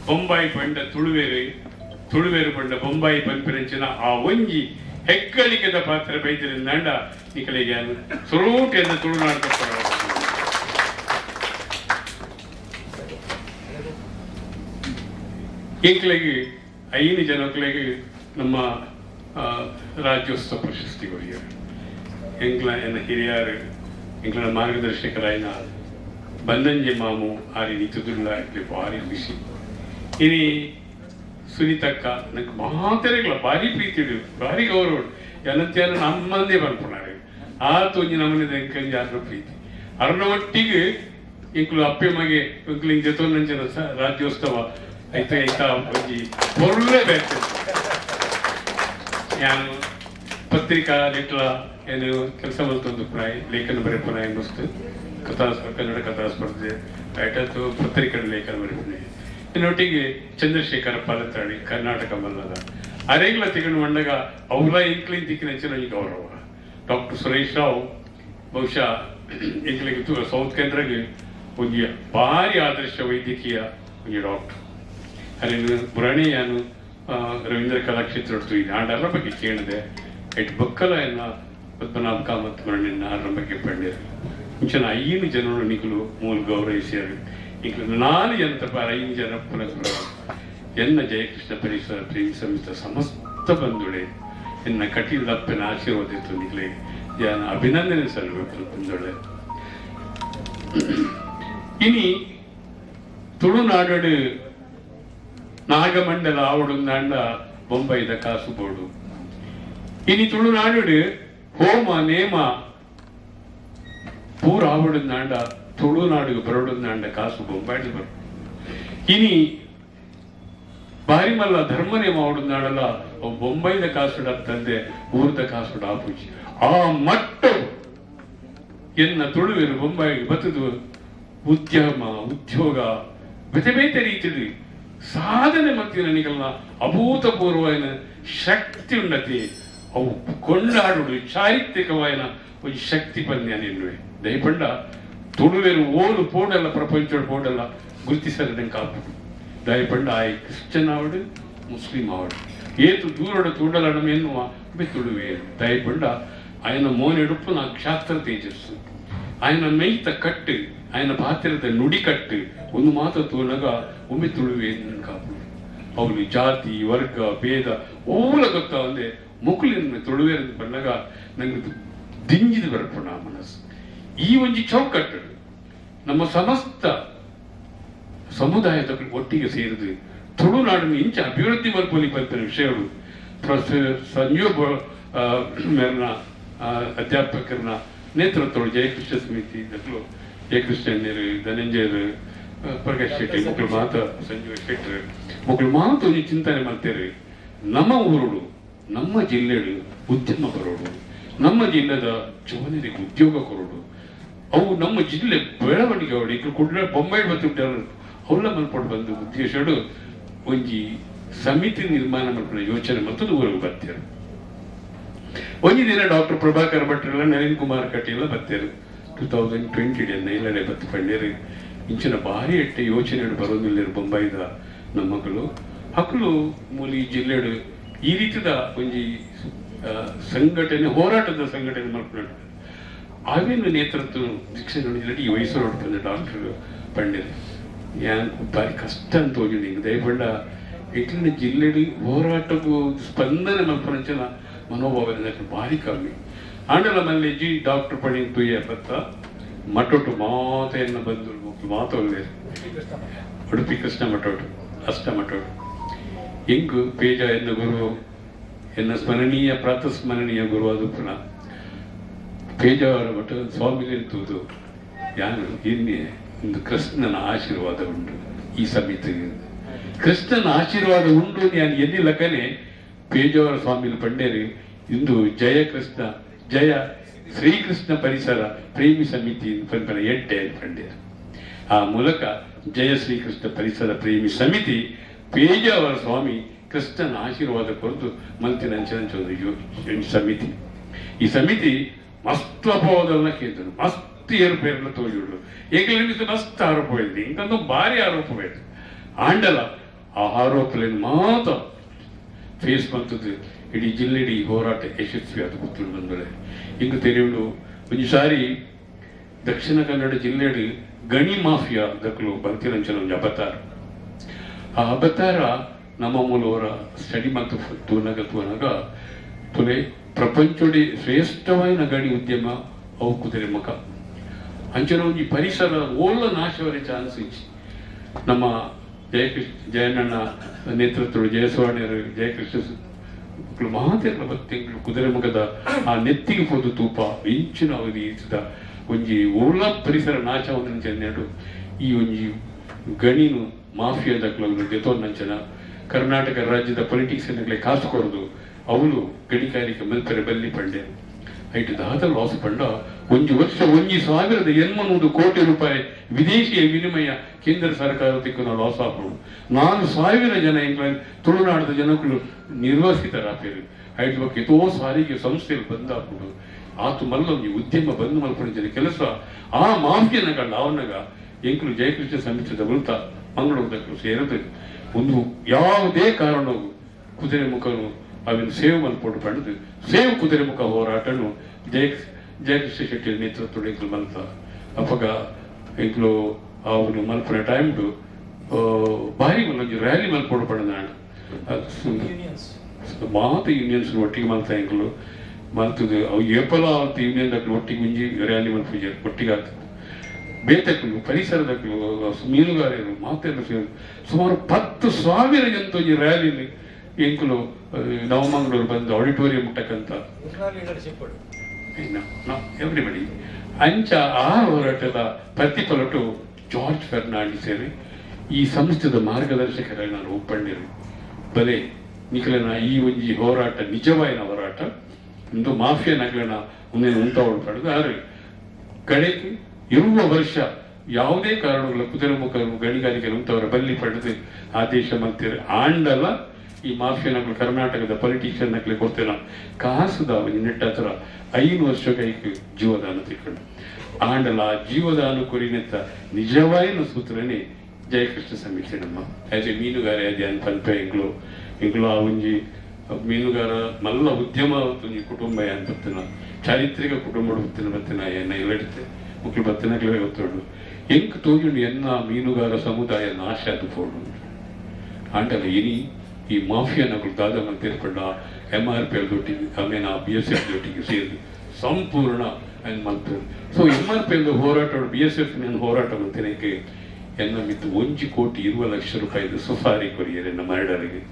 ಬೊಂಬಾಯಿ ಪಂಡ ತುಳುವೇರು ಪಂಡ ಬೊಂಬಾಯಿ ಪಂಪಿರಂಚಿನ ಆ ಒಂಜಿ ಹೆಗ್ಗಳಿಕೆದ ಪಾತ್ರ ಬೈದ್ರಿಂದ ನಿಕಲಿಗೆ ಸುರೂಟ್ ಎಂದು ತುಳುನಾಡು ಇಂಕ್ಲೆಗೆ 5 ಜನಕ್ಕೆ ನಮ್ಮ ರಾಜ್ಯೋತ್ಸವ ಪ್ರಶಸ್ತಿ ಕೊಡಿಯಾರ. ಎಂಕ್ಲ ಎನ್ನ ಹಿರಿಯರು ಎಂಕ್ಲ ಮಾರ್ಗದರ್ಶಕರಾಯಿನ ಬಂದಂಜೆ ಮಾಮು ಆರಿ ನಿತುದುಲ್ಲ ಭಾರಿ ಖುಷಿ. ಇನಿ ಸುನೀತಕ್ಕ ನಂಗೆ ಮಾತಾಡಿಲ್ಲ ಭಾರಿ ಪ್ರೀತಿ ಭಾರಿ ಗೌರವ ಏನಂತೇನು ನಮ್ಮಂದೇ ಬರ್ಕೊಂಡಾರೆ ಆ ತೊಂಜಿ ನಮ್ಮನೆ ಎಂಕಂಜಿ ಅರ್ನ ಪ್ರೀತಿ ಅರ್ನ ಒಟ್ಟಿಗೆ ಇಂಕ್ಲು ಅಪ್ಪೆ ಮಗೆ ಇಂಕ್ಲು ಹಿಂಗೆ ಜೊತೆ ನಂಚಿನ ರಾಜ್ಯೋತ್ಸವ ಐತೆ ಐತಾ ಒಂಜಿ ಒಳ್ಳೆ ಬೇಕು. ನಾನು ಪತ್ರಿಕಾ ಲೆಟ್ರ ಏನು ಕೆಲಸ ಮಾಡ್ತೊಂದು ಪ್ರಾಯ ಲೇಖನ ಬರೆಪನ ಎಂಬುಸ್ತು ಕನ್ನಡ ಕಥಾ ಸ್ಪರ್ಧೆ ಆಯ್ತು ಪತ್ರಿಕಾ ಲೇಖನ ಬರೆಪನೆ ಇನ್ನೊಟ್ಟಿಗೆ ಚಂದ್ರಶೇಖರ ಪಾಲತ್ತಾಡಿ ಕರ್ನಾಟಕ ಮಲ್ಲದ ಅರೆಗ್ಲ ತಿಗಣು ಮಂಡಗ ಅವರ ಇಂಕ್ಲಿನ್ ತಿಕ್ಕಿನ ಗೌರವ. ಡಾಕ್ಟರ್ ಸುರೇಶ್ ರಾವ್ ಬಹುಶಃ ಇಂಕ್ಲಿಗೆ ಸೌತ್ ಕೇಂದ್ರಗೆ ಒಂದು ಭಾರಿ ಆದರ್ಶ ವೈದ್ಯಕೀಯ ಒಂದು ಡಾಕ್ಟರ್ ಅಲ್ಲಿನ ಪುರಾಣಿ ನಾನು ರವೀಂದ್ರ ಕಲಾಕ್ಷೇತ್ರ ಇದು ಆಡರ ಬಗ್ಗೆ ಕೇಳಿದೆ ಐಟ್ ಬಕ್ಕಲ ಎನ್ನ ಪದ್ಮನಾಭ ಕಾಮತ್ ಮರಣಿನ ಆರ ಬಗ್ಗೆ ಪಂಡಿರು ಮುಂಚಿನ 5 ಜನರು ನಿಖಲು ಮೂಲ ಗೌರವಿಸಿಯಾರು. ಈಗ 4 ಜನ ತಪ್ಪ 5 ಜನ ಪುನಃ ಎನ್ನ ಜಯಕೃಷ್ಣ ಪರಿಸರ ಪ್ರೇಮಿ ಸಮಿತ ಸಮಸ್ತ ಬಂಧುಳೆ ಎನ್ನ ಕಟೀಲಪ್ಪನ ಆಶೀರ್ವಾದ ಇತ್ತು ನಿಖಲೆ ನಾನು ಅಭಿನಂದನೆ ಸಲ್ಲಬೇಕು ಬಂಧುಳೆ. ಇನಿ ತುಳುನಾಡು ನಾಗಮಂಡಲ ಆವಡುಂದಾಂಡ ಬೊಂಬೈದ ಕಾಸುಬೋಡು. ಇನಿ ತುಳುನಾಡು ಹೋಮ ನೇಮ ಪೂರ ಆವಡನಾಂಡ ತುಳುನಾಡಿಗೆ ಬರೋಡನಾಂಡ ಕಾಸು ಬೊಂಬಾಯಿಗೆ ಬರ ಇನಿ ಬಾರಿ ಮಲ್ಲ ಧರ್ಮನೇ ಮಾಡೋಡನಾಡಲ್ಲ ಅವು ಬೊಂಬೈದ ಕಾಸುಡ ತಂದೆ ಊರ್ದ ಕಾಸುಡ ಆಪೂಜಿ ಆ ಮಟ್ಟ ಎನ್ನ ತುಳುವೆರು ಬೊಂಬಾಯಿಗೆ ಬತ್ತದು ಉದ್ಯಮ ಉದ್ಯೋಗ ಬೇತೆ ಬೇತೆ ರೀತಿಯಲ್ಲಿ ಸಾಧನೆ ಮತ್ತಿನ ನನಗೆಲ್ಲ ಅಭೂತಪೂರ್ವನ ಶಕ್ತಿ ಉನ್ನತಿ ಅವು ಕೊಂಡಾಡುಡು ಚಾರಿತ್ರಿಕವಾಯಿನ ಒಂದು ಶಕ್ತಿ ಪಂದ್ಯ ನಿನ್ನುವೆ ದಯಪಂಡ ತುಳುವೆರು ಓಲು ಪೋಡಲ್ಲ ಪ್ರಪಂಚ ಪೋಡಲ್ಲ ಗುರುತಿಸದಂಗೆ ಕಾಪುಡು ದಯಪಂಡ ಆಯ್ ಕ್ರಿಶ್ಚನ್ ಆವಡು ಮುಸ್ಲಿಂ ಆವಡು ಏತು ದೂರಡ ತೂಡಲಡಮ ಎನ್ನುವ ತುಳುವೆ ದಯಪಂಡ ఆయన మోనెడుపు నాకు క్షాత్ర తేజస్సు ఆయన మెయిత కట్టు ఆయన ಪಾತ್ರದ ನುಡಿ ಕಟ್ಟು ಒಂದು ಮಾತು ತೋನಗ ಒಮ್ಮೆ ತುಳುವೆ ಕಾಪು ಅವಳು ಜಾತಿ ವರ್ಗ ಭೇದ ಓಲ ಗೊತ್ತ ಒಂದೇ ಮುಕುಲಿನ ತುಳುವೆ ಬಂದಾಗ ನಂಗೆ ದಿಂಜಿದು ಬರಪುಣ ಮನಸ್ಸು ಈ ಒಂದು ಚೌಕಟ್ಟು ನಮ್ಮ ಸಮಸ್ತ ಸಮುದಾಯದ ಒಟ್ಟಿಗೆ ಸೇರಿದು ತುಳುನಾಡನ್ನು ಇಂಚ ಅಭಿವೃದ್ಧಿ ಮಲ್ಪಲಿ ಕಲ್ಪಿನ ವಿಷಯಗಳು ಪ್ರೊಫೆಸರ್ ಸಂಜೀವ್ ಮೇರ್ನ ಅಧ್ಯಾಪಕರನ್ನ ನೇತೃತ್ವಗಳು ಜಯಕೃಷ್ಣ ಸಮಿತಿ ಜಯಕೃಷ್ಣರು ಧನಂಜಯರು ಪ್ರಕಾಶ್ ಶೆಟ್ಟಿ ಮಕ್ಕಳು ಮಾತ ಸಂಜೀವ ಶೆಟ್ಟರು ಮಕ್ಕಳು ಮಾತು ಒಂದು ಚಿಂತನೆ ಮಾಡ್ತಾರೆ ನಮ್ಮ ಊರುಡು ನಮ್ಮ ಜಿಲ್ಲೆಡು ಉದ್ಯಮ ಬರೋಡು ನಮ್ಮ ಜಿಲ್ಲೆದ ಜನರಿಗೆ ಉದ್ಯೋಗ ಕೊರೋಡು ಅವು ನಮ್ಮ ಜಿಲ್ಲೆ ಬೆಳವಣಿಗೆ ಅವಡು ಈಗ ಕುಡ್ಲ ಬೊಂಬೈ ಬತ್ತಿಬಿಟ್ಟಾರು ಅವಲ್ಲ ಮಲ್ಪಟ್ಟು ಬಂದು ಉದ್ದೇಶಡು ಒಂಜಿ ಸಮಿತಿ ನಿರ್ಮಾಣ ಮಾಡ್ಕೊಂಡ ಯೋಚನೆ ಮತ್ತು ಊರಿಗೆ ಬರ್ತಾರೆ ಒಂದು ದಿನ ಡಾಕ್ಟರ್ ಪ್ರಭಾಕರ್ ಭಟ್ರೆಲ್ಲ ನಳಿನ್ ಕುಮಾರ್ ಕಟೀಲ್ ಬರ್ತಾರೆ 2020 ನೈಲಡೆ ಬತ್ತು ಪಂಡೇರು ಇಂಚಿನ ಭಾರಿ ಎಟ್ಟೆ ಯೋಚನೆ ಬರೋದಿಲ್ಲ ಬೊಂಬೈದ ನಮ್ಮ ಮಕ್ಕಳು ಹಕ್ಕಲು ಮೂಲಿ ಜಿಲ್ಲೆಡು ಈ ರೀತಿದ ಒಂಜಿ ಸಂಘಟನೆ ಹೋರಾಟದ ಸಂಘಟನೆ ಮಾಡ್ಕೊಂಡು ಅವೇನು ನೇತೃತ್ವ ದೀಕ್ಷೆ ನೋಡಿದ್ರೆ ಈ ವಯಸ್ಸು ನೋಡ್ಕೊಂಡು ಡಾಕ್ಟರ್ ಪಂಡೇರು ಯಾನ್ ಭಾರಿ ಕಷ್ಟ ಅಂತ ಹೋಗಿ ನಿಂಗೆ ದಯಪಂಡ ಇಟ್ಲಿನ ಜಿಲ್ಲೆಡಿ ಹೋರಾಟಕ್ಕೂ ಸ್ಪಂದನೆ ಮಲ್ಪಂಚನ ಮನೋಭಾವನೆ ಭಾರಿ ಕಮ್ಮಿ ಆಂಡಲ ಮಲ್ಲಿ ಜಿ ಡಾಕ್ಟರ್ ಪಣಿ ತುಯ್ಯ ಬತ್ತ ಮಠೊಟ್ಟು ಮಾತೆಯನ್ನ ಬಂದು ಮಾತೊಳ್ಳೆ ಉಡುಪಿ ಕೃಷ್ಣ ಮಠೋಟು ಅಷ್ಟ ಮಠೋಟು ಹೆಂಗು ಪೇಜ ಎನ್ನ ಗುರು ಎನ್ನ ಸ್ಮರಣೀಯ ಪ್ರಾತಸ್ಮರಣೀಯ ಗುರು ಅದು ಪುನಃ ಪೇಜಾವರ ಮಠ ಸ್ವಾಮಿಲಿಂತುವುದು ಯಾನು ಇನ್ನೇ ಒಂದು ಕೃಷ್ಣನ ಆಶೀರ್ವಾದ ಉಂಟು ಈ ಸಮಿತಿ ಕೃಷ್ಣನ ಆಶೀರ್ವಾದ ಉಂಟು ನಾನು ಎನ್ನಿಲ್ಲಕನೆ ಪೇಜಾವರ ಸ್ವಾಮಿ ಪಂಡೇರಿ ಇಂದು ಜಯ ಕೃಷ್ಣ ಜಯ ಶ್ರೀಕೃಷ್ಣ ಪರಿಸರ ಪ್ರೇಮಿ ಸಮಿತಿ ಪಂಪನ ಎಡ್ಡೆ ಪಂಡೇರು ಆ ಮೂಲಕ ಜಯ ಶ್ರೀಕೃಷ್ಣ ಪರಿಸರ ಪ್ರೇಮಿ ಸಮಿತಿ ಪೇಜಾವರ ಸ್ವಾಮಿ ಕೃಷ್ಣನ ಆಶೀರ್ವಾದ ಕೊರದು ಮಲ್ತಿನ ಸಮಿತಿ ಈ ಸಮಿತಿ ಮಸ್ತ್ ಅಪವಾದನ್ನ ಕೇಳಿದ್ರು ಮಸ್ತ್ ಏರುಪೇರನ್ನ ತೋಜಿಡು ಏಕಲಿಮಿತ ಮಸ್ತ್ ಆರೋಪ ಹೇಳಿದೆ ಇಂಕೊಂದು ಭಾರಿ ಆರೋಪವಾಯಿತು ಆಂಡಲ ಆ ಆರೋಪಗಳನ್ನು ಮಾತ್ರ ಫೇಸ್ ಬಂತದ್ದು ಇಡೀ ಜಿಲ್ಲೆಡಿ ಹೋರಾಟ ಯಶಸ್ವಿ ಅದು ಗೊತ್ತಿಲ್ಲ ಬಂದರೆ ಹಿಂಗೆ ತೆರೆಯುವುದು ಒಂದು ಸಾರಿ ದಕ್ಷಿಣ ಕನ್ನಡ ಜಿಲ್ಲೆಡಿ ಗಣಿ ಮಾಫಿಯಾ ದಕ್ಕಲು ಬರ್ತಿರಂಚನ ಒಂದು ಅಬತಾರ ಆ ಅಬತಾರ ನಮ್ಮ ಮೂಲವರ ಸ್ಟಡಿ ಮತ್ತು ತೂನಾಗ ತುಲೆ ಪ್ರಪಂಚಡಿ ಶ್ರೇಷ್ಠವಾದ ಗಣಿ ಉದ್ಯಮ ಅವು ಕುದುರೆ ಮುಖ ಅಂಚನ ಒಂದು ಪರಿಸರ ಓಲ್ಲ ನಾಶವರೆ ಚಾನ್ಸ್ ಇಚ್ಚಿ ನಮ್ಮ ಜಯಣ್ಣ ನೇತೃತ್ವ ಜಯಸ್ವಾಣಿಯರು ಜಯಕೃಷ್ಣ ಮಾತೆಲ್ಲ ತಿಂಗಳು ಕುದುರೆ ಮುಖದ ಆ ನೆತ್ತಿಗೆ ಹೋದ ತೂಪ ಇಂಚಿನ ಅವಧಿ ಇಸಿದ ಒಂಜಿ ಓಲ ಪರಿಸರ ನಾಶವನ್ನು ಚೆನ್ನೆಡು ಈ ಒಂಜಿ ಗಣಿನು ಮಾಫಿಯಾದ ದೆತೋನ್ನಂಚನ ಕರ್ನಾಟಕ ರಾಜ್ಯದ ಪೊಲಿಟಿಕ್ಸ್ ಕಾಸು ಕೊಡೋದು ಅವಳು ಗಣಿಗಾರಿಕೆ ಮಲ್ಪರೆ ಬಲ್ಲಿ ಪಂಡೆ ಐಟು ದಾದ ಲಾಸ್ ಪಂಡ ಒಂದು ವರ್ಷ 1,800 ಕೋಟಿ ರೂಪಾಯಿ ವಿದೇಶಿಯ ವಿನಿಮಯ ಕೇಂದ್ರ ಸರ್ಕಾರ ತಿಕ್ಕು ಲಾಸ್ ಹಾಕೋದು 4,000 ಜನ ತುಳುನಾಡದ ಜನಗಳು ನಿರ್ವಹಿತರಾಪೇರು ಐದು ಬಗ್ಗೆ ಎಷ್ಟೋ ಸಾರಿಗೆ ಸಂಸ್ಥೆಯಲ್ಲಿ ಬಂದು ಹಾಕೋದು ಆತು ಮಲ್ಲೊಂದು ಉದ್ಯಮ ಬಂದು ಮಲ್ಕೊಂಡಿದ್ದ ಕೆಲಸ ಆ ಮಾಫಿಯನಗಳ ಅವನಾಗ ಎಂಕಲು ಜಯಕೃಷ್ಣ ಸಮಿತಿದ ಉಳ್ತ ಮಂಗಳೂರದಕ್ಕೂ ಸೇರಿದ ಒಂದು ಯಾವುದೇ ಕಾರಣವು ಕುದುರೆ ಮುಖನು ಅವನು ಸೇವ್ ಮಲ್ಪಟ್ಟು ಪಡೆದು ಸೇವ್ ಕುದುರೆ ಮುಖ ಹೋರಾಟನು ಜಯಕೃಷ್ಣ ಶೆಟ್ಟಿ ನೇತೃತ್ವ ಎಂಕಲು ಮಲ್ತ ಅಪಗ ಎಂಕಲು ಅವನು ಮಲ್ಪನ ಟೈಮ್ಡು ಭಾರಿ ಒಂದು ರ್ಯಾಲಿ ಮಲ್ಪಟ್ಟು ಪಡೆದ ಮಾತು ಯೂನಿಯನ್ಸ್ ಒಟ್ಟಿಗೆ ಮಲ್ತ ಎಂಕಲು ಮಲ್ತದು ಅವು ಏಪಲ ಅಂತ ಯೂನಿಯನ್ ದಕ್ಕಲು ಒಟ್ಟಿಗೆ ಮುಂಜಿ ರ್ಯಾಲಿ ಮಲ್ಪು ಒಟ್ಟಿಗೆ ಆಗ್ತದೆ ಬೇತಕ್ಕಲು ಪರಿಸರದಕ್ಕಲು ಮೀನುಗಾರರು ಮಾತೆಲ್ಲ ಸೇರಿ ಸುಮಾರು 10,000 ಜನತೊಂದು ರ್ಯಾಲಿಲಿ ಎಂಕಲು ನವಮಂಗಳೂರು ಬಂದು ಆಡಿಟೋರಿಯಂ ಮುಟ್ಟಕ್ಕಂತ ಎವ್ರಿಬಡಿ ಅಂಚ ಆ ಹೋರಾಟದ ಪ್ರತಿಫಲಟು ಜಾರ್ಜ್ ಫೆರ್ನಾಂಡಿಸ್ ಈ ಸಂಸ್ಥೆದ ಮಾರ್ಗದರ್ಶಕರಾಗಿ ನಾನು ಒಪ್ಪಂಡಿರು ಬಲೆ ನಿಖಲನ ಈ ಒಂಜಿ ಹೋರಾಟ ನಿಜವಾಯಿನ ಹೋರಾಟ ಇಂದು ಮಾಫಿಯಾ ನಗಲನ ಮುಂದೆ ಉಂಟಾವಳು ಪಡೆದು ಆದರೆ ಕಡೆಗೆ ಇರುವ ವರ್ಷ ಯಾವುದೇ ಕಾರಣಗಳ ಕುದುರೆಮುಖರು ಗಣಿಗಾರಿಕೆ ಉಂಟವರ ಬಲ್ಲಿ ಪಡೆದು ಆದೇಶ ಮಾಡ್ತೀರಿ ಆಂಡಲ್ಲ ಈ ಮಾಫಿಯಾ ನಗಲು ಕರ್ನಾಟಕದ ಪೊಲಿಟಿಷಿಯನ್ ನಗಲಿ ಕೊಡ್ತೇನೆ ಕಾಸುದ ಒಂದು ನೆಟ್ಟ ಹತ್ರ 5 ವರ್ಷ ಕೈಗೆ ಜೀವದಾನ ತಿಳ್ಕೊಂಡು ಆಂಡಲ ಆ ಜೀವದಾನ ಕುರಿನೆತ್ತ ನಿಜವಾಯಿನ ಸೂತ್ರನೇ ಜಯಕೃಷ್ಣ ಸಮಿತಿ ನಮ್ಮ ಆಸ್ ಎ ಮೀನುಗಾರ ಅನ್ ಪಂಪೆ ಇಂಗ್ಲು ಆ ಒಂಜಿ ಮೀನುಗಾರ ಮಲ್ಲ ಉದ್ಯಮ ಒಂಜಿ ಕುಟುಂಬ ಏನ್ ಬತ್ತಿನ ಚಾರಿತ್ರಿಕ ಕುಟುಂಬ ಬತ್ತಿನ ಏನ ಇಲ್ಲಿಡುತ್ತೆ ಮುಖ್ಯ ಬತ್ತಿನಗಳೇ ಗೊತ್ತೋಡು ಎಂಕ್ ತೋಜುಂಡು ಎನ್ನ ಮೀನುಗಾರ ಸಮುದಾಯ ನಾಶ ಅದು ಪೋಡು ಆಂಡಲ ಇನಿ ಈ ಮಾಫಿಯಾ ನಗಲು ದಾದ ಮಂತಿರ್ಪಂಡ MRPL ದೊಟ್ಟಿಗೆ ಆಮೇಲೆ ಆ BSF ದೊಟ್ಟಿಗೆ ಸೇರಿ ಸಂಪೂರ್ಣ ಮಲ್ಪೇರು ಸೊ MRPL ಹೋರಾಟ BSF ಹೋರಾಟ ಮಂತಿನಕ್ಕೆ ಎನ್ನ ಮಿತ್ತು 1 ಕೋಟಿ 20 ಲಕ್ಷ ರೂಪಾಯಿದು ಸುಫಾರಿ ಕೊರಿಯರ್ ಎನ್ನ ಮರ್ಡರ್ಗೆ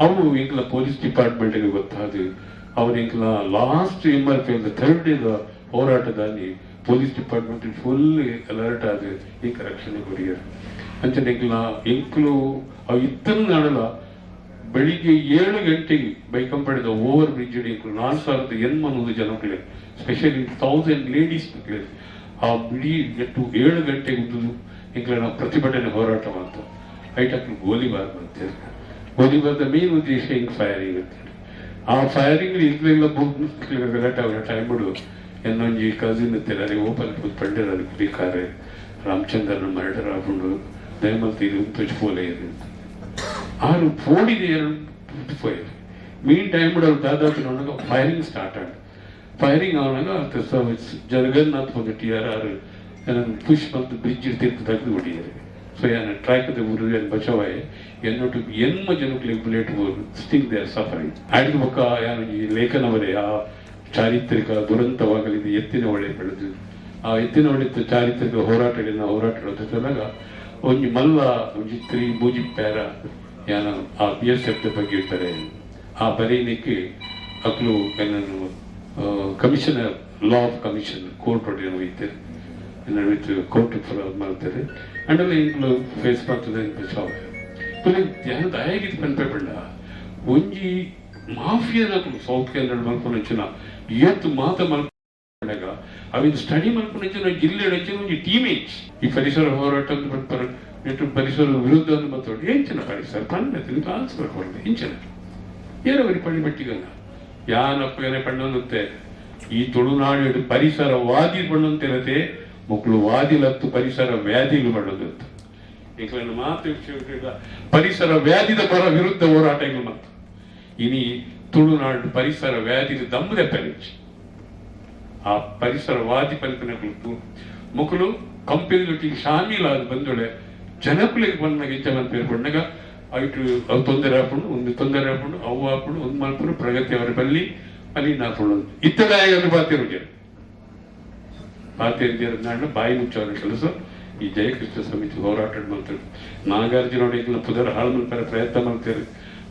ಅವು ಇಂಕ್ಲ ಪೊಲೀಸ್ ಡಿಪಾರ್ಟ್ಮೆಂಟ್ಗೆ ಗೊತ್ತಾದ ಅವ್ರು ಇಂಕ್ಲ ಲಾಸ್ಟ್ MRPL ಥರ್ಡ್ ಡೇದ ಹೋರಾಟದಲ್ಲಿ ಪೊಲೀಸ್ ಡಿಪಾರ್ಟ್ಮೆಂಟ್ ಫುಲ್ ಅಲರ್ಟ್ ಆದ ಇಂಕ ರಕ್ಷಣೆ ಕೊರಿಯರ್ ಅಂಚನೆ ಇಂಕ್ಲು ಅವು ಇತ್ತನ್ನು ನಾಡಲ್ಲ ಬೆಳಿಗ್ಗೆ 7 ಗಂಟೆಗೆ ಬೈಕಂಪಡೆದ ಓವರ್ ಬ್ರಿಡ್ಜ್ ಇಂಕ್ಲು 4800 ಜನಗಳೇ ಸ್ಪೆಷಲಿ 1000 ಲೇಡೀಸ್ ಆ ಬಿಡಿ ನೆಟ್ಟು 7 ಗಂಟೆಗೆ ಉದ್ದು ಇಂಕ್ಲ ನಾವು ಪ್ರತಿಭಟನೆ ಹೋರಾಟ ಅಂತ ಐಟಕ್ಲು ಗೋಲಿಬಾರ್ ಮಾಡ್ತೇವೆ ಗೋಲಿಬಾರ್ದ ಮೇನ್ ಉದ್ದೇಶ ಹಿಂಗ್ ಫೈರಿಂಗ್ ಅಂತ ಆ ಫೈರಿಂಗ್ ಇಂಕ್ಲೆಲ್ಲ ಗಲಾಟೆ ಅವರ ಟೈಮ್ ಬಿಡು ಎನ್ನೊಂಜಿ ಕಸಿನ್ ಇರ್ತಾರೆ ಓಪನ್ ಪಂಡಿರದು ಬೇಕಾರೆ ರಾಮಚಂದ್ರನ ಮರ್ಡರ್ ಆಗ್ಬಿಡು ದಯಮಲ್ತಿ ತುಚ್ಪೋಲೆ ಇದೆ ಆರು ಫೋಡಿದೆ 2 ಮೀನ್ ಟೈಮ್ ಬಿಡೋರು ದಾದಾಪು ನೋಡಾಗ ಫೈರಿಂಗ್ ಸ್ಟಾರ್ಟ್ ಆಗ ಫೈರಿಂಗ್ ಅವನಾಗ ಜಗನ್ನಾಥ್ ಬಂದು TRR ಪುಷ್ ಬಂದು ಬ್ರಿಡ್ಜ್ ತಿರ್ತು ತೆಗೆದು ಹೊಡಿಯಾರೆ ಸೊ ಏನ ಟ್ರ್ಯಾಕ್ ಊರು ಬಚಾವಾಯ್ ಎನ್ನೊಟ್ಟು ಎನ್ಮ ಜನಕ್ಕೆ bullet sting they are suffering ಆಡಿದ ಪಕ್ಕ ಯಾನು ಈ ಲೇಖನವರೇ ಆ ಚಾರಿತ್ರಿಕ ದುರಂತವಾಗಲಿದೆ ಎತ್ತಿನ ಹೊಳೆ ಬೆಳೆದು ಆ ಎತ್ತಿನ ಹೊಳೆ ಚಾರಿತ್ರಿಕ ಹೋರಾಟಗಳನ್ನ ಹೋರಾಟ ಒಂಜಿ ಮಲ್ಲ ಒಂಜಿ 3 ಮೂಜಿ ಪ್ಯಾರ ಯಾನ ಆ BSF ಬಗ್ಗೆ ಇರ್ತಾರೆ ಆ ಬರೀನಿಕ್ಕೆ ಅಕ್ಲು ಏನನ್ನು commissioner law of commission court ಹೊಡೆಯ ಹೋಯ್ತಾರೆ ಕೋರ್ಟ್ ಮಾಡ್ತಾರೆ ಅಂಡಲ್ಲಿ ಇಂಕ್ಲು ಫೇಸ್ ಮಾಡ್ತದೆ ಧ್ಯಾನ ದಯಾಗಿದ್ದು ಪನ್ಪೇಪಂಡ ಒಂಜಿ ಮಾಫಿಯಾನಕ್ಲು ಸೌತ್ ಕೇಂದ್ರ ಮಲ್ಪೊನಂಚಿನ ಎತ್ತು ಮಾತ ಮಲ್ಪೊಂಡಾಗ ಅವಿನ ಸ್ಟಡಿ ಮಲ್ಪೊನಂಚಿನ ಜಿಲ್ಲೆ ಒಂಜಿ ಟೀಮೇಜ್ ಈ ಪರಿಸರ ಹೋರಾಟ ಬರ್ತಾರೆ ನೆಟ್ಟು ಪರಿಸರ ವಿರುದ್ಧ ಮಾತಾಡಿ ಹೆಂಚಿನ ಪರಿಸರ ಪಂಡ ಟ್ರಾನ್ಸ್ಫರ್ ಕೊಡಲಿ ಹೆಂಚಿನ ಏರವರಿ ಪಳ್ಳಿ ಮಟ್ಟಿಗಲ್ಲ ಯಾನಪ್ಪ ಏನೇ ಪಣ್ಣಂತೆ ಈ ತುಳುನಾಡು ಪರಿಸರ ವಾದಿ ಪಣ್ಣಂತಿರತ್ತೆ ಮಕ್ಕಳು ವಾದಿಲತ್ತು ಪರಿಸರ ವ್ಯಾಧಿಗಳು ಮಾಡೋದು ಅಂತ ಈಗ ಮಾತು ಪರಿಸರ ವ್ಯಾಧಿದ ಪರ ವಿರುದ್ಧ ಹೋರಾಟಗಳು ಮತ್ತು ಇನಿ ತುಳುನಾಡು ಪರಿಸರ ವ್ಯಾಧಿ ದಮ್ಮದೆ ಪರೀಕ್ಷೆ ಆ ಪರಿಸರವಾದಿ ಕಲ್ಪನೆಗಳು ಮಕ್ಕಳು ಕಂಪನಿಗಳಿಗೆ ಶಾಮೀಲಾದ ಬಂದೊಳೆ ಜನಕುಲಿಗೆ ಬಂದಾಗ ಹೆಚ್ಚು ಪೇರ್ಕೊಂಡಾಗ ಐಟು ಅವು ತೊಂದರೆ ಹಾಕೊಂಡು ಒಂದು ತೊಂದರೆ ಹಾಕೊಂಡು ಅವು ಹಾಕೊಂಡು ಒಂದು ಮಾಡ್ಕೊಂಡು ಪ್ರಗತಿ ಅವರ ಬಲ್ಲಿ ಅಲ್ಲಿ ನಾಕೊಂಡು ಇತ್ತಲಾಗಿ ಬಾತಿರುಗೆ ಬಾತಿರ್ನಾಡು ಬಾಯಿ ಮುಚ್ಚವರ ಕೆಲಸ ಈ ಜಯಕೃಷ್ಣ ಸಮಿತಿ ಹೋರಾಟ ಮಾಡ್ತಾರೆ ನಾಗಾರ್ಜುನ ಪುದರ ಹಾಳು ಮಾಡ್ತಾರೆ ಪ್ರಯತ್ನ ಮಾಡ್ತಾರೆ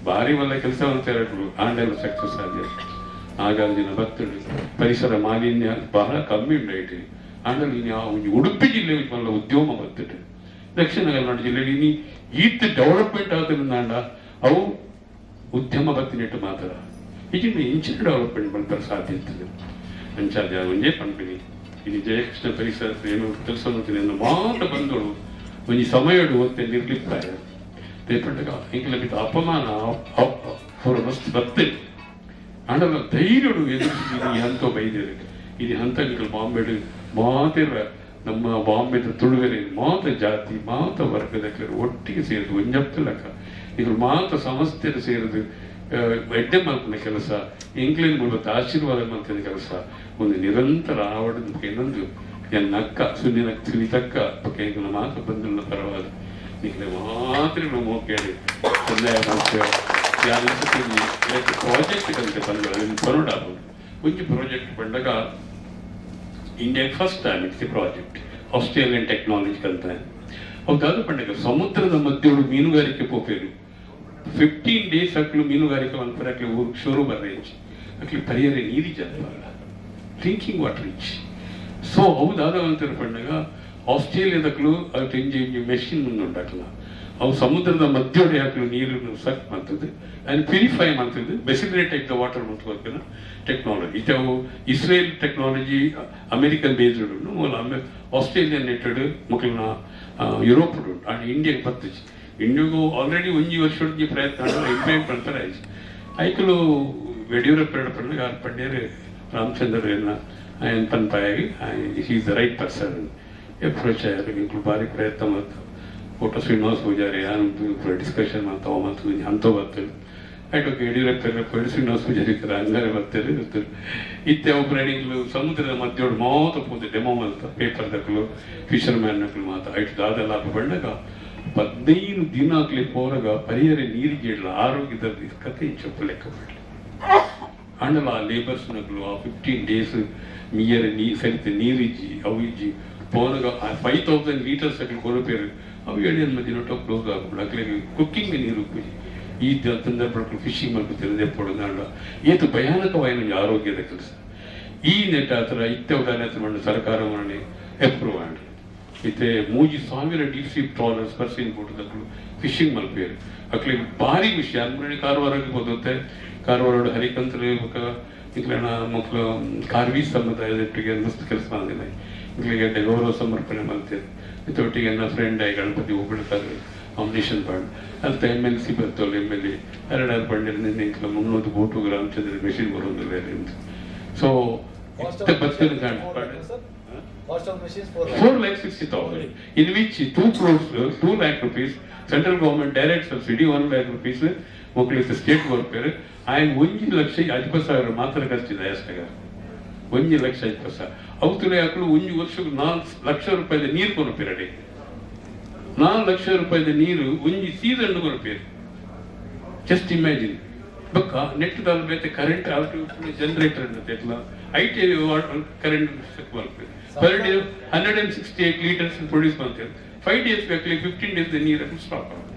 ಭಾರಿ ಒಳ್ಳೆ ಕೆಲಸ ಮಾಡ್ತಾರೆ ಆಂಡೆಲ್ಲ ಸಕ್ಸಸ್ ಆಗಿದೆ ನಾಗಾರ್ಜುನ ಭಕ್ತರು ಪರಿಸರ ಮಾಲಿನ್ಯ ಬಹಳ ಕಮ್ಮಿ ಉಂಟು ಆಂಡಲ್ಲಿ ಉಡುಪಿ ಜಿಲ್ಲೆ ಮಲ್ಲ ಉದ್ಯಮ ಬರ್ತದೆ ದಕ್ಷಿಣ ಕನ್ನಡ ಜಿಲ್ಲೆಯಲ್ಲಿ ಈತ್ ಡೆವಲಪ್ಮೆಂಟ್ ಆದ್ರಿಂದ ಅವು ಉದ್ಯಮ ಬತ್ತಿನಿಟ್ಟು ಮಾತ್ರ ಈಗಿನ ಇಂಚಿನ ಡೆವಲಪ್ಮೆಂಟ್ ಮಾಡ್ತಾರೆ ಸಾಧ್ಯ ಇರ್ತದೆ ಅಂಚಾದ ಒಂದೇ ಕಂಪನಿ ಇಲ್ಲಿ ಜಯಕೃಷ್ಣ ಪರಿಸರ ಏನು ಕೆಲಸ ಮಾಡ್ತೀನಿ ಅನ್ನೋ ಮಾತ್ರ ಬಂದಳು ಒಂದು ಸಮಯ ಓದ್ತೆ ನಿರ್ಲಿಪ್ತಾರೆ ದೇಪಟ್ಟಗ ಇಂಕಲ ಬಿದ್ದ ಅಪಮಾನ ಅವರ ಮಸ್ತ್ ಬರ್ತೇನೆ ಆಂಡಲ್ಲ ಧೈರ್ಯಡು ಎದುರಿಸಿದ್ದೀನಿ ಅಂತ ಬೈದೇನೆ ಇದು ಹಂತಗಳು ಬಾಂಬೆಡು ಮಾತಿರ ನಮ್ಮ ಬಾಂಬೆದ ತುಳುವೆರೆ ಮಾತ ಜಾತಿ ಮಾತ ವರ್ಗದ ಒಟ್ಟಿಗೆ ಸೇರಿದು ಒಂಜಪ್ತ ಲೆಕ್ಕ ಇದ್ರ ಮಾತ ಸಮಸ್ಯೆ ಸೇರಿದು ಎಡ್ಡೆ ಮಲ್ಪನ ಕೆಲಸ ಇಂಗ್ಲೆಂಡ್ ಮೂಲಕ ಆಶೀರ್ವಾದ ಮಲ್ಪನ ಕೆಲಸ ಒಂದು ನಿರಂತರ ಆವಡದ ಇನ್ನೊಂದು ನಕ್ಕ ಸುನ್ನಿನ ತಿಳಿತಕ್ಕ ಬಗ್ಗೆ ಮಾತ ಬಂದಿಲ್ಲ ಪರವಾದ ನಿಖಲೆ ಮಾತ್ರ ನಾವು ಕೇಳಿ ಸಂದಾಯ ಪ್ರಾಜೆಕ್ಟ್ ಕಂತೆ ಬಂದ ಬರೋಡಾಗ್ಬೋದು ಒಂದು ಪ್ರಾಜೆಕ್ಟ್ ಬಂದಾಗ India first time it's project Australian technology ಕಂತ ಹೌದಾದ ಪಂಡಗ ಸಮುದ್ರದ ಮಧ್ಯೊಳು ಮೀನುಗಾರಿಕೆ ಪೋಪೇರು 15 days ಅಕ್ಲು ಮೀನುಗಾರಿಕೆ ಮಲ್ಪರೆ ಅಕ್ಲಿ ಶುರು ಬರ್ರೇಂಜ್ ಅಕ್ಲಿ ಪರಿಯರೆ ನೀರಿ ಜಲ್ಪಲ್ಲ ಡ್ರಿಂಕಿಂಗ್ ವಾಟರ್ ಇಚ್ ಸೊ ಹೌದಾದವಂತರ ಪಂಡಗ ಆಸ್ಟ್ರೇಲಿಯಾದಕ್ಕೂ ಅದು ಇಂಜಿ ಮೆಷಿನ್ ಉಂಟಾಕಲ್ಲ ಅವು ಸಮುದ್ರದ ಮಧ್ಯೊಡೆ ಹಾಕಲು ನೀರನ್ನು ಸಕ್ ಮಾಡ್ತದೆ ಆ್ಯಂಡ್ ಪ್ಯೂರಿಫೈ ಮಾಡ್ತದೆ ಬೆಸಿಲಿಟೇಟ್ ದ ವಾಟರ್ ಮುಟ್ಕೋಕಿನ ಟೆಕ್ನಾಲಜಿ ಇವು ಇಸ್ರೇಲ್ ಟೆಕ್ನಾಲಜಿ ಅಮೆರಿಕನ್ ಬೇಸ್ಡ್ ಮೂಲ ಆಸ್ಟ್ರೇಲಿಯನ್ ನೆಟ್ಟೆಡ್ ಮಕ್ಕಳನ್ನ ಯುರೋಪ್ ಆ್ಯಂಡ್ ಇಂಡಿಯಾಗೆ ಬರ್ತದೆ ಇಂಡಿಯಾಗೂ ಆಲ್ರೆಡಿ ಒಂಜಿ ವರ್ಷದ ಪ್ರಯತ್ನ ಇಂಪ್ಲಿಮೆಂಟ್ ಮಾಡ್ತಾರೆ ಆಯ್ತು ಐಕಲು ಯಡಿಯೂರಪ್ಪ ಪಂಡಗ ಪಂಡ್ಯರು ರಾಮಚಂದ್ರ ఆయన పనిపాయి he is the right person approach ಆಯ್ತು ಇಂಕ್ಲು ಭಾರಿ ಪ್ರಯತ್ನ ಮತ್ತು ಫೋಟೋ ಶ್ರೀನಿವಾಸ ಪೂಜಾರಿ ನಾನು ಡಿಸ್ಕಷನ್ ಮಾಡ್ತಾವ ಮತ್ತು ಅಂತ ಬರ್ತೇವೆ ಆಯ್ತು ಯಡಿಯೂರಪ್ಪ ಶ್ರೀನಿವಾಸ ಪೂಜಾರಿ ಹಂಗಾರೆ ಬರ್ತೇವೆ ಇತ್ತೆ ಒಬ್ಬರು ಸಮುದ್ರದ ಮಧ್ಯೊಡು ಮಾತ್ರ ಪೂಜೆ ಡೆಮೋ ಅಂತ ಪೇಪರ್ ದಕ್ಕಲು ಫಿಶರ್ ಮ್ಯಾನ್ ನಕ್ಕಲು ಮಾತ್ರ ಆಯ್ತು ದಾದೆಲ್ಲ ಬಂದಾಗ 15 ದಿನಾಗ್ಲಿ ಹೋರಾಗ ಪರಿಹರ ನೀರಿಗೆ ಇಡಲ ಆರೋಗ್ಯದ ಕತೆ చెప్పలేక ಅಂಡಲ ಆ ಲೇಬರ್ಸ್ ನಕ್ಕಲು ಆ 15 ಡೇಸ್ ಮೀಯರ ಸರಿತ ನೀರಿಜ್ಜಿ ಅವು ಇಜ್ಜಿ పోనగా 5000 లీటర్స్ అక్కడ కొనుపేరు అవి ఏడియన్ మధ్య నోట క్లోజ్ ఆకుండా అక్కడికి కుకింగ్ నీరు ಈ ಸಂದರ್ಭದಲ್ಲಿ ಫಿಶಿಂಗ್ ಮಾಡ್ಕೊಂಡು ತಿಳಿದೆಪ್ಪೊಡೋದಾಂಡ ಏತು ಭಯಾನಕವಾದ ಆರೋಗ್ಯದ ಕೆಲಸ ಈ ನೆಟ್ ಆ ಥರ ಇತ್ತವಡ ಸರ್ಕಾರ ಮಾಡಿ ಅಪ್ರೂವ್ ಮಾಡಿ ಇತ್ತೆ 3000 ಡೀಪ್ ಸೀ ಟ್ರಾಲರ್ಸ್ ಪರ್ಸಿನ್ ಕೊಟ್ಟದಕ್ಕಳು ಫಿಶಿಂಗ್ ಮಲ್ಪೇರು ಅಕ್ಕಳಿಗೆ ಭಾರಿ ವಿಷಯ ಅಂದ್ರೆ ಕಾರವಾರಕ್ಕೆ ಹೋಗುತ್ತೆ ಕಾರವಾರ ಹರಿಕಂತ್ರ ಇಕ್ಲಣ ಮಕ್ಕಳು ಕಾರ್ವಿ ಸಮುದಾಯದೊಟ್ಟಿಗೆ ಮಸ್ತ್ ಕೆಲಸ ಮಾಡಿದೆ ಇಲ್ಲಿಗೆ ಗೌರವ ಸಮರ್ಪಣೆ ಮಾಡ್ತೇವೆ ಇದೊಟ್ಟಿಗೆ ನನ್ನ ಫ್ರೆಂಡ್ ಆಗಿ ಗಣಪತಿ ಹೋಗ್ಬಿಡ್ತಾರೆ ಕಾಂಬಿನೇಷನ್ ಪಾಡ್ ಅಂತ MLC ಬರ್ತವಲ್ಲ MLA ಎರಡಾರು ಪಂಡಿರ ಇಂಕ್ಲ 300 boat Ramachandra machine ಬರೋದಿಲ್ಲ ಅಂತ ಸೊ ಬರ್ತೇನೆ ಕಾಣ 4,60,000 in which 2 lakh rupees central government direct subsidy 1 lakh rupees ಮಕ್ಕಳಿಗೆ ಸ್ಟೇಟ್ ವರ್ಕರ್ ఆయన 1,50,000 ಮಾತ್ರ ಖರ್ಚಿದೆ ಅಷ್ಟಾಗ 1,50,000 ಅವತುಲೆ ಹಾಕಲು 1 ವರ್ಷಕ್ಕೆ 4 ಲಕ್ಷ ರೂಪಾಯಿದ ನೀರು ಕೊನಪೇರಡೆ 4 ಲಕ್ಷ ರೂಪಾಯಿದ ನೀರು 1 ಸೀಸನ್ ಕೊನಪೇರು ಜಸ್ಟ್ ಇಮ್ಯಾಜಿನ್ ಬಕ್ಕ ನೆಟ್ ದಾಲ್ ಬೇತೆ ಕರೆಂಟ್ ಜನರೇಟರ್ ಅಂತ IT current per day 168 litres produce ಮಾಡ್ತಾರೆ 5 ಡೇಸ್ ಬೇಕಲಿ 15 ಡೇಸ್ ನೀರು ಸ್ಟಾಪ್ ಆಗುತ್ತೆ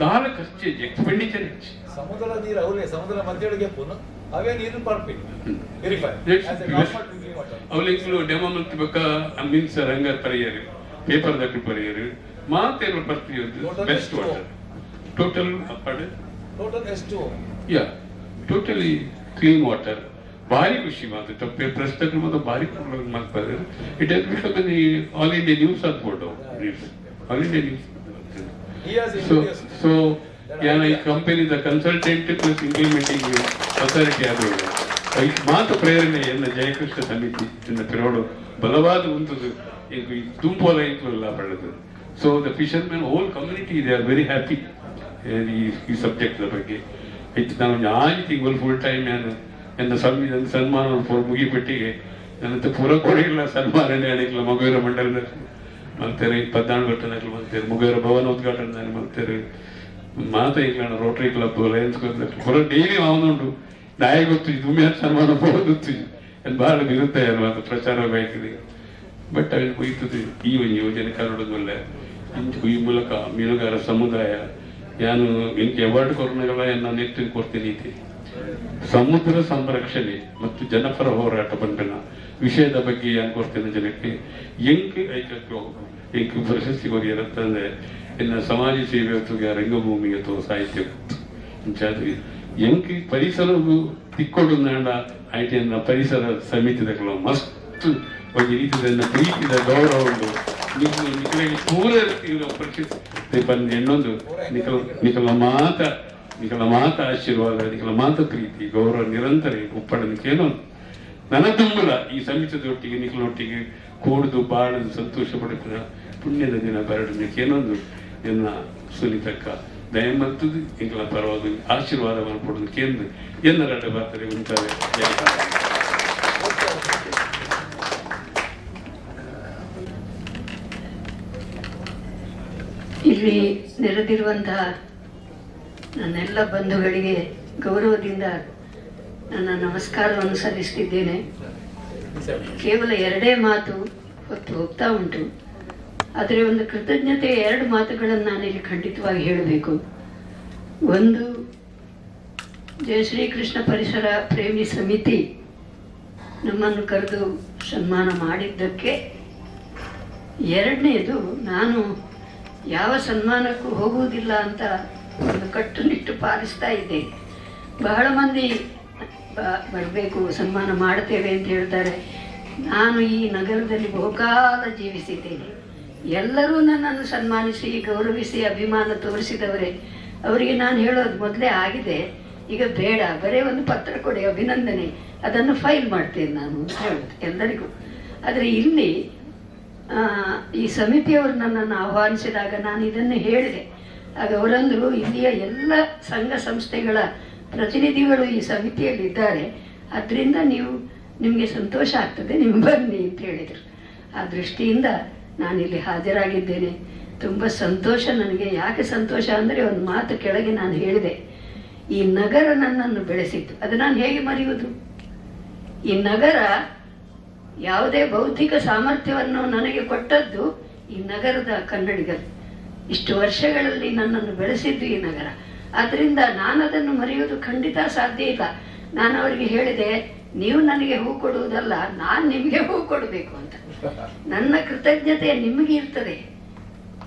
ದಾರ ಖರ್ಚು ಎಕ್ಸ್ಪೆಂಡಿಚರ್ ಹೆಚ್ಚು ಸಮುದ್ರ ನೀರು ಅವಲೇ ಸಮುದ್ರ ಮಧ್ಯೊಳಗೆ ಪುನಃ ಅವೇ ನೀರು ಪರ್ಪಿ ವೆರಿಫೈ ಅವಲಿಂಗ್ಲು ಡೆಮೋ ಮಲ್ತಿ ಬಕ್ಕ ಮೀನ್ಸ್ ರಂಗರ್ ಪರಿಯರು ಪೇಪರ್ ದಕ್ಕೆ ಪರಿಯರು ಮಾತೇರು ಬರ್ತಿಯೋದು ಬೆಸ್ಟ್ ವಾಟರ್ ಟೋಟಲ್ ಅಪ್ಪಡೆ ಟೋಟಲ್ ಎಷ್ಟು ಯಾ ಟೋಟಲಿ ಕ್ಲೀನ್ ವಾಟರ್ ಭಾರಿ ಖುಷಿ ಮಾತು ತಪ್ಪೆ ಪ್ರಸ್ತಕ ಮಾತ್ರ ಭಾರಿ ಪ್ರಾಬ್ಲಮ್ ಮಾಡ್ತಾರೆ it has become the all India news ಆಗ್ಬೋದು ಆಲ್ ಇಂಡಿಯಾ ನ್ಯೂಸ್ ಸೊ ಯಾನ ಈ company the consultant plus implementing authority ಆದವರು ಮಾತು ಪ್ರೇರಣೆ ಎನ್ನ ಜಯಕೃಷ್ಣ ಸಮಿತಿ ಎನ್ನ ಪಿರೋಡು ಬಲವಾದ ಉಂಟದು ತುಂಬೋಲ ಇಂಕ್ಲೆಲ್ಲ ಪಡೆದು so the fishermen whole community they are very happy ಈ ಸಬ್ಜೆಕ್ಟ್ ಬಗ್ಗೆ ಹೆಚ್ಚು ನಾನು ಆಜಿ ತಿಂಗಳು ಫುಲ್ ಟೈಮ್ ನಾನು ಎನ್ನ ಸನ್ಮಾನ ಮುಗಿಪಟ್ಟಿಗೆ ನನ್ನಂತ ಪೂರ ಕೊಡಿಲ್ಲ ಸನ್ಮಾನ ಅಡಿಕ್ಲ ಮಗುವೀರ ಮಂಡಲದ ಮಾಡ್ತಾರೆ 14 ಘಟನೆಗಳು ಮಾಡ್ತಾರೆ ಮುಗುವೀರ ಭವನ ಉದ್ಘಾಟನೆ ಮಾಡ್ತಾರೆ ಮಾತ ಈಗ ರೋಟರಿ ಕ್ಲಬ್ ಲಯನ್ಸ್ ಕ್ಲಬ್ ಪೂರ ಡೈಲಿ ಅವನುಂಟು ನಾಯಿ ಗೊತ್ತು ದುಮ್ಯ ಸನ್ಮಾನ ಗೊತ್ತು ಎಂದು ಬಹಳ ವಿರುದ್ಧ ಅಲ್ವಾ ಪ್ರಚಾರ ಬೇಕಿದೆ ಬಟ್ ಅಲ್ಲಿ ಹೋಯ್ತದೆ ಈ ಒಂದು ಯೋಜನೆ ಕನ್ನಡದಲ್ಲ ಈ ಮೂಲಕ ಮೀನುಗಾರ ಸಮುದಾಯ ನಾನು ಇಂಕೆ ಅವಾರ್ಡ್ ಕೊರೋನಾಗೆಲ್ಲ ನಾನು ನೆಟ್ಟು ಕೊಡ್ತೀನಿ ಸಮುದ್ರ ಸಂರಕ್ಷಣೆ ಮತ್ತು ಜನಪರ ಹೋರಾಟ ಬಂಧನ ವಿಷಯದ ಬಗ್ಗೆ ಏನು ಕೊಡ್ತೇನೆ ಜನಕ್ಕೆ ಎಂಕ್ ಪ್ರಶಸ್ತಿ ಕೊರಿಯರಂತಂದ್ರೆ ಇನ್ನು ಸಮಾಜ ಸೇವೆ ಅಥವಾ ರಂಗಭೂಮಿ ಅಥವಾ ಸಾಹಿತ್ಯ ಎಂಕ್ ಪರಿಸರ ತಿಕ್ಕೊಡು ನಾಡ ಆಯ್ತು ಪರಿಸರ ಸಮಿತಿದಗಳು ಮಸ್ತ್ ಒಂದು ರೀತಿಯ ಪ್ರೀತಿದ ಗೌರವ ಉಂಟು ನಿಖಲಿಗೆ ಪೂರ ಪ್ರಶಸ್ತಿ ಬಂದು ಇನ್ನೊಂದು ನಿಖಲ ಮಾತ ಆಶೀರ್ವಾದ ನಿಖಲ ಮಾತ ಪ್ರೀತಿ ಗೌರವ ನಿರಂತರ ಉಪ್ಪಡನಿಕೇನೋ ನನ್ನ ತುಂಬಲ ಈ ಸಮಿತಿದೊಟ್ಟಿಗೆ ನಿಖಲೊಟ್ಟಿಗೆ ಕೂಡುದು ಬಾಳದು ಸಂತೋಷ ಪಡುತ್ತಿನ ಪುಣ್ಯದ ದಿನ ಬರಡನಿಕೇನೊಂದು ಎನ್ನ ಸುನಿತಕ್ಕ ದಯಮಂತದ್ದು ಇಂಕಲ ಪರವಾದ ಆಶೀರ್ವಾದವನ್ನು ಕೊಡೋದಕ್ಕೇಂದು ಎನ್ನರಡ ಬರ್ತಾರೆ ಉಂಟಾವೆ ಇಲ್ಲಿ ನೆರೆದಿರುವಂತಹ ನನ್ನೆಲ್ಲ ಬಂಧುಗಳಿಗೆ ಗೌರವದಿಂದ ನನ್ನ ನಮಸ್ಕಾರವನ್ನು ಸಲ್ಲಿಸುತ್ತಿದ್ದೇನೆ. ಕೇವಲ 2 ಮಾತು ಹೊತ್ತು ಹೋಗ್ತಾ ಉಂಟು, ಆದರೆ ಒಂದು ಕೃತಜ್ಞತೆ 2 ಮಾತುಗಳನ್ನು ನಾನಿಲ್ಲಿ ಖಂಡಿತವಾಗಿ ಹೇಳಬೇಕು. ಒಂದು, ಜಯಶ್ರೀ ಕೃಷ್ಣ ಪರಿಸರ ಪ್ರೇಮಿ ಸಮಿತಿ ನಮ್ಮನ್ನು ಕರೆದು ಸನ್ಮಾನ ಮಾಡಿದ್ದಕ್ಕೆ. ಎರಡನೇದು, ನಾನು ಯಾವ ಸನ್ಮಾನಕ್ಕೂ ಹೋಗುವುದಿಲ್ಲ ಅಂತ ಒಂದು ಕಟ್ಟುನಿಟ್ಟು ಪಾಲಿಸ್ತಾ ಇದ್ದೇನೆ. ಬಹಳ ಮಂದಿ ಬರಬೇಕು, ಸನ್ಮಾನ ಮಾಡ್ತೇವೆ ಅಂತ ಹೇಳ್ತಾರೆ. ನಾನು ಈ ನಗರದಲ್ಲಿ ಬಹುಕಾಲ ಜೀವಿಸಿದ್ದೇನೆ. ಎಲ್ಲರೂ ನನ್ನನ್ನು ಸನ್ಮಾನಿಸಿ ಗೌರವಿಸಿ ಅಭಿಮಾನ ತೋರಿಸಿದವರೇ. ಅವರಿಗೆ ನಾನು ಹೇಳೋದು ಮೊದಲೇ ಆಗಿದೆ, ಈಗ ಬೇಡ, ಬರೀ ಒಂದು ಪತ್ರ ಕೊಡಿ ಅಭಿನಂದನೆ, ಅದನ್ನು ಫೈಲ್ ಮಾಡ್ತೇನೆ ನಾನು ಅಂತ ಹೇಳೋದು ಎಲ್ಲರಿಗೂ. ಆದರೆ ಇಲ್ಲಿ ಈ ಸಮಿತಿಯವರು ನನ್ನನ್ನು ಆಹ್ವಾನಿಸಿದಾಗ ನಾನು ಇದನ್ನು ಹೇಳಿದೆ. ಆಗ ಅವರಂದರು, ಇಲ್ಲಿಯ ಎಲ್ಲ ಸಂಘ ಸಂಸ್ಥೆಗಳ ಪ್ರತಿನಿಧಿಗಳು ಈ ಸಮಿತಿಯಲ್ಲಿ ಇದ್ದಾರೆ, ಅದರಿಂದ ನಿಮಗೆ ಸಂತೋಷ ಆಗ್ತದೆ, ನೀವು ಬನ್ನಿ ಅಂತ ಹೇಳಿದರು. ಆ ದೃಷ್ಟಿಯಿಂದ ನಾನಿಲ್ಲಿ ಹಾಜರಾಗಿದ್ದೇನೆ. ತುಂಬ ಸಂತೋಷ ನನಗೆ. ಯಾಕೆ ಸಂತೋಷ ಅಂದರೆ, ಒಂದು ಮಾತು ಕೆಳಗೆ ನಾನು ಹೇಳಿದೆ, ಈ ನಗರ ನನ್ನನ್ನು ಬೆಳೆಸಿತ್ತು. ಅದು ನಾನು ಹೇಗೆ ಮರೆಯುವುದು? ಈ ನಗರ ಯಾವುದೇ ಬೌದ್ಧಿಕ ಸಾಮರ್ಥ್ಯವನ್ನು ನನಗೆ ಕೊಟ್ಟದ್ದು ಈ ನಗರದ ಕನ್ನಡಿಗರು. ಇಷ್ಟು ವರ್ಷಗಳಲ್ಲಿ ನನ್ನನ್ನು ಬೆಳೆಸಿದ್ದು ಈ ನಗರ. ಆದ್ದರಿಂದ ನಾನು ಅದನ್ನು ಮರೆಯುವುದು ಖಂಡಿತ ಸಾಧ್ಯ ಇಲ್ಲ. ನಾನು ಅವರಿಗೆ ಹೇಳಿದೆ, ನೀವು ನನಗೆ ಹೂ ಕೊಡುವುದಲ್ಲ, ನಾನು ನಿಮಗೆ ಹೂ ಕೊಡಬೇಕು ಅಂತ. ನನ್ನ ಕೃತಜ್ಞತೆ ನಿಮಗೆ ಇರ್ತದೆ,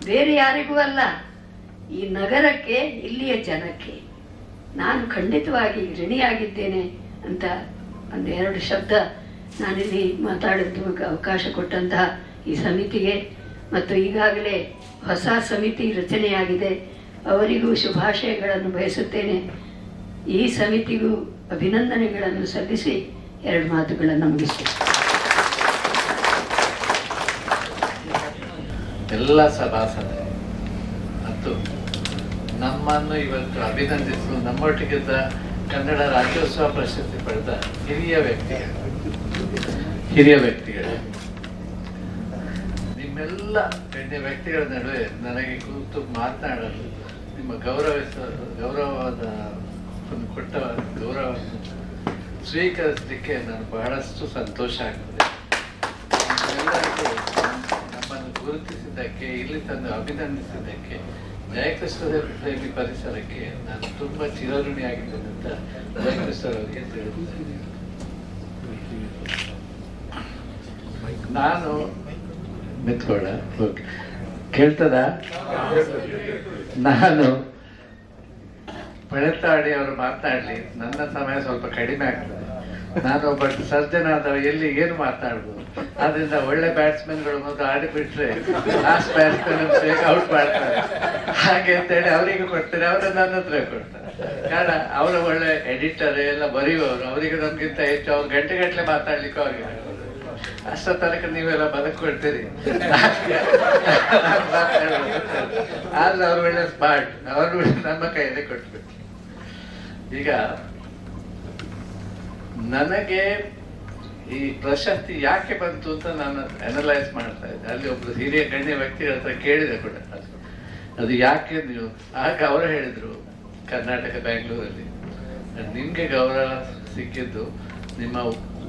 ಬೇರೆ ಯಾರಿಗೂ ಅಲ್ಲ. ಈ ನಗರಕ್ಕೆ, ಇಲ್ಲಿಯ ಜನಕ್ಕೆ ನಾನು ಖಂಡಿತವಾಗಿ ಋಣಿಯಾಗಿದ್ದೇನೆ ಅಂತ ಒಂದೆರಡು ಶಬ್ದ ನಾನಿಲ್ಲಿ ಮಾತಾಡೋದಕ್ಕೆ ಅವಕಾಶ ಕೊಟ್ಟಂತಹ ಈ ಸಮಿತಿಗೆ ಮತ್ತು ಈಗಾಗಲೇ ಹೊಸ ಸಮಿತಿ ರಚನೆಯಾಗಿದೆ ಅವರಿಗೂ ಶುಭಾಶಯಗಳನ್ನು ಬಯಸುತ್ತೇನೆ. ಈ ಸಮಿತಿಗೂ ಅಭಿನಂದನೆಗಳನ್ನು ಸಲ್ಲಿಸಿ ಎರಡು ಮಾತುಗಳನ್ನು ಮುಗಿಸ್ತೇನೆ. ಎಲ್ಲ ಸಭಾಸದರು ಮತ್ತು ನಮ್ಮನ್ನು ಇವತ್ತು ಅಭಿನಂದಿಸಲು ನಮ್ಮೊಟ್ಟಿಗಿದ್ದ ಕನ್ನಡ ರಾಜ್ಯೋತ್ಸವ ಪ್ರಶಸ್ತಿ ಪಡೆದ ಹಿರಿಯ ವ್ಯಕ್ತಿಗಳು ನಿಮ್ಮೆಲ್ಲ ಗಣ್ಯ ವ್ಯಕ್ತಿಗಳ ನಡುವೆ ನನಗೆ ಕೂತು ಮಾತನಾಡಲು ನಿಮ್ಮ ಗೌರವದ ಕೊಟ್ಟ ಗೌರವವನ್ನು ಸ್ವೀಕರಿಸಲಿಕ್ಕೆ ನಾನು ಬಹಳಷ್ಟು ಸಂತೋಷ ಆಗ್ತದೆ. ಎಲ್ಲರಿಗೂ ನಮ್ಮನ್ನು ಗುರುತಿಸಿದ್ದಕ್ಕೆ, ಇಲ್ಲಿ ತಂದು ಅಭಿನಂದಿಸಿದ್ದಕ್ಕೆ, ಜಯಕೃಷ್ಣ ಪ್ರೇಮಿ ಪರಿಸರಕ್ಕೆ ನಾನು ತುಂಬಾ ಚಿರಋಣಿಯಾಗಿದ್ದೇನೆ ಅಂತ ಜಯಕೃಷ್ಣ ಅವರಿಗೆ ತಿಳಿಸಿದ್ದೇನೆ. ನಾನು ಮೆತ್ಕೊಳ ಕೇಳ್ತದ ನಾನು ಪಳೆತಾಡಿ ಅವರು ಮಾತನಾಡ್ಲಿ, ನನ್ನ ಸಮಯ ಸ್ವಲ್ಪ ಕಡಿಮೆ ಆಗ್ತದೆ. ನಾನು ಒಬ್ಬ ಸರ್ಜನ್ ಆದವ ಎಲ್ಲಿ ಏನು ಮಾತನಾಡ್ಬೋದು. ಆದ್ರಿಂದ ಒಳ್ಳೆ ಬ್ಯಾಟ್ಸ್ಮನ್ಗಳು ಮೊದಲು ಆಡಿಬಿಟ್ರೆ ಲಾಸ್ಟ್ ಬ್ಯಾಟ್ಸ್ಮನ್ ಔಟ್ ಮಾಡ್ತಾರೆ. ಹಾಗೆ ಅಂತೇಳಿ ಅವರಿಗೆ ಕೊಡ್ತಾರೆ, ಅವರ ನನ್ನ ಹತ್ರ ಕೊಡ್ತಾರೆ. ಕಾರಣ ಅವರು ಒಳ್ಳೆ ಎಡಿಟರ್ ಎಲ್ಲ ಬರೆಯುವವರು, ಅವರಿಗೆ ನಮ್ಗಿಂತ ಹೆಚ್ಚು ಅವ್ರು ಗಂಟೆ ಮಾತಾಡ್ಲಿಕ್ಕೆ ಅವ್ರಿಗೆ ಅಷ್ಟ ತನಕ ನೀವೆಲ್ಲ ಬದುಕೊಳ್ತೀರಿ. ಆದ್ರೆ ಅವ್ರು ಒಳ್ಳೆ ಸ್ಮಾರ್ಟ್, ಅವರು ನಮ್ಮ ಕೈಯಲ್ಲಿ ಕೊಟ್ಬಿಟ್ಟು. ಈಗ ನನಗೆ ಈ ಪ್ರಶಸ್ತಿ ಯಾಕೆ ಬಂತು ಅಂತ ನಾನು ಅನಲೈಸ್ ಮಾಡ್ತಾ ಇದ್ದೆ. ಅಲ್ಲಿ ಒಬ್ರು ಹಿರಿಯ ಗಣ್ಯ ವ್ಯಕ್ತಿಗಳ ಹತ್ರ ಕೇಳಿದೆ ಕೂಡ, ಅದು ಯಾಕೆ ನೀವು. ಆಗ ಅವರು ಹೇಳಿದ್ರು, ಕರ್ನಾಟಕ ಬೆಂಗಳೂರಲ್ಲಿ ನಿಮ್ಗೆ ಗೌರವ ಸಿಕ್ಕಿದ್ದು ನಿಮ್ಮ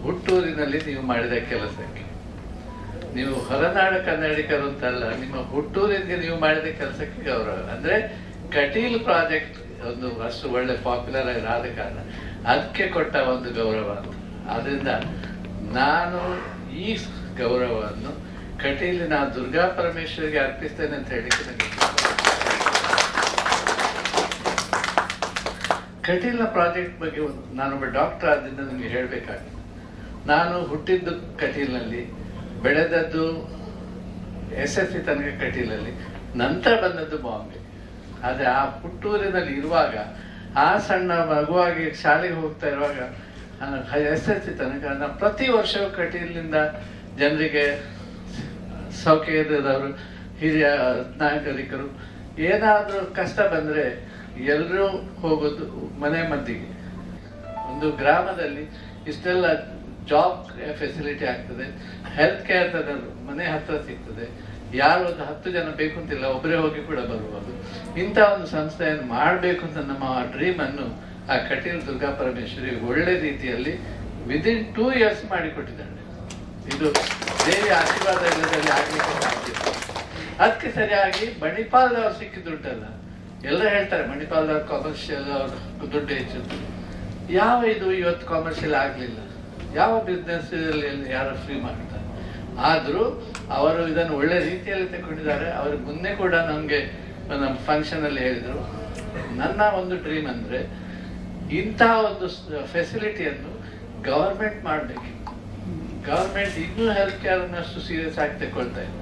ಹುಟ್ಟೂರಿನಲ್ಲಿ ನೀವು ಮಾಡಿದ ಕೆಲಸಕ್ಕೆ. ನೀವು ಹೊರನಾಡ ಕನ್ನಡಿಗರು ಅಂತಲ್ಲ, ನಿಮ್ಮ ಹುಟ್ಟೂರಿಗೆ ನೀವು ಮಾಡಿದ ಕೆಲಸಕ್ಕೆ ಗೌರವ. ಅಂದ್ರೆ ಕಟೀಲ್ ಪ್ರಾಜೆಕ್ಟ್ ಒಂದು ಅಷ್ಟು ಒಳ್ಳೆ ಪಾಪ್ಯುಲರ್ ಆದ ಕಾರಣ ಅದಕ್ಕೆ ಕೊಟ್ಟ ಒಂದು ಗೌರವ ಅಂತ. ಆದ್ರಿಂದ ನಾನು ಈ ಗೌರವವನ್ನು ಕಟೀಲಿನ ದುರ್ಗಾ ಪರಮೇಶ್ವರಿಗೆ ಅರ್ಪಿಸ್ತೇನೆ ಅಂತ ಹೇಳಿಕ್ಕೆ ನನಗೆ. ಕಟೀಲ್ನ ಪ್ರಾಜೆಕ್ಟ್ ಬಗ್ಗೆ ನಾನೊಬ್ಬ ಡಾಕ್ಟರ್ ಆದ್ರಿಂದ ನಿಮಗೆ ಹೇಳ್ಬೇಕಾಗಿದೆ. ನಾನು ಹುಟ್ಟಿದ್ದು ಕಟೀಲ್ನಲ್ಲಿ, ಬೆಳೆದದ್ದು SSC ತನಕ ಕಟೀಲಲ್ಲಿ, ನಂತರ ಬಂದದ್ದು ಬಾಂಬೆ. ಆದ್ರೆ ಆ ಹುಟ್ಟೂರಿನಲ್ಲಿ ಇರುವಾಗ, ಆ ಸಣ್ಣ ಮಗುವಾಗಿ ಶಾಲೆಗೆ ಹೋಗ್ತಾ ಇರುವಾಗ, SSC ತನಕ ನಾನು ಪ್ರತಿ ವರ್ಷವೂ ಕಟೀಲಿನಿಂದ ಜನರಿಗೆ ಸೌಖ್ಯದವರು, ಹಿರಿಯ ನಾಗರಿಕರು ಏನಾದ್ರೂ ಕಷ್ಟ ಬಂದ್ರೆ ಎಲ್ಲರೂ ಹೋಗೋದು ಮನೆ ಮದ್ದಿಗೆ. ಒಂದು ಗ್ರಾಮದಲ್ಲಿ ಇಷ್ಟೆಲ್ಲ ಜಾಬ್ ಫೆಸಿಲಿಟಿ ಆಗ್ತದೆ, ಹೆಲ್ತ್ ಕೇರ್ ಮನೆ ಹತ್ರ ಸಿಗ್ತದೆ, ಯಾರು ಒಂದು 10 ಜನ ಬೇಕು ಅಂತಿಲ್ಲ, ಒಬ್ಬರೇ ಹೋಗಿ ಕೂಡ ಬರ್ಬೋದು. ಇಂಥ ಒಂದು ಸಂಸ್ಥೆಯನ್ನು ಮಾಡಬೇಕು ಅಂತ ನಮ್ಮ ಡ್ರೀಮ್ ಅನ್ನು ಆ ಕಟೀಲ್ ದುರ್ಗಾ ಪರಮೇಶ್ವರಿ ಒಳ್ಳೆ ರೀತಿಯಲ್ಲಿ ವಿದಿನ್ 2 years ಮಾಡಿಕೊಟ್ಟಿದ್ದಾಳೆ. ಇದು ದೇವಿ ಆಶೀರ್ವಾದ ಇಲ್ಲದಲ್ಲಿ ಆಗ್ಲಿಕ್ಕೆ ಸಾಧ್ಯ. ಅದಕ್ಕೆ ಸರಿಯಾಗಿ ಮಣಿಪಾಲ್ದವ್ರು ಸಿಕ್ಕಿದ್ದುಂಟಲ್ಲ, ಎಲ್ಲ ಹೇಳ್ತಾರೆ ಮಣಿಪಾಲ್ದವ್ರು ಕಾಮರ್ಷಿಯಲ್ ಅವ್ರ ದುಡ್ಡು ಹೆಚ್ಚು. ಯಾವ ಇದು ಇವತ್ತು ಕಾಮರ್ಷಿಯಲ್ ಆಗ್ಲಿಲ್ಲ? ಯಾವ ಬಿಸ್ನೆಸ್ ಯಾರು ಫ್ರೀ ಮಾಡ್ತಾರೆ? ಆದರೂ ಅವರು ಇದನ್ನು ಒಳ್ಳೆ ರೀತಿಯಲ್ಲಿ ತಗೊಂಡಿದ್ದಾರೆ. ಅವರು ಮುಂದೆ ಕೂಡ ನಮಗೆ ನಮ್ಮ ಫಂಕ್ಷನ್ ಅಲ್ಲಿ ಹೇಳಿದರು, ನನ್ನ ಒಂದು ಡ್ರೀಮ್ ಅಂದ್ರೆ ಇಂಥ ಒಂದು ಫೆಸಿಲಿಟಿಯನ್ನು ಗವರ್ಮೆಂಟ್ ಮಾಡಬೇಕು. ಗವರ್ಮೆಂಟ್ ಇನ್ನೂ ಹೆಲ್ತ್ ಕೇರ್ ಅಷ್ಟು ಸೀರಿಯಸ್ ಆಗಿ ತಗೊಳ್ತಾ ಇಲ್ಲ.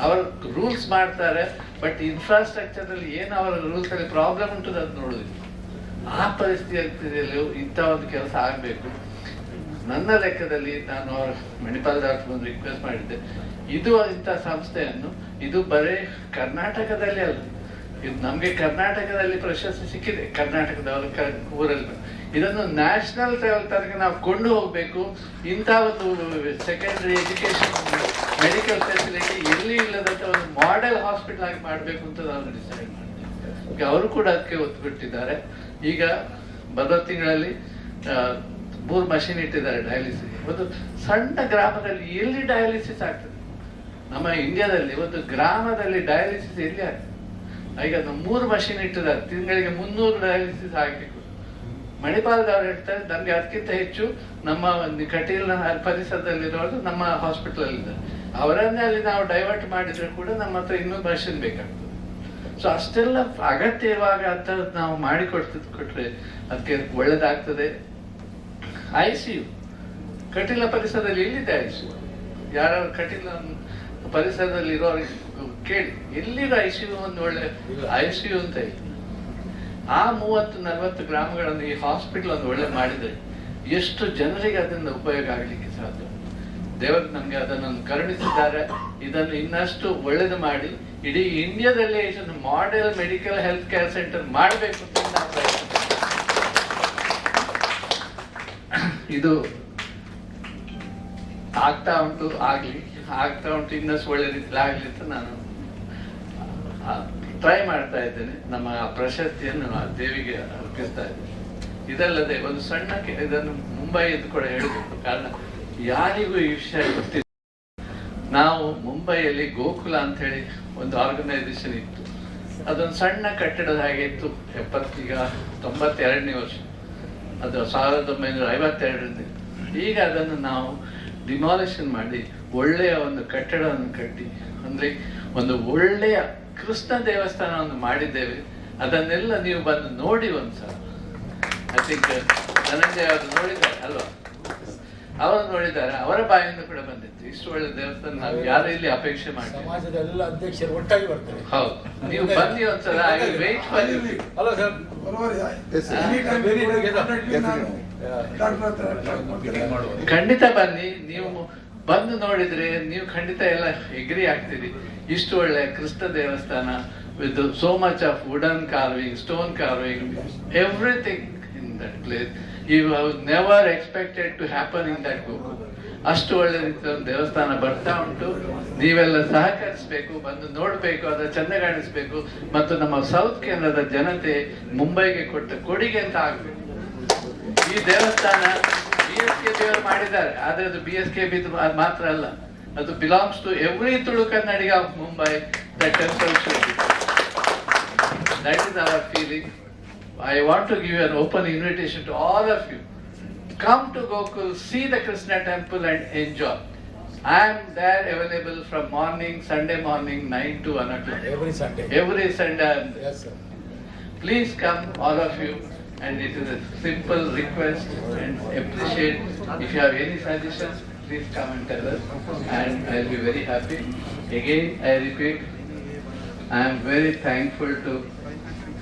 ಅವರು ರೂಲ್ಸ್ ಮಾಡ್ತಾರೆ, ಬಟ್ ಇನ್ಫ್ರಾಸ್ಟ್ರಕ್ಚರ್ ಅಲ್ಲಿ ಏನು ಅವರ ರೂಲ್ಸ್ ಅಲ್ಲಿ ಪ್ರಾಬ್ಲಮ್ ಉಂಟು ಅದು ನೋಡುದಿಲ್ಲ. ಆ ಪರಿಸ್ಥಿತಿಯಲ್ಲಿ ಇಂಥ ಒಂದು ಕೆಲಸ ಆಗಬೇಕು. ನನ್ನ ಲೆಕ್ಕದಲ್ಲಿ ನಾನು ಅವರ ಮಣಿಪಾಲ್ ಡಾಕ್ಟರ್ ಒಂದು ರಿಕ್ವೆಸ್ಟ್ ಮಾಡಿದ್ದೆ, ಇದು ಇಂಥ ಸಂಸ್ಥೆಯನ್ನು ಇದು ಬರೀ ಕರ್ನಾಟಕದಲ್ಲಿ ಅಲ್ಲ, ಇದು ನಮಗೆ ಕರ್ನಾಟಕದಲ್ಲಿ ಪ್ರಶಸ್ತಿ ಸಿಕ್ಕಿದೆ, ಕರ್ನಾಟಕದವರ ಊರಲ್ಲಿ. ಇದನ್ನು ನ್ಯಾಷನಲ್ ಲೆವೆಲ್ ತನಕ ನಾವು ಕೊಂಡು ಹೋಗ್ಬೇಕು. ಇಂಥ ಒಂದು ಸೆಕೆಂಡರಿ ಎಜುಕೇಶನ್ ಮೆಡಿಕಲ್ ಫೆಸಿಲಿಟಿ ಎಲ್ಲಿ ಇಲ್ಲದಂತ ಒಂದು ಮಾಡೆಲ್ ಹಾಸ್ಪಿಟಲ್ ಆಗಿ ಮಾಡಬೇಕು ಅಂತ ನಾವು ಡಿಸೈಡ್ ಮಾಡಿದ್ದೇವೆ. ಅವರು ಕೂಡ ಅದಕ್ಕೆ ಒತ್ತು ಕೊಟ್ಟಿದ್ದಾರೆ. ಈಗ ಬರುವ ತಿಂಗಳಲ್ಲಿ 3 ಮಷಿನ್ ಇಟ್ಟಿದ್ದಾರೆ ಡಯಾಲಿಸಿಸ್. ಒಂದು ಸಣ್ಣ ಗ್ರಾಮದಲ್ಲಿ ಎಲ್ಲಿ ಡಯಾಲಿಸಿಸ್ ಆಗ್ತದೆ? ನಮ್ಮ ಇಂಡಿಯಾದಲ್ಲಿ ಒಂದು ಗ್ರಾಮದಲ್ಲಿ ಡಯಾಲಿಸಿಸ್ ಎಲ್ಲಿ ಆಗ್ತದೆ? ಈಗ 3 ಮಷಿನ್ ಇಟ್ಟಿದ್ದಾರೆ, ತಿಂಗಳಿಗೆ 300 ಡಯಾಲಿಸಿಸ್ ಆಗಬೇಕು. ಮಣಿಪಾಲದವ್ರು ಹೇಳ್ತಾರೆ ನಮ್ಗೆ ಅದಕ್ಕಿಂತ ಹೆಚ್ಚು ನಮ್ಮ ಕಟೀಲ್ನ ಪರಿಸರದಲ್ಲಿರೋರು ನಮ್ಮ ಹಾಸ್ಪಿಟಲ್ ಅಲ್ಲಿ ಇದ್ದಾರೆ, ಅವರನ್ನೇ ಅಲ್ಲಿ ನಾವು ಡೈವರ್ಟ್ ಮಾಡಿದ್ರೆ ಕೂಡ ನಮ್ಮ ಹತ್ರ ಇನ್ನೂ ಮಷಿನ್ ಬೇಕಾಗ್ತದೆ. ಸೊ ಅಷ್ಟೆಲ್ಲ ಅಗತ್ಯ ಇರುವಾಗ ಅಂತ ನಾವು ಕೊಟ್ರೆ ಅದಕ್ಕೆ ಒಳ್ಳೇದಾಗ್ತದೆ. ICU ಕಟೀಲ ಪರಿಸರದಲ್ಲಿ ಎಲ್ಲಿದೆ ICU? ಯಾರು ಕಟೀಲ ಪರಿಸರದಲ್ಲಿ ಇರೋರಿಗೆ ಕೇಳಿ, ಎಲ್ಲಿರೋ ICU ಒಂದು ಒಳ್ಳೆ ICU ಅಂತ ಇಲ್ಲ. ಆ 30-40 ಗ್ರಾಮಗಳನ್ನು ಈ ಹಾಸ್ಪಿಟಲ್ ಒಂದು ಒಳ್ಳೆ ಮಾಡಿದ್ರೆ ಎಷ್ಟು ಜನರಿಗೆ ಅದರಿಂದ ಉಪಯೋಗ ಆಗ್ಲಿಕ್ಕೆ ಸಾಧ್ಯ. ದೇವರು ನಮ್ಗೆ ಅದನ್ನು ಕರುಣಿಸಿದ್ದಾರೆ. ಇದನ್ನು ಇನ್ನಷ್ಟು ಒಳ್ಳೇದು ಮಾಡಿ ಇಡೀ ಇಂಡಿಯಾದಲ್ಲೇ ಇದನ್ನು model medical health care centre ಮಾಡಬೇಕು ಅಂತ ನಾವು ಪ್ರಯತ್ನ. ಇದು ಆಗ್ತಾ ಉಂಟು, ಆಗ್ತಾ ಉಂಟು, ಇನ್ನಷ್ಟು ಒಳ್ಳೆ ರೀತಿಯಲ್ಲಿ ಆಗ್ಲಿ ಅಂತ ನಾನು ಟ್ರೈ ಮಾಡ್ತಾ ಇದ್ದೇನೆ. ನಮ್ಮ ಪ್ರಶಸ್ತಿಯನ್ನು ದೇವಿಗೆ ಅರ್ಪಿಸ್ತಾ ಇದ್ದೇನೆ. ಇದಲ್ಲದೆ ಒಂದು ಸಣ್ಣ ಇದನ್ನು ಮುಂಬೈಯದ್ದು ಕೂಡ ಹೇಳಬೇಕು, ಕಾರಣ ಯಾರಿಗೂ ಈ ವಿಷಯ ಗೊತ್ತಿಲ್ಲ. ನಾವು ಮುಂಬೈಯಲ್ಲಿ ಗೋಕುಲ ಅಂತ ಹೇಳಿ ಒಂದು ಆರ್ಗನೈಸೇಷನ್ ಇತ್ತು. ಅದೊಂದು ಸಣ್ಣ ಕಟ್ಟಡದ ಹಾಗೆ ಇತ್ತು. ಈಗ 92ನೇ ವರ್ಷ, ಅದು 1952. ಈಗ ಅದನ್ನು ನಾವು ಡಿಮಾಲಿಷನ್ ಮಾಡಿ ಒಳ್ಳೆಯ ಒಂದು ಕಟ್ಟಡವನ್ನು ಕಟ್ಟಿ, ಅಂದ್ರೆ ಒಂದು ಒಳ್ಳೆಯ ಕೃಷ್ಣ ದೇವಸ್ಥಾನವನ್ನು ಮಾಡಿದ್ದೇವೆ. ಅದನ್ನೆಲ್ಲ ನೀವು ಬಂದು ನೋಡಿ ಒಂದ್ಸಲ. ಐ ಥಿಂಕ್ ಧನಂಜಯ ಅವರು ನೋಡಿದ್ದಾರೆ ಅಲ್ವಾ? ಅವರು ನೋಡಿದ್ದಾರೆ, ಅವರ ಬಾಯಿಂದ ಕೂಡ ಬಂದಿತ್ತು. ಇಷ್ಟು ಒಳ್ಳೆ ದೇವಸ್ಥಾನ ನಾವು ಯಾರು ಇಲ್ಲಿ ಅಪೇಕ್ಷೆ ಮಾಡಿ ಸಮಾಜದ ಎಲ್ಲ ಅಧ್ಯಕ್ಷರು ಒಟ್ಟಾಗಿ ಬರ್ತಾರೆ. ಹೌದು, ನೀವು ಬನ್ನಿ ಒಂದ್ಸಲ. I will wait for you. ಅಲ್ಲ ಸರ್, ಖಂಡಿತ ಬನ್ನಿ. ನೀವು ಬಂದು ನೋಡಿದ್ರೆ ನೀವು ಖಂಡಿತ ಎಲ್ಲ ಎಗ್ರಿ ಆಗ್ತೀರಿ. ಇಷ್ಟು ಒಳ್ಳೆ ಕೃಷ್ಣ ದೇವಸ್ಥಾನ with so much of wooden carving, stone carving, everything in that place. You have never expected to happen in that Gokul. ಅಷ್ಟು ಒಳ್ಳೆ ರೀತಿಯ ದೇವಸ್ಥಾನ ಬರ್ತಾ ಉಂಟು. ನೀವೆಲ್ಲ ಸಹಕರಿಸಬೇಕು, ಬಂದು ನೋಡ್ಬೇಕು, ಅದರ ಚಂದ ಕಾಣಿಸ್ಬೇಕು. ಮತ್ತು ನಮ್ಮ ಸೌತ್ ಕೇಂದ್ರದ ಜನತೆ ಮುಂಬೈಗೆ ಕೊಟ್ಟ ಕೊಡುಗೆ ಅಂತ ಆಗ್ಬೇಕು. ಈ ದೇವಸ್ಥಾನ BSK ದೇವರು ಮಾಡಿದ್ದಾರೆ, ಆದ್ರೆ ಅದು BSK ಮಾತ್ರ ಅಲ್ಲ, ಅದು belongs to every Tulu Kannadiga of Mumbai. That temple should be. That is our feeling. I want to give you an open invitation to all of you. Come to Gokul, see the Krishna temple and enjoy. I am there available from morning, Sunday morning, 9 to 1 o'clock. Every Sunday. Every Sunday. Yes, sir. Please come, all of you. And it is a simple request and appreciate. If you have any suggestions, please come and tell us. And I will be very happy. Again, I repeat, I am very thankful to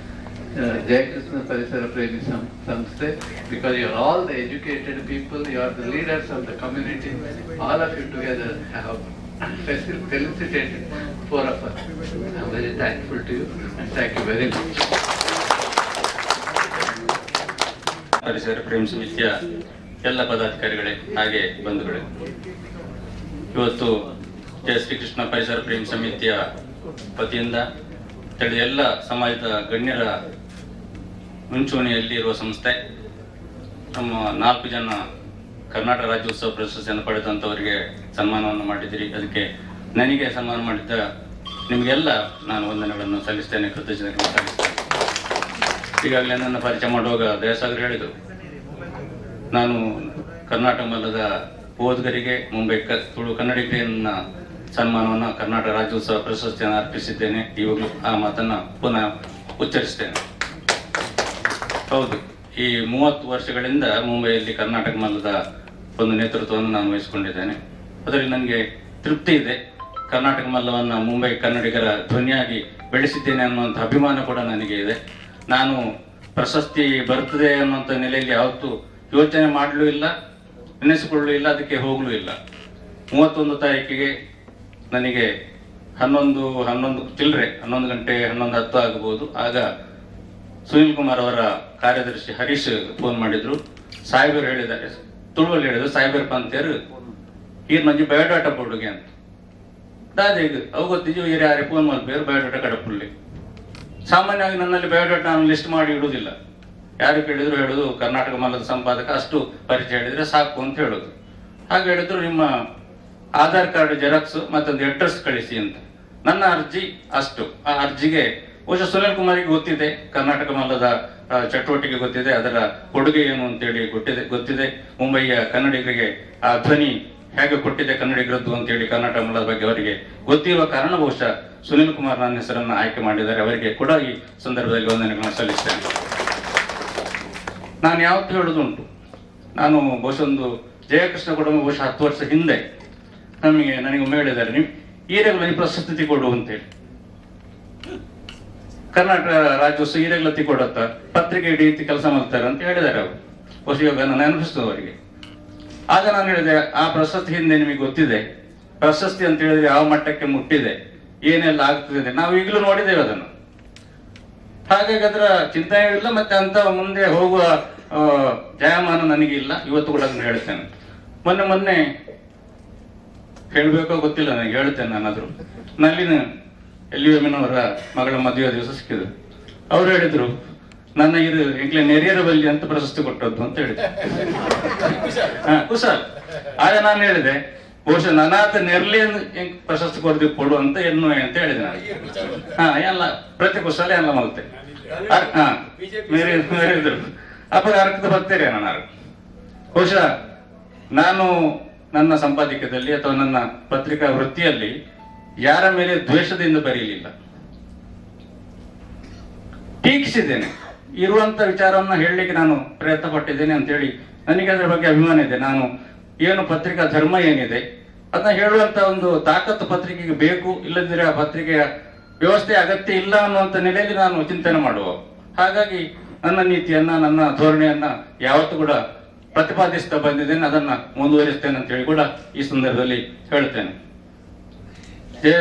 Jai Krishna Parisara Premi Samsthe, because you are all the educated people, you are the leaders of the community. All of you together have felicitated 4 of us. I am very thankful to you and thank you very much. ಪರಿಸರ ಪ್ರೇಮ ಸಮಿತಿಯ ಎಲ್ಲ ಪದಾಧಿಕಾರಿಗಳೇ ಹಾಗೆ ಬಂಧುಗಳೇ, ಇವತ್ತು ಜಯ ಶ್ರೀಕೃಷ್ಣ ಪರಿಸರ ಪ್ರೇಮ ಸಮಿತಿಯ ವತಿಯಿಂದ ತಿಳಿದ ಎಲ್ಲ ಸಮಾಜದ ಗಣ್ಯರ ಮುಂಚೂಣಿಯಲ್ಲಿ ಇರುವ ಸಂಸ್ಥೆ. ನಮ್ಮ 4 ಜನ ಕರ್ನಾಟಕ ರಾಜ್ಯೋತ್ಸವ ಪ್ರಶಸ್ತಿಯನ್ನು ಪಡೆದಂಥವರಿಗೆ ಸನ್ಮಾನವನ್ನು ಮಾಡಿದ್ದೀರಿ. ಅದಕ್ಕೆ ನನಗೆ ಸನ್ಮಾನ ಮಾಡಿದ್ದ ನಿಮಗೆಲ್ಲ ನಾನು ವಂದನೆಗಳನ್ನು ಸಲ್ಲಿಸ್ತೇನೆ, ಕೃತಜ್ಞತೆಗಳನ್ನು ಸಲ್ಲಿಸ್ತೇನೆ. ಈಗಾಗಲೇ ನನ್ನ ಪರಿಚಯ ಮಾಡುವಾಗ ದಯಾಸಾಗರ್ ಹೇಳಿದರು, ನಾನು ಕರ್ನಾಟಕ ಮಲ್ಲದ ಓದುಗರಿಗೆ ಮುಂಬೈ ತುಳು ಕನ್ನಡಿಗರನ್ನ ಸನ್ಮಾನವನ್ನು ಕರ್ನಾಟಕ ರಾಜ್ಯೋತ್ಸವ ಪ್ರಶಸ್ತಿಯನ್ನು ಅರ್ಪಿಸಿದ್ದೇನೆ. ಇವಾಗಲೂ ಆ ಮಾತನ್ನು ಪುನಃ ಉಚ್ಚರಿಸ್ತೇನೆ. ಹೌದು, ಈ 30 ವರ್ಷಗಳಿಂದ ಮುಂಬೈಯಲ್ಲಿ ಕರ್ನಾಟಕ ಮಲ್ಲದ ಒಂದು ನೇತೃತ್ವವನ್ನು ನಾನು ವಹಿಸಿಕೊಂಡಿದ್ದೇನೆ. ಅದರಲ್ಲಿ ನನಗೆ ತೃಪ್ತಿ ಇದೆ. ಕರ್ನಾಟಕ ಮಲ್ಲವನ್ನು ಮುಂಬೈ ಕನ್ನಡಿಗರ ಧ್ವನಿಯಾಗಿ ಬೆಳೆಸಿದ್ದೇನೆ ಅನ್ನುವಂಥ ಅಭಿಮಾನ ಕೂಡ ನನಗೆ ಇದೆ. ನಾನು ಪ್ರಶಸ್ತಿ ಬರ್ತದೆ ಅನ್ನುವಂಥ ನೆಲೆಯಲ್ಲಿ ಯಾವತ್ತೂ ಯೋಚನೆ ಮಾಡಲೂ ಇಲ್ಲ, ನೆನೆಸಿಕೊಳ್ಳಲೂ ಇಲ್ಲ, ಅದಕ್ಕೆ ಹೋಗಲೂ ಇಲ್ಲ. 31 ತಾರೀಕಿಗೆ ನನಗೆ 11 ಚಿಲ್ಲರೆ 11 ಗಂಟೆ 11:10 ಆಗಬಹುದು. ಆಗ ಸುನಿಲ್ ಕುಮಾರ್ ಅವರ ಕಾರ್ಯದರ್ಶಿ ಹರೀಶ್ ಫೋನ್ ಮಾಡಿದ್ರು. ಸಾಹೇಬರು ಹೇಳಿದ್ದಾರೆ, ತುಳುವಲ್ಲಿ ಹೇಳಿದ್ರು, ಸಾಹೇಬರ ಪಂತೇರು ಈರ್ ಮಂಜು ಬಯೋಡಾಟಾ ಬೋರ್ಡ್ಗೆ ಅಂತ ದಾದೀಗ ಅವು ಗೊತ್ತಿದ್ದು ಯಾರೇ ಫೋನ್ ಮಾಡ್ಬೇಕು ಬಯೋಡಾಟಾ ಕಡಪುಲ್ಲಿ. ಸಾಮಾನ್ಯವಾಗಿ ನನ್ನಲ್ಲಿ ಬಯೋಡಾಟಾ ನಾನು ಲಿಸ್ಟ್ ಮಾಡಿ ಇಡುವುದಿಲ್ಲ. ಯಾರು ಕೇಳಿದ್ರು ಹೇಳೋದು ಕರ್ನಾಟಕ ಮಲ್ಲದ ಸಂಪಾದಕ, ಅಷ್ಟು ಪರಿಚಯ ಹೇಳಿದ್ರೆ ಸಾಕು ಅಂತ ಹೇಳೋದು. ಹಾಗೆ ಹೇಳಿದ್ರು, ನಿಮ್ಮ ಆಧಾರ್ ಕಾರ್ಡ್ ಜೆರಾಕ್ಸ್ ಮತ್ತೊಂದು ಅಡ್ರೆಸ್ ಕಳಿಸಿ ಅಂತ. ನನ್ನ ಅರ್ಜಿ ಅಷ್ಟು. ಆ ಅರ್ಜಿಗೆ ಬಹುಶಃ ಸುನಿಲ್ ಕುಮಾರಿಗೆ ಗೊತ್ತಿದೆ ಕರ್ನಾಟಕ ಮಲ್ಲದ ಚಟುವಟಿಕೆ ಗೊತ್ತಿದೆ, ಅದರ ಕೊಡುಗೆ ಏನು ಅಂತೇಳಿ ಗೊತ್ತಿದೆ. ಮುಂಬಯಿಯ ಕನ್ನಡಿಗರಿಗೆ ಆ ಧ್ವನಿ ಹೇಗೆ ಕೊಟ್ಟಿದೆ ಕನ್ನಡಿಗರದ್ದು ಅಂತೇಳಿ ಕರ್ನಾಟಕ ಮಲ್ಲದ ಬಗ್ಗೆ ಅವರಿಗೆ ಗೊತ್ತಿರುವ ಕಾರಣ ಬಹುಶಃ ಸುನಿಲ್ ಕುಮಾರ್ ನನ್ನ ಹೆಸರನ್ನು ಆಯ್ಕೆ ಮಾಡಿದ್ದಾರೆ. ಅವರಿಗೆ ಕೂಡ ಈ ಸಂದರ್ಭದಲ್ಲಿ ವಂದನೆಗಳನ್ನು ಸಲ್ಲಿಸ್ತೇನೆ. ನಾನು ಯಾವತ್ತೂ ಹೇಳುದುಂಟು, ನಾನು ಬಹುಶಃ ಒಂದು ಜಯಕೃಷ್ಣ ಕೂಡ ಬಹುಶಃ 10 ವರ್ಷ ಹಿಂದೆ ನನಗೆ ಒಮ್ಮೆ ಹೇಳಿದ್ದಾರೆ, ನೀವು ಈರೆಗಳ ಪ್ರಶಸ್ತಿ ಕೊಡು ಅಂತೇಳಿ. ಕರ್ನಾಟಕ ರಾಜ್ಯೋತ್ಸವ ಈರೆಗಳ ಕೊಡತ್ತ ಪತ್ರಿಕೆ ಹಿಡಿಯುತ್ತಿ ಕೆಲಸ ಮಾಡ್ತಾರೆ ಅಂತ ಹೇಳಿದ್ದಾರೆ ಅವರು. ಬಹುಶಃ ಇವಾಗ ನಾನು ಅನಿಪಿಸ್ತದೆ ಅವರಿಗೆ. ಆಗ ನಾನು ಹೇಳಿದೆ, ಆ ಪ್ರಶಸ್ತಿ ಹಿಂದೆ ನಿಮಗೆ ಗೊತ್ತಿದೆ, ಪ್ರಶಸ್ತಿ ಅಂತ ಹೇಳಿದ್ರೆ ಯಾವ ಮಟ್ಟಕ್ಕೆ ಮುಟ್ಟಿದೆ, ಏನೆಲ್ಲ ಆಗ್ತದೆ, ನಾವು ಈಗಲೂ ನೋಡಿದ್ದೇವೆ ಅದನ್ನು. ಹಾಗಾಗಿ ಅದರ ಚಿಂತನೆ ಇಲ್ಲ, ಮತ್ತೆ ಅಂತ ಮುಂದೆ ಹೋಗುವ ಜಾಯಮಾನ ನನಗೆ ಇಲ್ಲ. ಇವತ್ತು ಕೂಡ ಅದನ್ನು ಹೇಳ್ತೇನೆ. ಮೊನ್ನೆ ಹೇಳ್ಬೇಕೋ ಗೊತ್ತಿಲ್ಲ ನನಗೆ, ಹೇಳ್ತೇನೆ ನಾನಾದ್ರು. ನಲ್ಲಿನ ಎಲ್ಲಿಯಮ್ಮನವರ ಮಗಳ ಮದುವೆ ದಿವಸ ಸಿಕ್ಕಿದ್ರು. ಅವ್ರು ಹೇಳಿದ್ರು, ನನ್ನ ಈಗಲೇ ನೆರಿಯರ ಬಲ್ಲಿ ಅಂತ ಪ್ರಶಸ್ತಿ ಕೊಟ್ಟದ್ದು ಅಂತ ಹೇಳಿದ್ರು. ಕುಶಾಲ್. ಆಗ ನಾನು ಹೇಳಿದೆ, ಬಹುಶಃ ನನಾತ ನೆರ್ಲಿ ಪ್ರಶಸ್ತಿ ಕೊಡು ಅಂತ ಎನ್ನು ಅಂತ ಹೇಳಿದೆ ನಾನು. ಎಲ್ಲ ಪ್ರತಿ ಕುಶಾಲೆ ಎಲ್ಲ ಮಲ್ತೆ ಮೇರಿದ್ರು ಅಪ್ಪ ಅರ್ಕದ ಬರ್ತೀರಿ ನಾನು. ಬಹುಶಃ ನಾನು ನನ್ನ ಸಂಪಾದಕದಲ್ಲಿ ಅಥವಾ ನನ್ನ ಪತ್ರಿಕಾ ವೃತ್ತಿಯಲ್ಲಿ ಯಾರ ಮೇಲೆ ದ್ವೇಷದಿಂದ ಬರೀಲಿಲ್ಲ, ಟೀಕಿಸಿದ್ದೇನೆ. ಇರುವಂತ ವಿಚಾರವನ್ನ ಹೇಳಲಿಕ್ಕೆ ನಾನು ಪ್ರಯತ್ನ ಪಟ್ಟಿದ್ದೇನೆ ಅಂತ ಹೇಳಿ ನನಗೆ ಅದರ ಬಗ್ಗೆ ಅಭಿಮಾನ ಇದೆ. ನಾನು ಏನು ಪತ್ರಿಕಾ ಧರ್ಮ ಏನಿದೆ ಅದನ್ನ ಹೇಳುವಂತ ಒಂದು ತಾಕತ್ತು ಪತ್ರಿಕೆಗೆ ಬೇಕು, ಇಲ್ಲದಿದ್ರೆ ಆ ಪತ್ರಿಕೆಯ ವ್ಯವಸ್ಥೆ ಅಗತ್ಯ ಇಲ್ಲ ಅನ್ನುವಂಥ ನೆಲೆಯಲ್ಲಿ ನಾನು ಚಿಂತನೆ ಮಾಡುವ. ಹಾಗಾಗಿ ನನ್ನ ನೀತಿಯನ್ನ, ನನ್ನ ಧೋರಣೆಯನ್ನ ಯಾವತ್ತೂ ಕೂಡ ಪ್ರತಿಪಾದಿಸ್ತಾ ಬಂದಿದ್ದೇನೆ, ಅದನ್ನ ಮುಂದುವರಿಸ್ತೇನೆ ಅಂತ ಹೇಳಿ ಕೂಡ ಈ ಸಂದರ್ಭದಲ್ಲಿ ಹೇಳ್ತೇನೆ. ಜಯ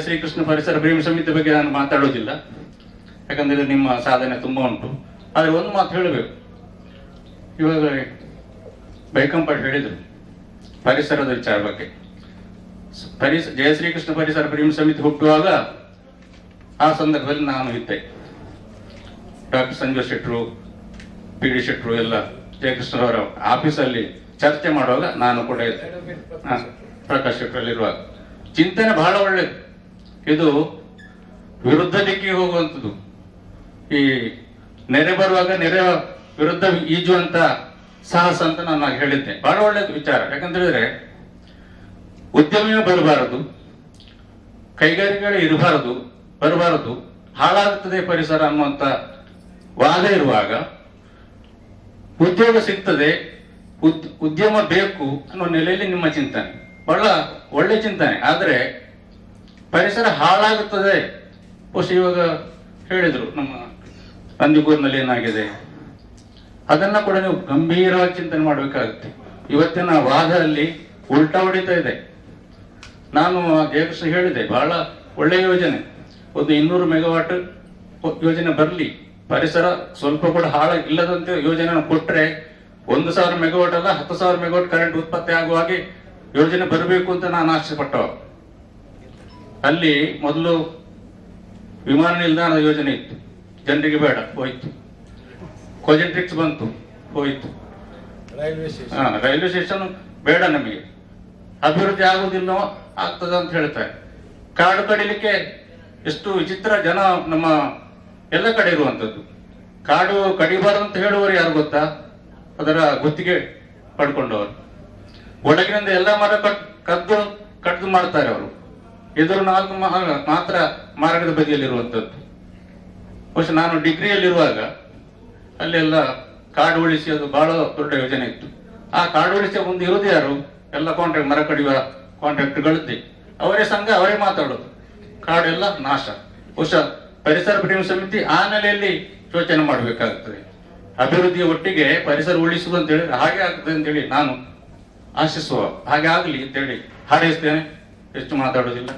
ಶ್ರೀಕೃಷ್ಣ ಪರಿಸರ ಪ್ರೇಮಿ ಸಮಿತಿ ಬಗ್ಗೆ ನಾನು ಮಾತಾಡೋದಿಲ್ಲ, ಯಾಕಂದ್ರೆ ನಿಮ್ಮ ಸಾಧನೆ ತುಂಬಾ ಉಂಟು. ಆದ್ರೆ ಒಂದು ಮಾತು ಹೇಳಬೇಕು. ಇವಾಗ ಬೈಕಂಪಾಟ್ ಹೇಳಿದ್ರು ಪರಿಸರದ ವಿಚಾರ ಬಗ್ಗೆ. ಜಯ ಶ್ರೀಕೃಷ್ಣ ಪರಿಸರ ಪ್ರೇಮಿ ಸಮಿತಿ ಹುಟ್ಟುವಾಗ ಆ ಸಂದರ್ಭದಲ್ಲಿ ನಾನು ಇದ್ದೆ. ಡಾಕ್ಟರ್ ಸಂಜಯ್ ಶೆಟ್ರು, PD ಶೆಟ್ರು ಎಲ್ಲ ಜಯಕೃಷ್ಣರವರ ಆಫೀಸಲ್ಲಿ ಚರ್ಚೆ ಮಾಡುವಾಗ ನಾನು ಕೂಡ ಇದ್ದೆ. ಪ್ರಕಾಶ್ ಶೆಟ್ರಲ್ಲಿರುವಾಗ ಚಿಂತನೆ ಬಹಳ ಒಳ್ಳೇದು. ಇದು ವಿರುದ್ಧ ದಿಕ್ಕಿಗೆ ಹೋಗುವಂಥದ್ದು. ಈ ನೆರೆ ಬರುವಾಗ ನೆರೆ ವಿರುದ್ಧ ಈಜುವಂತ ಸಾಹಸ ಅಂತ ನಾನು ಹೇಳಿದ್ದೆ. ಬಹಳ ಒಳ್ಳೇದು ವಿಚಾರ. ಯಾಕಂತೇಳಿದ್ರೆ ಉದ್ಯಮಿಯೂ ಬರಬಾರದು, ಕೈಗಾರಿಕೆಗಳು ಬರಬಾರದು, ಹಾಳಾಗುತ್ತದೆ ಪರಿಸರ ಅನ್ನುವಂತ ವಾದ ಇರುವಾಗ ಉದ್ಯೋಗ ಸಿಗ್ತದೆ, ಉದ್ಯಮ ಬೇಕು ಅನ್ನೋ ನೆಲೆಯಲ್ಲಿ ನಿಮ್ಮ ಚಿಂತನೆ ಬಹಳ ಒಳ್ಳೆ ಚಿಂತನೆ. ಆದ್ರೆ ಪರಿಸರ ಹಾಳಾಗುತ್ತದೆ. ಬಹುಶಃ ಇವಾಗ ಹೇಳಿದ್ರು ನಮ್ಮ ನಂದಿಪುರ್ನಲ್ಲಿ ಏನಾಗಿದೆ, ಅದನ್ನ ಕೂಡ ನೀವು ಗಂಭೀರವಾಗಿ ಚಿಂತನೆ ಮಾಡಬೇಕಾಗುತ್ತೆ. ಇವತ್ತಿನ ವಾದದಲ್ಲಿ ಉಲ್ಟಾ ಹೊಡಿತಾ ಇದೆ. ನಾನು ಜಯಕೃಷ್ಣ ಹೇಳಿದೆ, ಬಹಳ ಒಳ್ಳೆಯ ಯೋಜನೆ, ಒಂದು 200 ಮೆಗಾವಾಟ್ ಯೋಜನೆ ಬರಲಿ, ಪರಿಸರ ಸ್ವಲ್ಪ ಕೂಡ ಹಾಳ ಇಲ್ಲದಂತೆ ಯೋಜನೆ ಕೊಟ್ರೆ 1000 ಮೆಗಾವಾಟ್ ಅಲ್ಲ 10,000 ಮೆಗಾವಾಟ್ ಕರೆಂಟ್ ಉತ್ಪತ್ತಿ ಆಗುವ ಹಾಗೆ ಯೋಜನೆ ಬರಬೇಕು ಅಂತ ನಾನು ಆಸೆ ಪಟ್ಟವ. ಅಲ್ಲಿ ಮೊದಲು ವಿಮಾನ ನಿಲ್ದಾಣದ ಯೋಜನೆ ಇತ್ತು, ಜನರಿಗೆ ಬೇಡ, ಹೋಯ್ತು. ಕೊಜೆಂಟ್ರಿಕ್ಸ್ ಬಂತು, ಹೋಯ್ತು. ರೈಲ್ವೆ ಸ್ಟೇಷನ್ ಬೇಡ, ನಮಗೆ ಅಭಿವೃದ್ಧಿ ಆಗುವುದಿಲ್ಲ, ಆಗ್ತದ ಅಂತ ಹೇಳ್ತಾರೆ. ಕಾಡು ಕಡಿಲಿಕ್ಕೆ ಎಷ್ಟು ವಿಚಿತ್ರ ಜನ ನಮ್ಮ ಎಲ್ಲ ಕಡೆ ಇರುವಂತದ್ದು. ಕಾಡು ಕಡಿಬಾರ್ದು ಅಂತ ಹೇಳುವವರು ಯಾರು ಗೊತ್ತಾ? ಅದರ ಗುತ್ತಿಗೆ ಪಡ್ಕೊಂಡವರು. ಒಳಗಿನಿಂದ ಎಲ್ಲ ಮರ ಕಡ್ದು ಮಾಡ್ತಾರೆ ಅವರು. ಎದುರು 4 ಮಾತ್ರ ಮಾರ್ಗದ ಬದಿಯಲ್ಲಿರುವಂಥದ್ದು. ಬಹುಶಃ ನಾನು ಡಿಗ್ರಿಯಲ್ಲಿರುವಾಗ ಅಲ್ಲೆಲ್ಲ ಕಾಡು ಉಳಿಸಿ ಅದು ಬಹಳ ದೊಡ್ಡ ಯೋಜನೆ ಇತ್ತು. ಆ ಕಾಡು ಉಳಿಸಿ ಮುಂದೆ ಇರೋದು ಯಾರು? ಎಲ್ಲ ಕಾಂಟ್ರಾಕ್ಟ್ ಮರ ಕಡಿಯುವ ಕಾಂಟ್ರಾಕ್ಟ್ಗಳಿದ್ದೆ. ಅವರೇ ಸಂಘ, ಅವರೇ ಮಾತಾಡೋದು. ಕಾಡೆಲ್ಲ ನಾಶ. ಬಹುಶಃ ಪರಿಸರ ಪ್ರೇಮಿ ಸಮಿತಿ ಆ ನೆಲೆಯಲ್ಲಿ ಯೋಚನೆ ಮಾಡಬೇಕಾಗ್ತದೆ. ಅಭಿವೃದ್ಧಿಯ ಒಟ್ಟಿಗೆ ಪರಿಸರ ಉಳಿಸುವುದು ಅಂತ ಹೇಳಿ ಹಾಗೆ ಆಗ್ತದೆ ಅಂತೇಳಿ ನಾನು ಆಶಿಸುವ ಹಾಗೆ ಆಗಲಿ ಅಂತೇಳಿ ಹಾರೈಸ್ತೇನೆ. ಹೆಚ್ಚು ಮಾತಾಡೋದಿಲ್ಲ.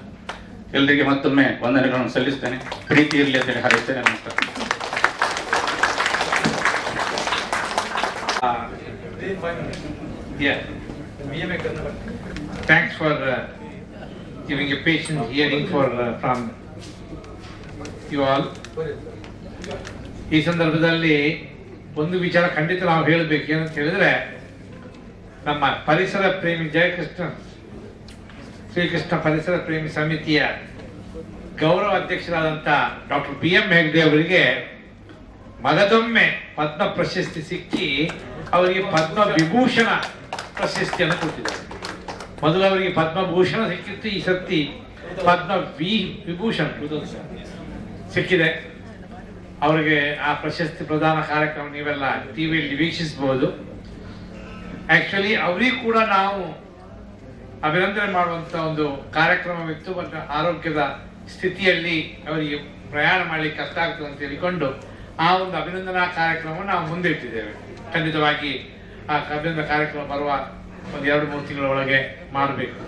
ಎಲ್ಲರಿಗೆ ಮತ್ತೊಮ್ಮೆ ವಂದನೆಗಳನ್ನು ಸಲ್ಲಿಸ್ತೇನೆ. ಪ್ರೀತಿ ಇರಲಿ ಅಂತೇಳಿ ಹಾರೈಸ್ತೇನೆ. ನಮಸ್ಕಾರ. Thanks for giving a patient hearing from you all. ಈ ಸಂದರ್ಭದಲ್ಲಿ ಒಂದು ವಿಚಾರ ಖಂಡಿತ ನಾವು ಹೇಳಬೇಕು. ಏನಂತ ಹೇಳಿದ್ರೆ, ನಮ್ಮ ಪರಿಸರ ಪ್ರೇಮಿ ಶ್ರೀಕೃಷ್ಣ ಪರಿಸರ ಪ್ರೇಮಿ ಸಮಿತಿಯ ಗೌರವ ಅಧ್ಯಕ್ಷರಾದಂಥ ಡಾಕ್ಟರ್ BM ಹೆಗ್ಡೆ ಅವರಿಗೆ ಮಗದೊಮ್ಮೆ ಪದ್ಮ ಪ್ರಶಸ್ತಿ ಸಿಕ್ಕಿ ಅವರಿಗೆ ಪದ್ಮ ವಿಭೂಷಣ ಪ್ರಶಸ್ತಿಯನ್ನು ಕೊಟ್ಟಿದ್ದಾರೆ. ಮೊದಲು ಅವರಿಗೆ ಪದ್ಮಭೂಷಣ ಸಿಕ್ಕಿತ್ತು, ಈ ಸರ್ತಿ ಪದ್ಮ ವಿಭೂಷಣ ಸಿಕ್ಕಿದೆ ಅವರಿಗೆ. ಆ ಪ್ರಶಸ್ತಿ ಪ್ರದಾನ ಕಾರ್ಯಕ್ರಮ ನೀವೆಲ್ಲ ಟಿವಿಯಲ್ಲಿ ವೀಕ್ಷಿಸಬಹುದು. ಆಕ್ಚುಲಿ ಅವರಿಗೂ ಕೂಡ ನಾವು ಅಭಿನಂದನೆ ಮಾಡುವಂತ ಒಂದು ಕಾರ್ಯಕ್ರಮವಿತ್ತು. ಮತ್ತು ಆರೋಗ್ಯದ ಸ್ಥಿತಿಯಲ್ಲಿ ಅವರಿಗೆ ಪ್ರಯಾಣ ಮಾಡಲಿಕ್ಕೆ ಕಷ್ಟ ಆಗ್ತದೆ ಅಂತ ಹೇಳಿಕೊಂಡು ಆ ಒಂದು ಅಭಿನಂದನಾ ಕಾರ್ಯಕ್ರಮ ನಾವು ಮುಂದೆ ಇಟ್ಟಿದ್ದೇವೆ. ಖಂಡಿತವಾಗಿ ಆ ಅಭಿನಂದನಾ ಕಾರ್ಯಕ್ರಮ ಬರುವ ಒಂದು 2-3 ತಿಂಗಳ ಒಳಗೆ ಮಾಡಬೇಕು.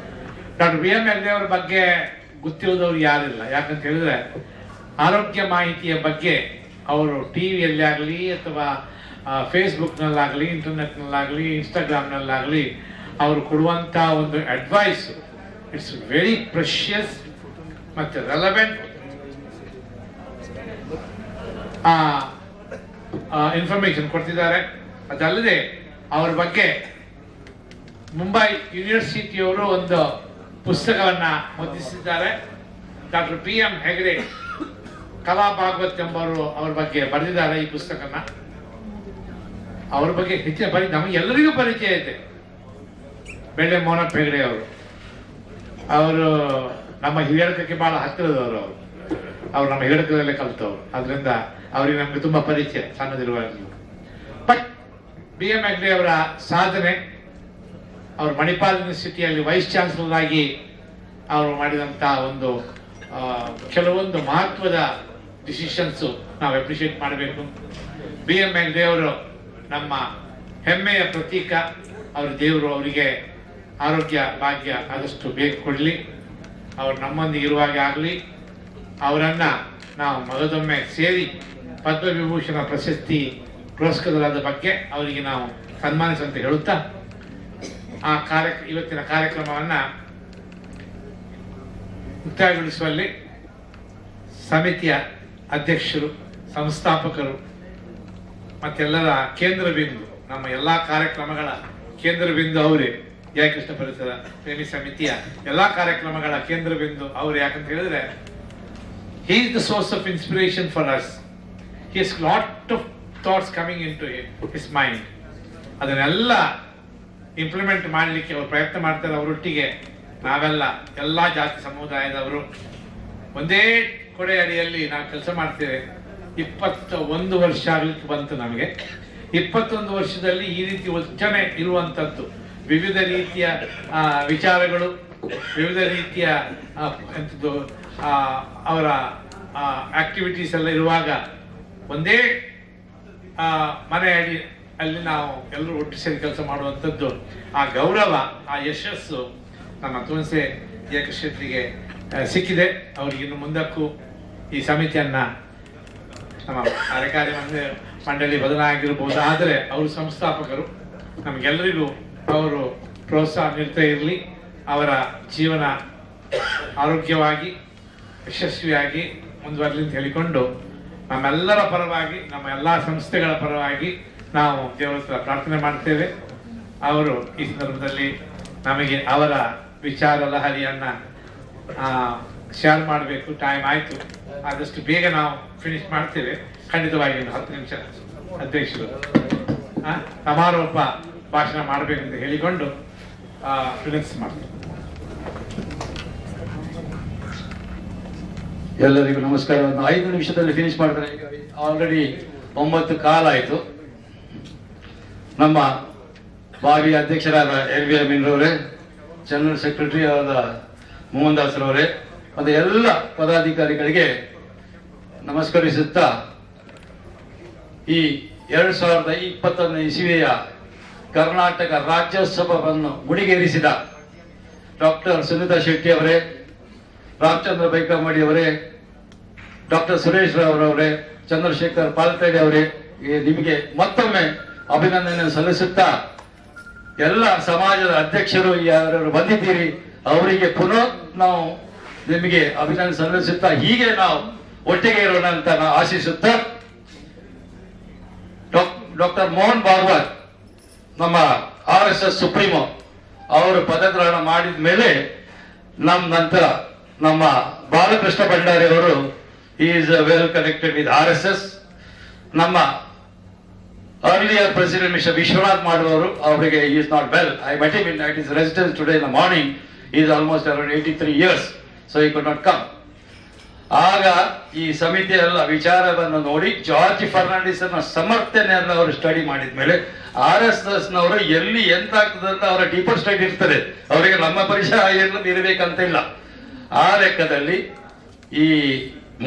ಡಾಕ್ಟರ್ BM ಹೆಗ್ಡೆ ಅವರ ಬಗ್ಗೆ ಗೊತ್ತಿರೋದವ್ರು ಯಾರಿಲ್ಲ. ಯಾಕಂತ ಹೇಳಿದ್ರೆ ಆರೋಗ್ಯ ಮಾಹಿತಿಯ ಬಗ್ಗೆ ಅವರು ಟಿವಿಯಲ್ಲಿ ಆಗಲಿ ಅಥವಾ ಫೇಸ್ಬುಕ್ನಲ್ಲಾಗಲಿ, ಇಂಟರ್ನೆಟ್ನಲ್ಲಾಗಲಿ, ಇನ್ಸ್ಟಾಗ್ರಾಮ್ನಲ್ಲಾಗಲಿ ಅವರು ಕೊಡುವಂಥ ಒಂದು ಅಡ್ವೈಸ್ ಇಟ್ಸ್ ವೆರಿ ಪ್ರೆಷಿಯಸ್ ಮತ್ತು ರೆಲವೆಂಟ್ ಇನ್ಫಾರ್ಮೇಶನ್ ಕೊಡ್ತಿದ್ದಾರೆ. ಅದಲ್ಲದೆ ಅವರ ಬಗ್ಗೆ ಮುಂಬೈ ಯೂನಿವರ್ಸಿಟಿಯವರು ಒಂದು ಪುಸ್ತಕವನ್ನ ಮುದ್ರಿಸಿದ್ದಾರೆ. ಡಾಕ್ಟರ್ BM ಹೆಗ್ಡೆ ಕಲಾ ಭಾಗವತ್ ಎಂಬವರು ಅವರ ಬಗ್ಗೆ ಬರೆದಿದ್ದಾರೆ ಈ ಪುಸ್ತಕನ. ಅವ್ರ ಬಗ್ಗೆ ಹೆಚ್ಚಿನ ನಮಗೆ ಎಲ್ಲರಿಗೂ ಪರಿಚಯ ಇದೆ. ಬೆಳ್ಳೆ ಮೋನಪ್ಪ ಹೆಗ್ಡೆ ಅವರು ನಮ್ಮ ಹಿರಿಯಡಕಕ್ಕೆ ಬಹಳ ಹತ್ತಿರದವರು. ಅವರು ನಮ್ಮ ಹಿರಿಯಡಕದಲ್ಲೇ ಕಲಿತವರು. ಅದರಿಂದ ಅವರಿಗೆ ನಮ್ಗೆ ತುಂಬಾ ಪರಿಚಯ ಸಣ್ಣದಿರುವಾಗಲೂ. ಬಟ್ BM ಹೆಗ್ಡೆ ಅವರ ಸಾಧನೆ, ಅವರು ಮಣಿಪಾಲ್ ಯೂನಿವರ್ಸಿಟಿಯಲ್ಲಿ ವೈಸ್ ಚಾನ್ಸಲರ್ ಆಗಿ ಅವರು ಮಾಡಿದಂತ ಒಂದು ಕೆಲವೊಂದು ಮಹತ್ವದ ಡಿಸಿಷನ್ಸ್ ನಾವು ಅಪ್ರಿಷಿಯೇಟ್ ಮಾಡಬೇಕು. BM ಹೆಗ್ಡೆ ಅವರು ನಮ್ಮ ಹೆಮ್ಮೆಯ ಪ್ರತೀಕ. ಅವ್ರ ದೇವರು ಅವರಿಗೆ ಆರೋಗ್ಯ ಭಾಗ್ಯ ಆದಷ್ಟು ಬೇಗ ಕೊಡಲಿ. ಅವ್ರು ನಮ್ಮೊಂದಿಗೆ ಇರುವಾಗ ಆಗಲಿ. ಅವರನ್ನ ನಾವು ಮಗದೊಮ್ಮೆ ಸೇರಿ ಪದ್ಮವಿಭೂಷಣ ಪ್ರಶಸ್ತಿ ಪುರಸ್ಕೃತರಾದ ಬಗ್ಗೆ ಅವರಿಗೆ ನಾವು ಸನ್ಮಾನಿಸುವಂತ ಹೇಳುತ್ತಾ ಇವತ್ತಿನ ಕಾರ್ಯಕ್ರಮವನ್ನ ಮುಕ್ತಾಯಗೊಳಿಸುವಲ್ಲಿ ಸಮಿತಿಯ ಅಧ್ಯಕ್ಷರು, ಸಂಸ್ಥಾಪಕರು ಮತ್ತೆಲ್ಲರ ಕೇಂದ್ರ ಬಿಂದು, ನಮ್ಮ ಎಲ್ಲಾ ಕಾರ್ಯಕ್ರಮಗಳ ಕೇಂದ್ರ ಬಿಂದು ಅವರೇ. ಜಯಕೃಷ್ಣ ಪರಿಸರ ಪ್ರೇಮಿ ಸಮಿತಿಯ ಎಲ್ಲಾ ಕಾರ್ಯಕ್ರಮಗಳ ಕೇಂದ್ರ ಬಿಂದು ಅವರೇ. ಯಾಕಂತ ಹೇಳಿದ್ರೆ he is the source of inspiration for us. He has lot of thoughts coming into his mind. ಅದನ್ನೆಲ್ಲ ಇಂಪ್ಲಿಮೆಂಟ್ ಮಾಡಲಿಕ್ಕೆ ಅವರು ಪ್ರಯತ್ನ ಮಾಡ್ತಾರೆ. ಅವರೊಟ್ಟಿಗೆ ನಾವೆಲ್ಲ ಎಲ್ಲಾ ಜಾತಿ ಸಮುದಾಯದವರು ಒಂದೇ ಕೊಡೆ ಅಡಿಯಲ್ಲಿ ನಾವು ಕೆಲಸ ಮಾಡ್ತೇವೆ. 21 ವರ್ಷ ಆಗ್ಲಿಕ್ಕೆ ಬಂತು ನಮಗೆ. 21 ವರ್ಷದಲ್ಲಿ ಈ ರೀತಿ ಯೋಚನೆ ಇರುವಂತದ್ದು, ವಿವಿಧ ರೀತಿಯ ವಿಚಾರಗಳು, ವಿವಿಧ ರೀತಿಯ ಅವರ ಆಕ್ಟಿವಿಟೀಸ್ ಎಲ್ಲ ಇರುವಾಗ ಒಂದೇ ಮನೆ ಅಲ್ಲಿ ನಾವು ಎಲ್ಲರೂ ಒಟ್ಟು ಸೇರಿ ಕೆಲಸ ಮಾಡುವಂಥದ್ದು, ಆ ಗೌರವ, ಆ ಯಶಸ್ಸು ನಮ್ಮ ತುಳಸಿ ಜಯಕೃಷ್ಣರಿಗೆ ಸಿಕ್ಕಿದೆ. ಅವ್ರಿಗೆ ಇನ್ನು ಮುಂದಕ್ಕೂ ಈ ಸಮಿತಿಯನ್ನ ನಮ್ಮ ಕಾರ್ಯಕಾರಿ ಮಂಡಳಿ ಬದಲಾಗಿರ್ಬೋದು, ಆದರೆ ಅವರು ಸಂಸ್ಥಾಪಕರು. ನಮಗೆಲ್ಲರಿಗೂ ಅವರು ಪ್ರೋತ್ಸಾಹ ನೀಡ್ತಾ ಇರಲಿ. ಅವರ ಜೀವನ ಆರೋಗ್ಯವಾಗಿ ಯಶಸ್ವಿಯಾಗಿ ಮುಂದುವರಲಿ ಅಂತ ಹೇಳಿಕೊಂಡು ನಮ್ಮೆಲ್ಲರ ಪರವಾಗಿ, ನಮ್ಮ ಎಲ್ಲ ಸಂಸ್ಥೆಗಳ ಪರವಾಗಿ ನಾವು ದೇವರ ಹತ್ರ ಪ್ರಾರ್ಥನೆ ಮಾಡ್ತೇವೆ. ಅವರು ಈ ಸಂದರ್ಭದಲ್ಲಿ ನಮಗೆ ಅವರ ವಿಚಾರ ಲಹರಿಯನ್ನ ಶೇರ್ ಮಾಡಬೇಕು. ಟೈಮ್ ಆಯ್ತು, ಆದಷ್ಟು ಬೇಗ ನಾವು ಫಿನಿಶ್ ಮಾಡ್ತೇವೆ. ಖಂಡಿತವಾಗಿ 10 ನಿಮಿಷ ಅಧ್ಯಕ್ಷರು ಸಮಾರೋಪ ಭಾಷಣ ಮಾಡಬೇಕಂತ ಹೇಳಿಕೊಂಡು ವಿನಂತಿ ಮಾಡ್ತೀನಿ. ಎಲ್ಲರಿಗೂ ನಮಸ್ಕಾರ. ಒಂದು 5 ನಿಮಿಷದಲ್ಲಿ ಫಿನಿಶ್ ಮಾಡ್ತಾರೆ. ಆಲ್ರೆಡಿ 9 ಆಯಿತು. ನಮ್ಮ ಭಾವಿ ಅಧ್ಯಕ್ಷರಾದ LV ಅಮೀನ್ರವರೇ, ಜನರಲ್ ಸೆಕ್ರೆಟರಿ ಆದ ಮೋಹನ್ ದಾಸ್ರವರೇ ಮತ್ತು ಎಲ್ಲ ಪದಾಧಿಕಾರಿಗಳಿಗೆ ನಮಸ್ಕರಿಸುತ್ತಾ, ಈ 2021 ಇಸವಿಯ ಕರ್ನಾಟಕ ರಾಜ್ಯೋತ್ಸವವನ್ನು ಮುಡಿಗೇರಿಸಿದ ಡಾಕ್ಟರ್ ಸುನೀತಾ ಶೆಟ್ಟಿ ಅವರೇ, ರಾಮಚಂದ್ರ ಬೈಕಮ್ಮಡಿ ಅವರೇ, ಡಾಕ್ಟರ್ ಸುರೇಶ್ ರಾವ್ ಅವರೇ, ಚಂದ್ರಶೇಖರ್ ಪಾಲ್ತೇಡಿ ಅವರೇ, ನಿಮಗೆ ಮತ್ತೊಮ್ಮೆ ಅಭಿನಂದನೆ ಸಲ್ಲಿಸುತ್ತಾ, ಎಲ್ಲ ಸಮಾಜದ ಅಧ್ಯಕ್ಷರು ಯಾರು ಬಂದಿದ್ದೀರಿ ಅವರಿಗೆ ಪುನಃ ನಾವು ನಿಮಗೆ ಅಭಿನಂದನೆ ಸಲ್ಲಿಸುತ್ತಾ, ಹೀಗೆ ನಾವು ಒಟ್ಟಿಗೆ ಇರೋಣ ಅಂತ ನಾವು ಆಶಿಸುತ್ತಾ, ಡಾಕ್ಟರ್ ಮೋಹನ್ ಭಾಗವತ್ ನಮ್ಮ RSS ಸುಪ್ರೀಮೋ ಅವರು ಪದಗ್ರಹಣ ಮಾಡಿದ ಮೇಲೆ ನಮ್ಮ ನಂತರ ನಮ್ಮ ಬಾಲಕೃಷ್ಣ ಭಂಡಾರಿ ಅವರು is well connected with RSS. ನಮ್ಮ earlier president Mr. Vishwanath Madhav ಅವರಿಗೆ is not well. I met him at his residence today in the morning. He is almost around 83 years, so he could not come. ಆಗ ಈ ಸಮಿತಿಯ ಎಲ್ಲ ವಿಚಾರವನ್ನು ನೋಡಿ ಜಾರ್ಜ್ ಫರ್ನಾಂಡಿಸ್ ಸಮರ್ಥನೆಯನ್ನು ಅವರು ಸ್ಟಡಿ ಮಾಡಿದ ಮೇಲೆ RSS ನವರು ಎಲ್ಲಿ ಎಂತ ಆಗ್ತದೆ ಅಂತ ಅವರ ಡೀಪರ್ ಸ್ಟಡಿ ಇರ್ತದೆ, ಅವರಿಗೆ ನಮ್ಮ ಪರಿಚಯ ಇರಬೇಕಂತ ಇಲ್ಲ. ಆ ಲೆಕ್ಕದಲ್ಲಿ ಈ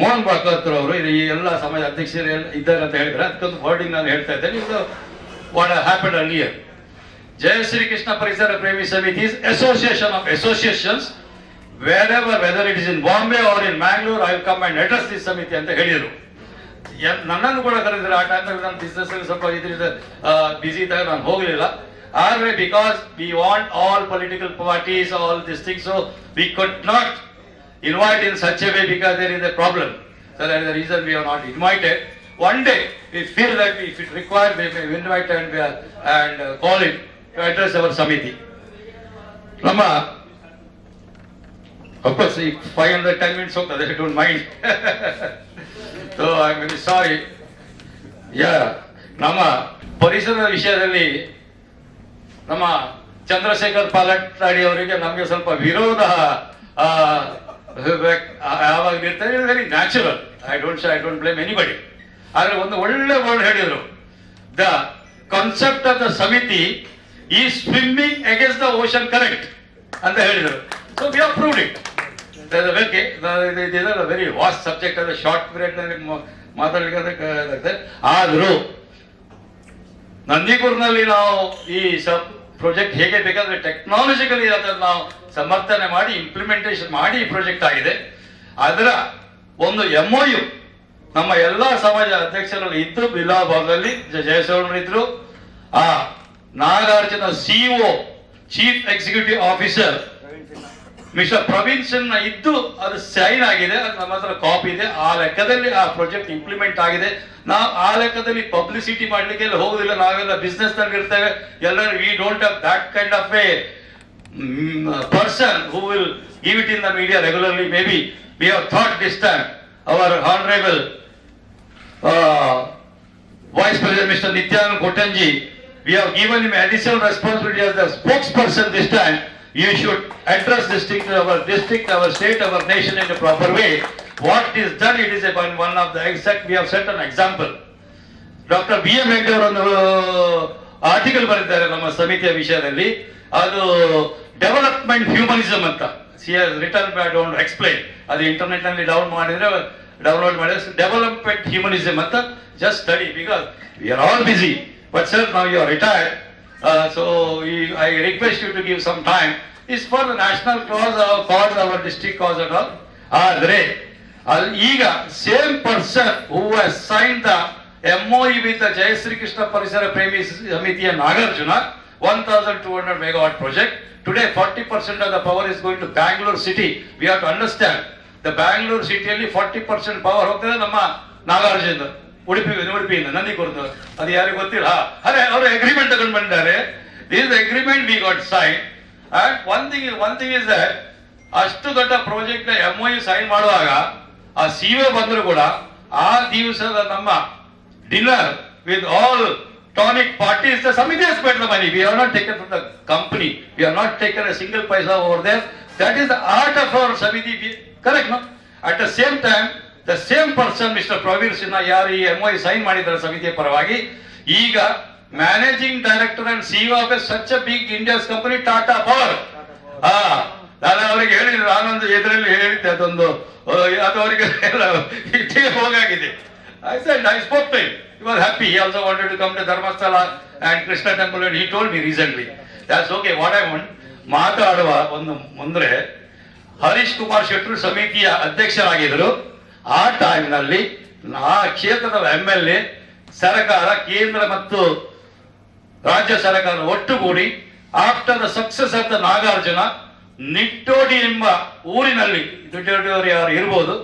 ಮೋಹನ್ ಭಾಗವತ್ ಅವರು ಈ ಎಲ್ಲ ಸಮಾಜ ಅಧ್ಯಕ್ಷರು ಇದ್ದಾರೆ ಅಂತ ಹೇಳಿದ್ರೆ ಅದಕ್ಕೊಂದು ವರ್ಡಿಂಗ್ ನಾನು ಹೇಳ್ತಾ ಇದ್ದೇನೆ. ಇದು ವಾಟ್ ಹ್ಯಾಪನ್ ಅರ್ಲಿಯರ್. ಜಯ ಶ್ರೀ ಕೃಷ್ಣ ಪರಿಸರ ಪ್ರೇಮಿ ಸಮಿತಿ association of associations whether it is in Bombay or in Mangalore, I will come and address this ಸಮಿತಿ ಅಂತ ಹೇಳಿದರು. ನನ್ನನ್ನು ಕೂಡ ಕರೆದಿದ್ರು. ಆ ಟೈಮಲ್ಲಿ ನಾನು ಬಿಸ್ನೆಸ್ ಅಲ್ಲಿ ಸ್ವಲ್ಪ ಇದರಿಂದ ಬಿಸಿ ಇದ್ದಾಗ ನಾನು ಹೋಗಲಿಲ್ಲ. ಆದರೆ because we want all political parties all this thing, so we could not invite in such a way because there is a problem. So that is the reason we are not invited. One day we feel that if it required we may invite and call it to address our samiti. Nama, of course, 510 minutes okay, they don't mind. So I am very sorry. Yeah, Nama ಪರಿಸರದ ವಿಷಯದಲ್ಲಿ ನಮ್ಮ ಚಂದ್ರಶೇಖರ್ ಪಾಲಟ್ಟಾಡಿ ಅವರಿಗೆ ನಮಗೆ ಸ್ವಲ್ಪ ವಿರೋಧ ಯಾವಾಗ ಇರ್ತಾರೆ. Very natural. I don't blame anybody. ಆದ್ರೆ ಒಂದು ಒಳ್ಳೆ ವರ್ಡ್ ಹೇಳಿದ್ರು, ದ ಕಾನ್ಸೆಪ್ಟ್ ಆಫ್ ದ ಸಮಿತಿ ಈ swimming against the ocean correct ಅಂತ ಹೇಳಿದರು. So we are proved it. Very vast subject ಅದ ಶಾರ್ಟ್ ಪೀರಿಯಡ್ ನಲ್ಲಿ ಮಾತಾಡಲಿಕ್ಕೆ. ಆದರೂ ನಂದಿಪುರ್ನಲ್ಲಿ ನಾವು ಈ ಪ್ರಾಜೆಕ್ಟ್ ಹೇಗೆ ಬೇಕಾದ್ರೆ ಟೆಕ್ನಾಲಜಿಕಲಿ ಅದನ್ನು ನಾವು ಸಮರ್ಥನೆ ಮಾಡಿ ಇಂಪ್ಲಿಮೆಂಟೇಷನ್ ಮಾಡಿ ಈ ಪ್ರಾಜೆಕ್ಟ್ ಆಗಿದೆ. ಅದರ ಒಂದು MOU ನಮ್ಮ ಎಲ್ಲಾ ಸಮಾಜ ಅಧ್ಯಕ್ಷರಲ್ಲಿ ಇದ್ದು, ಬಿಲಾಬಾದಲ್ಲಿ ಜಯಸೌಂಡ್ರು ಇದ್ರು, ಆ Nagarjuna CEO chief executive officer mister Praveen Sinha ಇದ್ದು ಅದು ಸೈನ್ ಆಗಿದೆ. ಅದು ನಮ್ಮ ಹತ್ರ ಕಾಪಿ ಇದೆ. ಆ ಲೆಕ್ಕದಲ್ಲಿ ಆ ಪ್ರಾಜೆಕ್ಟ್ ಇಂಪ್ಲಿಮೆಂಟ್ ಆಗಿದೆ. ನಾವು ಆ ಲೆಕ್ಕದಲ್ಲಿ ಪಬ್ಲಿಸಿಟಿ ಮಾಡ್ಲಿಕ್ಕೆ ಎಲ್ಲ ಹೋಗುದಿಲ್ಲ. ನಾವೆಲ್ಲ ಬಿಸ್ನೆಸ್ ನಲ್ಲಿ ಇರ್ತೇವೆ ಎಲ್ಲರೂ. We don't have that kind of A person who will give it in the media regularly. Maybe we have thought this time our honorable Vice President Mr. Nityanand Kotanji, we have given him additional responsibility as the spokesperson this time. You should address our district, our state, our nation in a proper way. What is done, it is one of the exact, we have set an example. Dr. B.M. Hegde ಅವರು ಒಂದು ಆರ್ಟಿಕಲ್ ಬರೆದಿದ್ದಾರೆ ನಮ್ಮ ಸಮಿತಿಯ ವಿಷಯದಲ್ಲಿ. ಅದು ಡೆವಲಪ್ಮೆಂಟ್ ಹ್ಯೂಮನಿಸಮ್ ಅಂತ. Return I don't explain. ಅದು ಇಂಟರ್ನೆಟ್ ನಲ್ಲಿ ಡೌನ್ಲೋಡ್ ಮಾಡಿದ್ರೆ ಡೆವಲಪ್ಮೆಂಟ್ ಹ್ಯೂಮನಿಸಮ್ ಅಂತ. Just study because we are all busy. But sir, ನಾವು you are retired, so I request you to give some time. Is for the national cause our district cause at all. ಆದ್ರೆ ಈಗ same person who has sign the MOU with the Jai Shri Krishna Parisara Premi Samiti and Nagarjuna 1200 megawatt project. Today 40% of the power is going to Bangalore city. We have to understand the Bangalore city ಅಲ್ಲಿ 40% power ಹೋಗ್ತದೆ ನಮ್ಮ ನಾಗಾರ್ಜುನ ಉಡುಪಿಯಿಂದ ನಂದಿಕೂರ್ದ. ಅದು ಯಾರಿಗೂ ಗೊತ್ತಿಲ್ಲ. ಅರೆ ಅವರು ಅಗ್ರಿಮೆಂಟ್ ತಗೊಂಡು ಬಂದಿದ್ದಾರೆ. This agreement we got sign. And one thing is that ಅಷ್ಟು ದೊಡ್ಡ ಪ್ರಾಜೆಕ್ಟ್ ನ MOU ಸೈನ್ ಮಾಡುವಾಗ ಆ CEO ಬಂದ್ರು ಕೂಡ ಆ ದಿವಸದ ನಮ್ಮ dinner with all tonic parties, the Samiti has spent the money. We have not taken from the company. We have not taken a single paisa over there. That is the art of our Samiti. Correct, no? At the same time, the same person, Mr. Pravir Sinha, ಯಾರು ಈ MOI ಸೈನ್ ಮಾಡಿದ್ದಾರೆ ಸಮಿತಿಯ ಪರವಾಗಿ, ಈಗ managing director and CEO of such a big India's company Tata power. ನಾನು ಅವರಿಗೆ ಹೇಳಿದ್ರು, ನಾನೊಂದು ಎದುರಲ್ಲಿ ಹೇಳಿದ್ದೆ, ಅದೊಂದು ಅದು ಅವರಿಗೆ ಇಟ್ಟೇ ಹೋಗಾಗಿದೆ. I said, I spoke to him. He was happy. He also wanted to come to Dharmasthala and Krishna temple, and he told me recently. That's okay. What I want, ಮಾತಾಡುವ ಒಂದು ಮುಂದ್ರೆ ಹರೀಶ್ ಕುಮಾರ್ ಶೆಟ್ಟರು ಸಮಿತಿಯ ಅಧ್ಯಕ್ಷರಾಗಿದ್ದರು. ಆ ಟೈಮ್ನಲ್ಲಿ ಆ ಕ್ಷೇತ್ರದ MLA, ಸರ್ಕಾರ, ಕೇಂದ್ರ ಮತ್ತು ರಾಜ್ಯ ಸರ್ಕಾರ ಒಟ್ಟುಗೂಡಿ after the success of the Nagarjuna, Nittodi ಎಂಬ ಊರಿನಲ್ಲಿ, ನಿಟ್ಟೋಡಿ ಯಾರು ಇರ್ಬೋದು,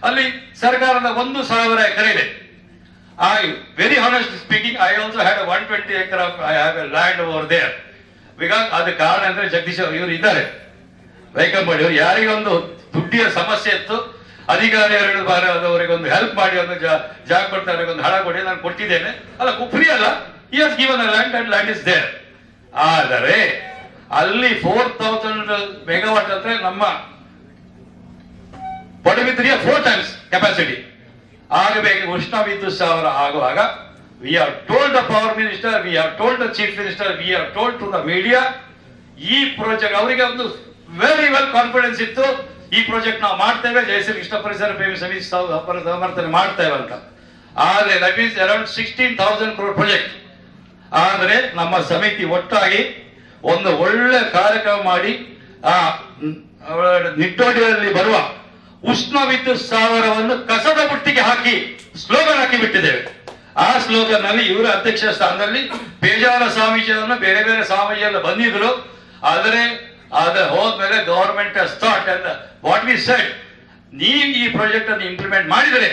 ಅಲ್ಲಿ ಸರ್ಕಾರದ 1,000 ಎಕರೆ ಇದೆ. I very honestly speaking, I also had a 120 acre of I have a land over there. Because ಅದು ಕಾರಣ ಅಂದ್ರೆ ಜಗದೀಶ್ ಇವರು ಇದ್ದಾರೆ, ವೈಕಂಬಡಿ ಅವರು. ಯಾರಿಗೊಂದು ದುಡ್ಡಿನ ಸಮಸ್ಯೆ ಇತ್ತು, ಅಧಿಕಾರಿಗಳು ಅವರಿಗೊಂದು ಹೆಲ್ಪ್ ಮಾಡಿ ಒಂದು ಜಾಗ ಕೊಡ್ತಾರೆ, ಒಂದು ಹಣ ಕೊಡಿ, ನಾನು ಕೊಟ್ಟಿದ್ದೇನೆ. ಅಲ್ಲ, ಫ್ರೀ ಅಲ್ಲ, he has given a land and land is there. ಆದರೆ ಅಲ್ಲಿ 4,000 ಮೆಗಾವಾಟ್ ಅಂದ್ರೆ ನಮ್ಮ ಪಡುಬಿದ್ರಿಯ 4 times ಕೆಪಾಸಿಟಿ ಆಗಬೇಕು ಉಷ್ಣ ವಿದ್ಯುತ್ ಸ್ಥಾವರ ಆಗುವಾಗ. We have told the power minister, we have told the chief minister, we have told to the media. ಈ ಪ್ರಾಜೆಕ್ಟ್ ಅವರಿಗೆ ಒಂದು ವೆರಿ ವೆಲ್ ಕಾನ್ಫಿಡೆನ್ಸ್ ಇತ್ತು, ಈ ಪ್ರಾಜೆಕ್ಟ್ ನಾವು ಮಾಡ್ತೇವೆ, ಜಯಶ್ರೀ ಕೃಷ್ಣ ಪರಿಸರ ಪ್ರೇಮಿ ಸಮಿತಿ ಸಮರ್ಥನೆ ಮಾಡ್ತೇವೆ ಅಂತ. ಆದ್ರೆ that means around 16,000 crore project. ಆದರೆ ನಮ್ಮ ಸಮಿತಿ ಒಟ್ಟಾಗಿ ಒಂದು ಒಳ್ಳೆ ಕಾರ್ಯಕ್ರಮ ಮಾಡಿ ಆ ನಿಟ್ಟೋಡಿಯಲ್ಲಿ ಬರುವ ಉಷ್ಣ ವಿದ್ಯುತ್ ಸ್ಥಾವರವನ್ನು ಕಸದ ಬುಟ್ಟಿಗೆ ಹಾಕಿ ಸ್ಲೋಗನ್ ಹಾಕಿ ಬಿಟ್ಟಿದ್ದೇವೆ. ಆ ಸ್ಲೋಗನ್ ನಲ್ಲಿ ಇವರ ಅಧ್ಯಕ್ಷ ಸ್ಥಾನದಲ್ಲಿ ಪೇಜಾವರ ಸ್ವಾಮೀಜಿಯನ್ನು ಬೇರೆ ಬೇರೆ ಸ್ವಾಮೀಜಿ ಎಲ್ಲ ಬಂದಿದ್ರು. ಆದರೆ ಹೋದ್ಮೇಲೆ ಗವರ್ಮೆಂಟ್ ಸ್ಟಾರ್ಟ್ ಅಂತ ವಾಟ್ ವಿ ಸೆಡ್, ನೀವು ಈ ಪ್ರಾಜೆಕ್ಟ್ ಅನ್ನು ಇಂಪ್ಲಿಮೆಂಟ್ ಮಾಡಿದರೆ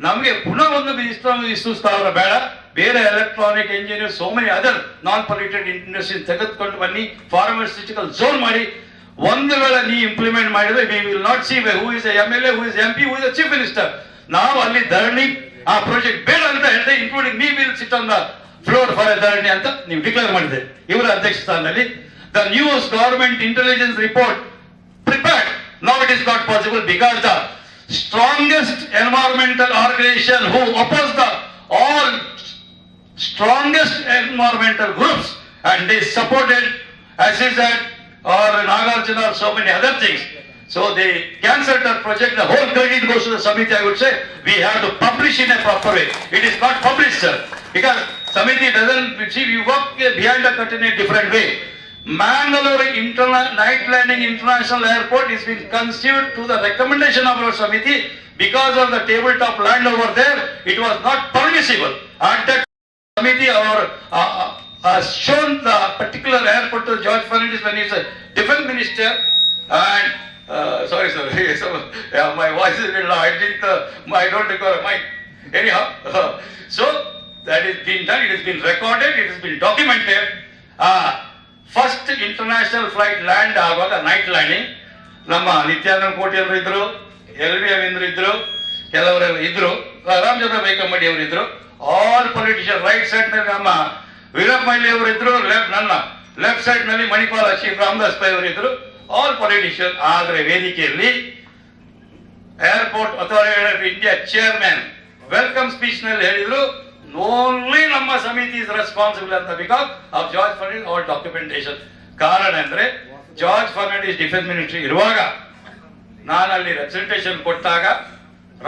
ನಮಗೆ ಪುನಃ ಒಂದು ವಿದ್ಯುತ್ ಸ್ಥಾವರ ಬೇಡ, ಬೇರೆ electronic engineer, so many other non polluted industry ತೆಗೆದುಕೊಂಡು ಬನ್ನಿ, ಫಾರ್ಮಸ್ಯೂಟಿಕಲ್ ಝೋನ್ ಮಾಡಿ. ಒಂದು ವೇಳೆ ನೀವು ಇಂಪ್ಲಿಮೆಂಟ್ ಮಾಡಿದ್ರೆ we will not see who is MLA, who is MP, who is chief minister. ನಾವು ಅಲ್ಲಿ ಧರಣಿ ಆ ಪ್ರಾಜೆಕ್ಟ್ ಬೇಡ ಅಂತ ಹೇಳಿದೆ, including me will sit on the floor for a dharani ಅಂತ ನೀವು ಡಿಕ್ಲೇರ್ ಮಾಡಿದೆ ಇವರ ಅಧ್ಯಕ್ಷ ಸ್ಥಾನದಲ್ಲಿ. The news government intelligence report prepared. Now it is not possible because the strongest environmental organisation who oppose the all strongest environmental groups and they supported SEZ or Nagarjuna or so many other things. So they cancelled that project. The whole credit goes to the Samiti. I would say we have to publish in a proper way. It is not published, sir, because Samiti doesn't see, we work behind the curtain in a different way. Mangalore Night Landing International Airport is being conceived to the recommendation of our Samiti. Because of the tabletop land over there, it was not permissible. At that Committee or shown the particular airport to George Fernandez when he was a defense minister. And sorry, sir, so, my voice is a little low. I don't require a mic. Anyhow, so that is been done. It has been recorded. It has been documented. First international flight land ಆಗುವಾಗ ನೈಟ್ ಲ್ಯಾಂಡಿಂಗ್ ನಮ್ಮ ನಿತ್ಯಾನಂದ ಕೋಟಿ ಅವರು ಇದ್ರು, LVM ಇದ್ರು, ಕೆಲವರೆಲ್ಲ ಇದ್ರು, ರಾಮಚಂದ್ರ ಬೈಕಂಬಡಿ ಅವರು ಇದ್ರು. ಆಲ್ ಪೊಲಿಟಿಷಿಯನ್ ರೈಟ್ ಸೈಡ್ ನಲ್ಲಿ ನಮ್ಮ ವೀರಪ್ಪ ಮೊಯ್ಲಿ ಅವರು ಇದ್ರು, ನನ್ನ ಲೆಫ್ಟ್ ಸೈಡ್ ನಲ್ಲಿ ಮಣಿಪಾಲ ಶ್ರೀ ರಾಮದಾಸ್ ಪೈ ಅವರು ಇದ್ರು, ಆಲ್ ಪೊಲಿಟಿಷಿಯನ್. ಆದ್ರೆ ವೇದಿಕೆಯಲ್ಲಿ airport authority of India chairman welcome speech ನಲ್ಲಿ ಹೇಳಿದ್ರು, ಓನ್ಲಿ ನಮ್ಮ ಸಮಿತಿ ಇಸ್ ರೆಸ್ಪಾನ್ಸಿಬಲ್ ಅಂತ, because of George Fernandes all documentation. ಕಾರಣ ಅಂದ್ರೆ ಜಾರ್ಜ್ ಫರ್ನಾಂಡಿಸ್ ಡಿಫೆನ್ಸ್ ಮಿನಿಸ್ಟ್ರಿ ಇರುವಾಗ ನಾನು ಅಲ್ಲಿ ರೆಪ್ರೆಸೆಂಟೇಷನ್ ಕೊಟ್ಟಾಗ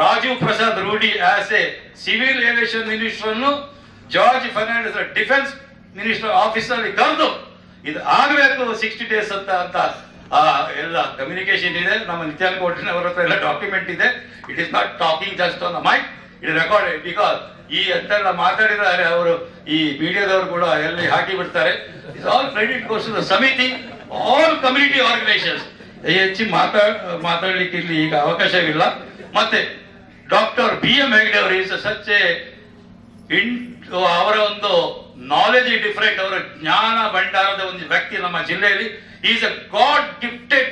Rajiv Prasad Rudy as a civil aviation minister ಅನ್ನು George Fernandes defence minister office ಅಲ್ಲಿ ಕರೆದು ಇದು ಆಗಬೇಕು 60 days ಅಂತ ಎಲ್ಲ ಕಮ್ಯುನಿಕೇಶನ್ ಇದೆ. ನಮ್ಮ ನಿತ್ಯಾನಂದ ಕೋಟಿನವರ ಹತ್ರ ಎಲ್ಲ ಡಾಕ್ಯುಮೆಂಟ್ ಇದೆ. It is not talking just on the mike, it recorded. Because ಈ ಅಂತೆಲ್ಲ ಮಾತಾಡಿದ್ದಾರೆ ಅವರು, ಈ ಮೀಡಿಯಾದವರು ಕೂಡ ಎಲ್ಲಿ ಹಾಕಿ ಬಿಡ್ತಾರೆ. Is all credit goes to the ಸಮಿತಿ, ಆಲ್ ಕಮ್ಯುನಿಟಿ ಆರ್ಗನೈಸೇಷನ್ಸ್. ಹೆಚ್ಚು ಮಾತಾಡ್ಲಿಕ್ಕೆ ಇಲ್ಲಿ ಈಗ ಅವಕಾಶವಿಲ್ಲ. ಮತ್ತೆ ಡಾಕ್ಟರ್ BM ಹೆಗ್ಡೆ ಅವರು ಈಸ್ ಸಚ್ ಅವರ ಒಂದು ನಾಲೆಜ್ ಡಿಫರೆಂಟ್, ಅವರ ಜ್ಞಾನ ಭಂಡಾರದ ಒಂದು ವ್ಯಕ್ತಿ ನಮ್ಮ ಜಿಲ್ಲೆಯಲ್ಲಿ. Is a god gifted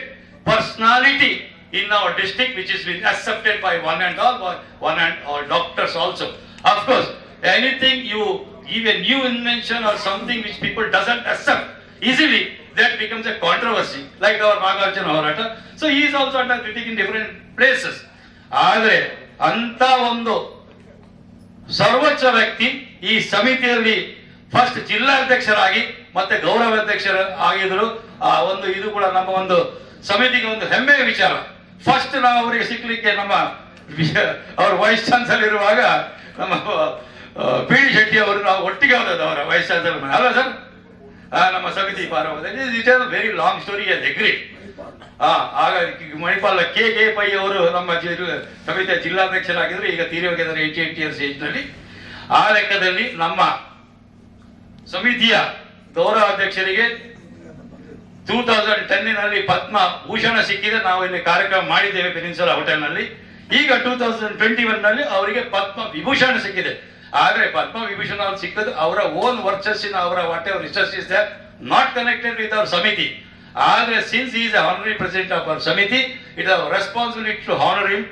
personality in our district, which is been accepted by one and all doctors also. Of course, anything you give a new invention or something which people doesn't accept easily, that becomes a controversy, like our Nagarjuna Horata. So he is also under critic in different places. ಆದರೆ ಅಂತ ಒಂದು ಸರ್ವೋಚ್ಚ ವ್ಯಕ್ತಿ ಈ ಸಮಿತಿಯಲ್ಲಿ ಫಸ್ಟ್ ಜಿಲ್ಲಾಧ್ಯಕ್ಷರಾಗಿ ಮತ್ತೆ ಗೌರವಾಧ್ಯಕ್ಷರ ಆಗಿದ್ರು. ಆ ಒಂದು ಇದು ಕೂಡ ನಮ್ಮ ಒಂದು ಸಮಿತಿಗೆ ಒಂದು ಹೆಮ್ಮೆಯ ವಿಚಾರ. ಫಸ್ಟ್ ನಾವು ಅವರಿಗೆ ಸಿಕ್ಲಿಕ್ಕೆ ನಮ್ಮ ಅವ್ರ ವೈಸ್ ಚಾನ್ಸಲರ್ ಇರುವಾಗ ನಮ್ಮ ಪಿ ಡಿ ಶೆಟ್ಟಿ ಅವರು ನಾವು ಒಟ್ಟಿಗೆ ಹೋದದ್ದು ಅವರ ವೈಸ್ ಚಾನ್ಸಲರ್ ಅಲ್ಲ ಸರ್, ನಮ್ಮ ಸಮಿತಿ ಪಾರವಾದಲ್ಲಿ. It is very long story, I agree. ಆಗ ಮಣಿಪಾಲ ಕೆ ಪೈ ಅವರು ನಮ್ಮ ಸಮಿತಿಯ ಜಿಲ್ಲಾಧ್ಯಕ್ಷರಾಗಿದ್ರು. ಈಗ ತೀರಿ ಹೋಗಿದ್ದಾರೆ 88 ಇಯರ್ಸ್ ಏಜ್ ನಲ್ಲಿ. ಆ ಲೆಕ್ಕದಲ್ಲಿ ನಮ್ಮ ಸಮಿತಿಯ ಗೌರವಾಧ್ಯಕ್ಷರಿಗೆ 2010 ಪದ್ಮ ಭೂಷಣ ಸಿಕ್ಕಿದೆ. ನಾವು ಇಲ್ಲಿ ಕಾರ್ಯಕ್ರಮ ಮಾಡಿದ್ದೇವೆ ಪೆನಿನ್ಸುಲಾ ಹೋಟೆಲ್ ನಲ್ಲಿ. ಈಗ 2021 ಅವರಿಗೆ ಪದ್ಮ ವಿಭೂಷಣ ಸಿಕ್ಕಿದೆ. ಆದ್ರೆ ಪದ್ಮ ವಿಭೂಷಣ ಅವ್ರು ಸಿಕ್ಕದು ಅವರ ಓನ್ ವರ್ಚಸ್ಸಿನ, ಅವರ whatever research is there, not connected with our ಸಮಿತಿ. ಆದ್ರೆ since is a honorary president of our ಸಮಿತಿ, it our responsibility to honour him,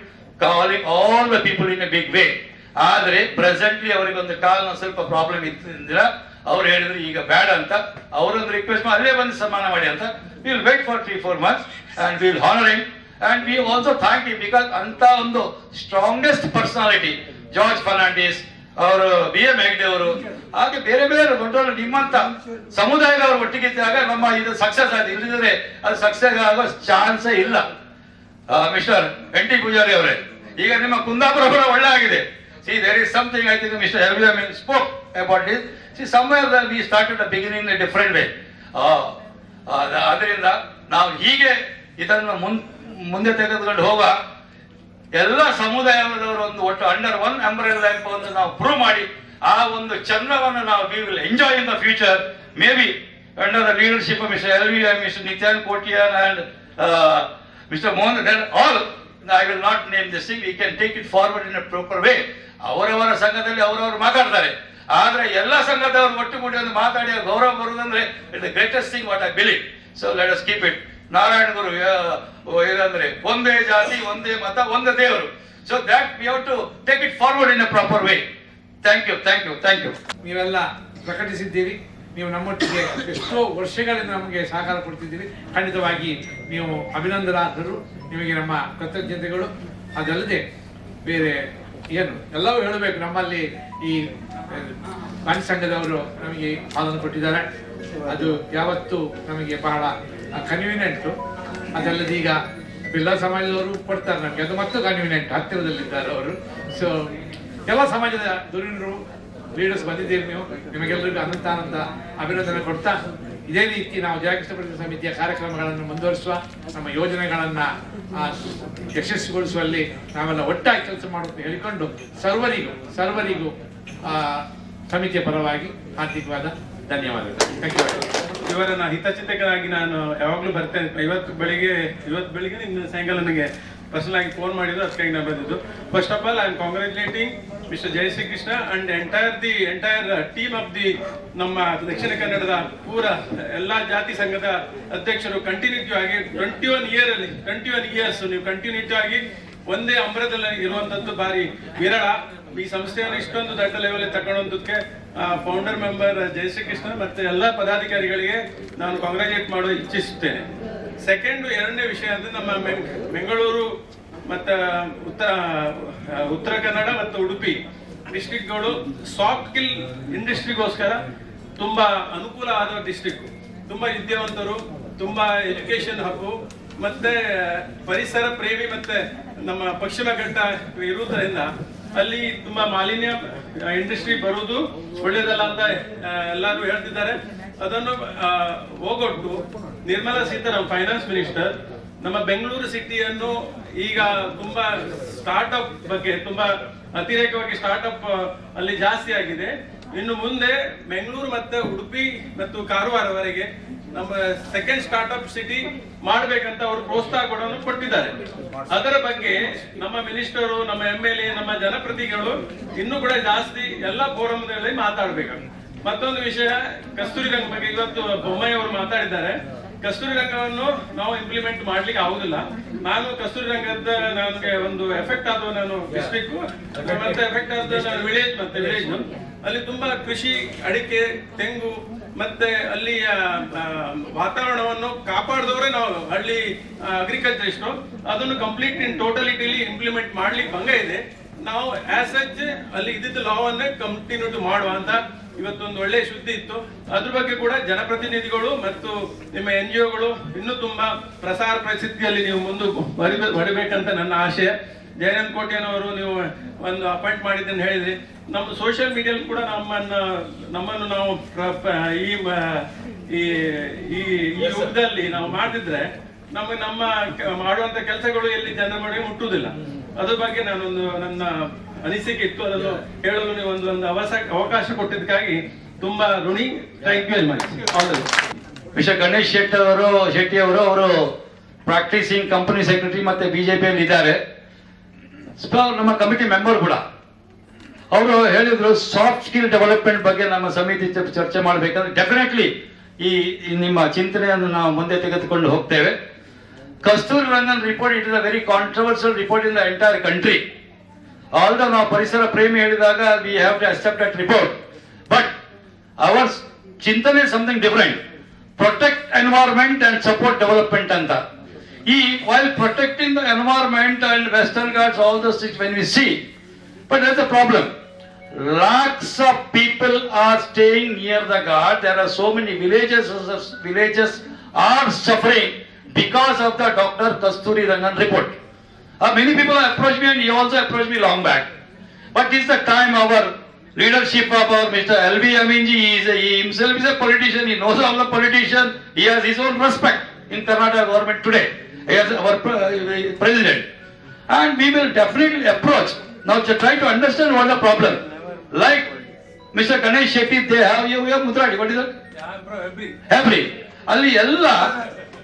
calling all the people in a big way. ಆದ್ರೆ ಪ್ರೆಸೆಂಟ್ಲಿ ಅವರಿಗೆ ಒಂದು ಕಾಲ್ನ ಸ್ವಲ್ಪ ಪ್ರಾಬ್ಲಮ್ ಇದ್ದಿಲ್ಲ. ಅವ್ರು ಹೇಳಿದ್ರು ಈಗ ಬೇಡ ಅಂತ. ಅವರೊಂದು ರಿಕ್ವೆಸ್ಟ್ ಮಾಡಿ ಅಲ್ಲೇ ಬಂದು ಸನ್ಮಾನ ಮಾಡಿ ಅಂತ. Will wait for 3-4 months and will honour him and we also thank him, because ಅಂತ ಒಂದು ಸ್ಟ್ರಾಂಗೆಸ್ಟ್ ಪರ್ಸನಾಲಿಟಿ ಜಾರ್ಜ್ ಫರ್ನಾಂಡಿಸ್ ಅವರು, BM ಹೆಗ್ಡೆ ಅವರು, ಹಾಗೆ ಬೇರೆ ಬೇರೆ ದೊಡ್ಡ ನಿಮ್ಮಂತ ಸಮುದಾಯದವರು ಒಟ್ಟಿಗಿದ್ದಾಗ ನಮ್ಮ ಇದು ಸಕ್ಸಸ್ ಆಯ್ತು. ಇಲ್ಲದಿದ್ರೆ ಅದು ಸಕ್ಸಸ್ ಆಗೋ ಚಾನ್ಸೇ ಇಲ್ಲ. ಮಿಸ್ಟರ್ NT ಪೂಜಾರಿ ಅವರೇ, ಈಗ ನಿಮ್ಮ ಕುಂದಾಪುರ ಕೂಡ ಒಳ್ಳೆ ಆಗಿದೆ. See, there is something I think Mr. Helviam spoke about this. See, somewhere that we started the beginning in a different way. ಅದರಿಂದ ನಾವು ಹೀಗೆ ಇದನ್ನು ಮುಂದೆ ತೆಗೆದುಕೊಂಡು ಹೋಗುವ ಎಲ್ಲ ಸಮುದಾಯದವರು ಒಂದು ಒಟ್ಟು ಅಂಡರ್ ಒನ್ ಅಂಬ್ರೆಲ್ಲಾ ಎಂಬ ಒಂದು ನಾವು ಪ್ರೂವ್ ಮಾಡಿ ಆ ಒಂದು ಚಂದ್ರವನ್ನು ನಾವು we will enjoy in the future. May be under the leadership of Mr. Helviam, Mr. Nityan Kotiyan and Mr. Mohan, then all, I will not name this thing, we can take it forward in a proper way. ಅವರವರ ಸಂಘದಲ್ಲಿ ಅವರವರು ಮಾತಾಡ್ತಾರೆ. ಆದ್ರೆ ಎಲ್ಲ ಸಂಘದವರು ಒಟ್ಟುಗೂಡಿ ಒಂದು ಮಾತಾಡಿ ಗೌರವ ಬರುವುದಂದ್ರೆ it the greatest thing what I believe. So let us keep it. Narayana Guru ಇದಂದ್ರೆ ಒಂದೇ ಜಾತಿ, ಒಂದೇ ಮತ, ಒಂದೇ ದೇವರು. So that we have to take it forward in a proper way. Thank you, thank you, thank you. ನೀವೆಲ್ಲ ಪ್ರಕಟಿಸಿದ್ದೀರಿ. ನೀವು ನಮ್ಮೊಟ್ಟಿಗೆ ಎಷ್ಟೋ ವರ್ಷಗಳಿಂದ ನಮಗೆ ಸಹಕಾರ ಕೊಡ್ತಿದ್ದೀರಿ. ಖಂಡಿತವಾಗಿ ನೀವು ಅಭಿನಂದನಾರ್ಹರು. ನಿಮಗೆ ನಮ್ಮ ಕೃತಜ್ಞತೆಗಳು. ಅದಲ್ಲದೆ ಬೇರೆ ಏನು ಎಲ್ಲವೂ ಹೇಳಬೇಕು. ನಮ್ಮಲ್ಲಿ ಈ ಗಾಂಧಿ ಸಂಘದವರು ನಮಗೆ ಪಾಲನೆ ಕೊಟ್ಟಿದ್ದಾರೆ. ಅದು ಯಾವತ್ತೂ ನಮಗೆ ಬಹಳ ಕನ್ವೀನಿಯೆಂಟು. ಅದಲ್ಲದೆ ಈಗ ಬಿರ್ಲಾ ಸಮಾಜದವರು ಕೊಡ್ತಾರೆ ನಮಗೆ, ಅದು ಮತ್ತು ಕನ್ವೀನಿಯೆಂಟ್, ಹತ್ತಿರದಲ್ಲಿದ್ದಾರೆ ಅವರು. ಸೊ ಎಲ್ಲ ಸಮಾಜದ ಧುರೀಣರು ಲೀಡರ್ಸ್ ಬಂದಿದ್ದೀರಿ ನೀವು. ನಿಮಗೆಲ್ಲರಿಗೂ ಅನಂತ ಅಭಿನಂದನೆ ಕೊಡ್ತಾ, ಇದೇ ರೀತಿ ನಾವು ಜಯಕೃಷ್ಣ ಪರಿಸರ ಸಮಿತಿಯ ಕಾರ್ಯಕ್ರಮಗಳನ್ನು ಮುಂದುವರಿಸುವ, ನಮ್ಮ ಯೋಜನೆಗಳನ್ನು ಯಶಸ್ವಿಗೊಳಿಸುವಲ್ಲಿ ನಾವೆಲ್ಲ ಒಟ್ಟಾಗಿ ಕೆಲಸ ಮಾಡುತ್ತೆ ಹೇಳಿಕೊಂಡು ಸರ್ವರಿಗೂ ಸಮಿತಿಯ ಪರವಾಗಿ ಹಾರ್ದಿಕವಾದ ಧನ್ಯವಾದಗಳು. Thank you. ಇವರನ್ನ ಹಿತಚಿಂತಕರಾಗಿ ನಾನು ಯಾವಾಗಲೂ ಬರ್ತೇನೆ. ಇವತ್ತು ಬೆಳಿಗ್ಗೆ ಇನ್ನು ಸಾಯಂಕಾಲ ನನಗೆ ಪರ್ಸನಲ್ ಆಗಿ ಫೋನ್ ಮಾಡಿದ್ರು, ಅದಕ್ಕಾಗಿ ನಾನು ಬಂದಿದ್ದು. First of all I am congratulating mister Jayashree Krishna and entire team of the ನಮ್ಮ ದಕ್ಷಿಣ ಕನ್ನಡದ ಪೂರ ಎಲ್ಲಾ ಜಾತಿ ಸಂಘದ ಅಧ್ಯಕ್ಷರು ಕಂಟಿನ್ಯೂಟಿ ಆಗಿ 21 ಇಯರ್ಸ್ ನೀವು ಕಂಟಿನ್ಯೂಟಿ ಆಗಿ ಒಂದೇ ಅಂಬರದಲ್ಲಿ ಇರುವಂತದ್ದು ಭಾರಿ ವಿರಳ. ಈ ಸಂಸ್ಥೆಯನ್ನು ಇಷ್ಟೊಂದು ದೊಡ್ಡ ಲೆವೆಲ್ ತಗೊಂಡೋದಕ್ಕೆ ಫೌಂಡರ್ ಮೆಂಬರ್ ಜಯಶ್ರೀ ಕೃಷ್ಣ ಮತ್ತೆ ಎಲ್ಲ ಪದಾಧಿಕಾರಿಗಳಿಗೆ ನಾನು ಕಾಂಗ್ರಾಚುಲೇಟ್ ಮಾಡಲು ಇಚ್ಛಿಸುತ್ತೇನೆ. ಎರಡನೇ ವಿಷಯ ಅಂದ್ರೆ ನಮ್ಮ ಬೆಂಗಳೂರು ಮತ್ತು ಉತ್ತರ ಕನ್ನಡ ಮತ್ತು ಉಡುಪಿ ಡಿಸ್ಟ್ರಿಕ್ಟ್ಗಳು ಸಾಫ್ಟ್ ಸ್ಕಿಲ್ ಇಂಡಸ್ಟ್ರಿಗೋಸ್ಕರ ತುಂಬಾ ಅನುಕೂಲ ಆದ ಡಿಸ್ಟ್ರಿಕ್ಟ್. ತುಂಬಾ ವಿದ್ಯಾವಂತರು, ತುಂಬಾ ಎಜುಕೇಶನ್ ಹಬ್ಬು, ಮತ್ತೆ ಪರಿಸರ ಪ್ರೇಮಿ ಮತ್ತೆ ನಮ್ಮ ಪಶ್ಚಿಮ ಘಟ್ಟ ಇರುವುದರಿಂದ ಅಲ್ಲಿ ತುಂಬಾ ಮಾಲಿನ್ಯ ಇಂಡಸ್ಟ್ರಿ ಬರುವುದು ಒಳ್ಳೇದಲ್ಲ ಅಂತ ಎಲ್ಲರೂ ಹೇಳ್ತಿದ್ದಾರೆ. ಅದನ್ನು ಹೋಗೊಟ್ಟು ನಿರ್ಮಲಾ ಸೀತಾರಾಮನ್ ಫೈನಾನ್ಸ್ ಮಿನಿಸ್ಟರ್ ನಮ್ಮ ಬೆಂಗಳೂರು ಸಿಟಿಯನ್ನು ಈಗ ತುಂಬಾ ಸ್ಟಾರ್ಟ್ಅಪ್ ಬಗ್ಗೆ ತುಂಬಾ ಅತಿರೇಕವಾಗಿ ಸ್ಟಾರ್ಟ್ಅಪ್ ಅಲ್ಲಿ ಜಾಸ್ತಿ ಆಗಿದೆ. ಇನ್ನು ಮುಂದೆ ಬೆಂಗಳೂರು ಮತ್ತೆ ಉಡುಪಿ ಮತ್ತು ಕಾರವಾರವರೆಗೆ ನಮ್ಮ ಸೆಕೆಂಡ್ ಸ್ಟಾರ್ಟ್ಅಪ್ ಸಿಟಿ ಮಾಡ್ಬೇಕಂತ ಅವರು ಪ್ರೋತ್ಸಾಹ ಕೊಟ್ಟಿದ್ದಾರೆ. ಅದರ ಬಗ್ಗೆ ನಮ್ಮ ಮಿನಿಸ್ಟರು, ನಮ್ಮ MLA, ನಮ್ಮ ಜನಪ್ರತಿನಿಧಿಗಳು ಇನ್ನೂ ಕೂಡ ಜಾಸ್ತಿ ಎಲ್ಲ ಫೋರಮ್ಗಳಲ್ಲಿ ಮಾತಾಡ್ಬೇಕು. ಮತ್ತೊಂದು ವಿಷಯ, ಕಸ್ತೂರಿ ರಂಗ ಬಗ್ಗೆ ಇವತ್ತು ಬೊಮ್ಮಾಯಿ ಅವರು ಮಾತಾಡಿದ್ದಾರೆ. ಕಸ್ತೂರಿ ರಂಗವನ್ನು ನಾವು ಇಂಪ್ಲಿಮೆಂಟ್ ಮಾಡ್ಲಿಕ್ಕೆ ಆಗುದಿಲ್ಲ. ನಾನು ಕಸ್ತೂರಿ ರಂಗದ ನನಗೆ ಒಂದು ಎಫೆಕ್ಟ್ ಆದ ನಾನು ಡಿಸ್ಟ್ರಿಕ್ಟ್ ಮತ್ತೆ ಎಫೆಕ್ಟ್ ಆದ ವಿಲೇಜ್ ಮತ್ತೆ ವಿಲೇಜ್ ಅಲ್ಲಿ ತುಂಬಾ ಕೃಷಿ, ಅಡಿಕೆ, ತೆಂಗು ಮತ್ತೆ ಅಲ್ಲಿಯ ವಾತಾವರಣವನ್ನು ಕಾಪಾಡಿದವರೇ ನಾವು ಹಳ್ಳಿ ಅಗ್ರಿಕಲ್ಚರಿಸ್ಟ್. ಅದನ್ನು ಕಂಪ್ಲೀಟ್ ಇನ್ ಟೋಟಲಿಟಿಲಿ ಇಂಪ್ಲಿಮೆಂಟ್ ಮಾಡ್ಲಿಕ್ಕೆ ಭಂಗ ಇದೆ. ನಾವು ಆಸ್ ಸಚ್ ಅಲ್ಲಿ ಇದ್ದಿದ್ದ ಲಾವನ್ನೇ ಕಂಟಿನ್ಯೂ ಮಾಡುವ ಅಂತ ಇವತ್ತೊಂದು ಒಳ್ಳೆಯ ಸುದ್ದಿ ಇತ್ತು. ಅದ್ರ ಬಗ್ಗೆ ಕೂಡ ಜನಪ್ರತಿನಿಧಿಗಳು ಮತ್ತು ನಿಮ್ಮ NGOಗಳು ಇನ್ನೂ ತುಂಬಾ ಪ್ರಸಾರ ಪ್ರಸಿದ್ಧಿಯಲ್ಲಿ ನೀವು ಮುಂದೆ ಬರಬೇಕಂತ ನನ್ನ ಆಶಯ. ಜಯನಂದ್ ಕೋಟ್ಯಾನವರು ನೀವು ಒಂದು ಅಪಾಯಿಂಟ್ ಮಾಡಿದ್ದನ್ನು ಹೇಳಿದ್ರಿ. ನಮ್ಮ ಸೋಷಿಯಲ್ ಮೀಡಿಯಲ್ಲಿ ಕೂಡ ನಮ್ಮನ್ನು ನಾವು ಈ ಯುಗದಲ್ಲಿ ನಾವು ಮಾಡಿದ್ರೆ ನಮ್ಮ ಮಾಡುವಂತ ಕೆಲಸಗಳು ಎಲ್ಲಿ ಜನರ ಬಳಿ ಮುಟ್ಟುವುದಿಲ್ಲ. ಅದ್ರ ಬಗ್ಗೆ ನಾನೊಂದು ನನ್ನ ಅನಿಸಿಕೆ ಇತ್ತು, ಅದನ್ನು ಹೇಳಲು ನೀವು ಒಂದು ಅವಕಾಶ ಕೊಟ್ಟಿದ್ದಕ್ಕಾಗಿ ತುಂಬಾ ಋಣಿ. Thank you very much. Mister Ganesh Shetty ಅವರು ಪ್ರಾಕ್ಟೀಸಿಂಗ್ ಕಂಪನಿ ಸೆಕ್ರೆಟರಿ ಮತ್ತೆ ಬಿಜೆಪಿಯಲ್ಲಿ ಇದ್ದಾರೆ. ನಮ್ಮ ಕಮಿಟಿ ಮೆಂಬರ್ ಕೂಡ ಅವರು ಹೇಳಿದ್ರು ಸಾಫ್ಟ್ ಸ್ಕಿಲ್ ಡೆವಲಪ್ಮೆಂಟ್ ಬಗ್ಗೆ ನಮ್ಮ ಸಮಿತಿ ಚರ್ಚೆ ಮಾಡಬೇಕಂದ್ರೆ ಡೆಫಿನೆಟ್ಲಿ ಈ ನಿಮ್ಮ ಚಿಂತನೆಯನ್ನು ನಾವು ಮುಂದೆ ತೆಗೆದುಕೊಂಡು ಹೋಗ್ತೇವೆ. Kasturi Rangan report it is a very controversial report in the entire country. Although ನಾವು ಪರಿಸರ ಪ್ರೇಮಿ ಹೇಳಿದಾಗ we have to accept that report, but our ಚಿಂತನೆ something different. Protect environment and support development ಅಂತ. While protecting the environment and Western Ghats, all those things when we see, but there's a problem. Lakhs of people are staying near the Ghat. There are so many villages are suffering because of the Dr. Kasturi Rangan report. Many people have approached me and he also approached me long back. But it's the time our leadership of our Mr. LV Aminji, he himself is a politician, he knows all the politicians, he has his own respect in Karnataka government today. He is our president, and we will definitely approach. Now to try to understand what the problem. Like Mr. Ganesh Shetty, they have you have Mutradi. What is that? Hebri. ಅಲ್ಲಿ ಎಲ್ಲ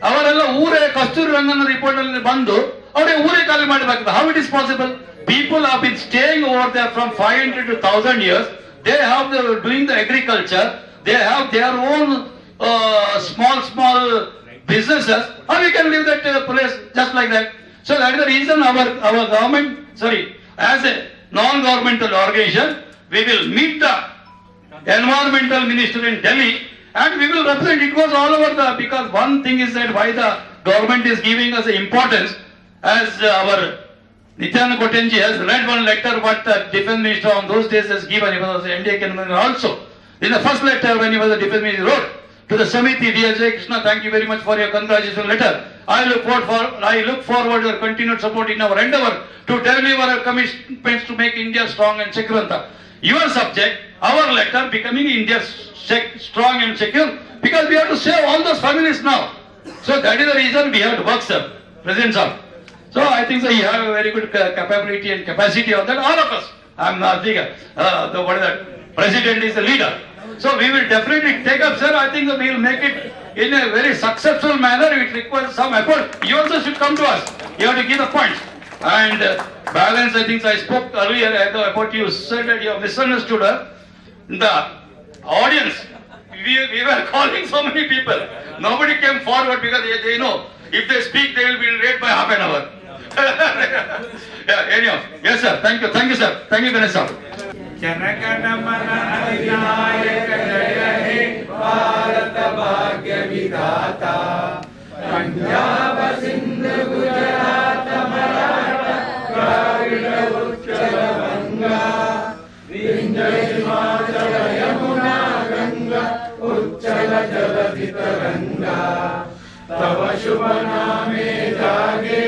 ಅವರೆಲ್ಲ ಊರೇ ಕಸ್ತೂರಿ ರಂಗನ ರಿಪೋರ್ಟ್ ಅಲ್ಲಿ ಬಂದು ಅವರೇ ಊರೇ ಖಾಲಿ ಮಾಡಬೇಕಾಗ್ತದೆ. How it is possible? People have been staying over there from 500 to 1000 years. They have doing the agriculture. They have their own small businesses, or we can leave that place just like that. So that is the reason our government, as a non-governmental organization, we will meet the environmental minister in Delhi and we will represent. It goes all over because one thing is that why the government is giving us importance, as our Nityanand Kotenji has read one letter what the defense minister on those days has given. He was the NDA minister also. In the first letter when he was the defense minister, he wrote to the Samiti, dear Jai Krishna, thank you very much for your congratulations letter. I look forward to your continued support in our endeavor to deliver our commitments to make India strong and secure. Your subject, our letter, becoming India strong and secure, because we have to save all those families now. So that is the reason we have to work, sir, President sir. So I think you have a very good capability and capacity of that, all of us. I'm not what is that? President is the leader. So we will definitely take up, sir. I think we will make it in a very successful manner. It requires some effort. You also should come to us. You have to give the points. And balance, I think I spoke earlier about you said that you have misunderstood her. The audience, we were calling so many people. Nobody came forward because they know if they speak, they will be late by half an hour. Yeah, anyhow. Yes, sir. Thank you, sir. Thank you, Ganesh sir. जनगण मन अधिनायक जय हे भारत भाग्य विधाता पंजाब सिंध गुजरात मराठा द्राविड़ उत्कल बंगा विंध्य हिमाचल यमुना गंगा उच्चल जलधि तरंगा तव शुभ नामे जागे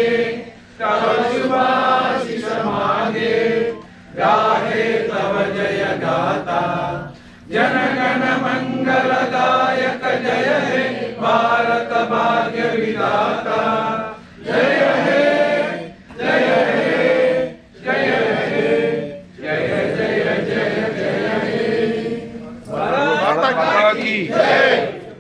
तव शुभाशिष मागे गाहे तव जय गाता जनगण मंगलदायक जय हे भारत भाग्य विधाता जय हे जय हे जय हे जय जय जय जय हे भारत माता की जय।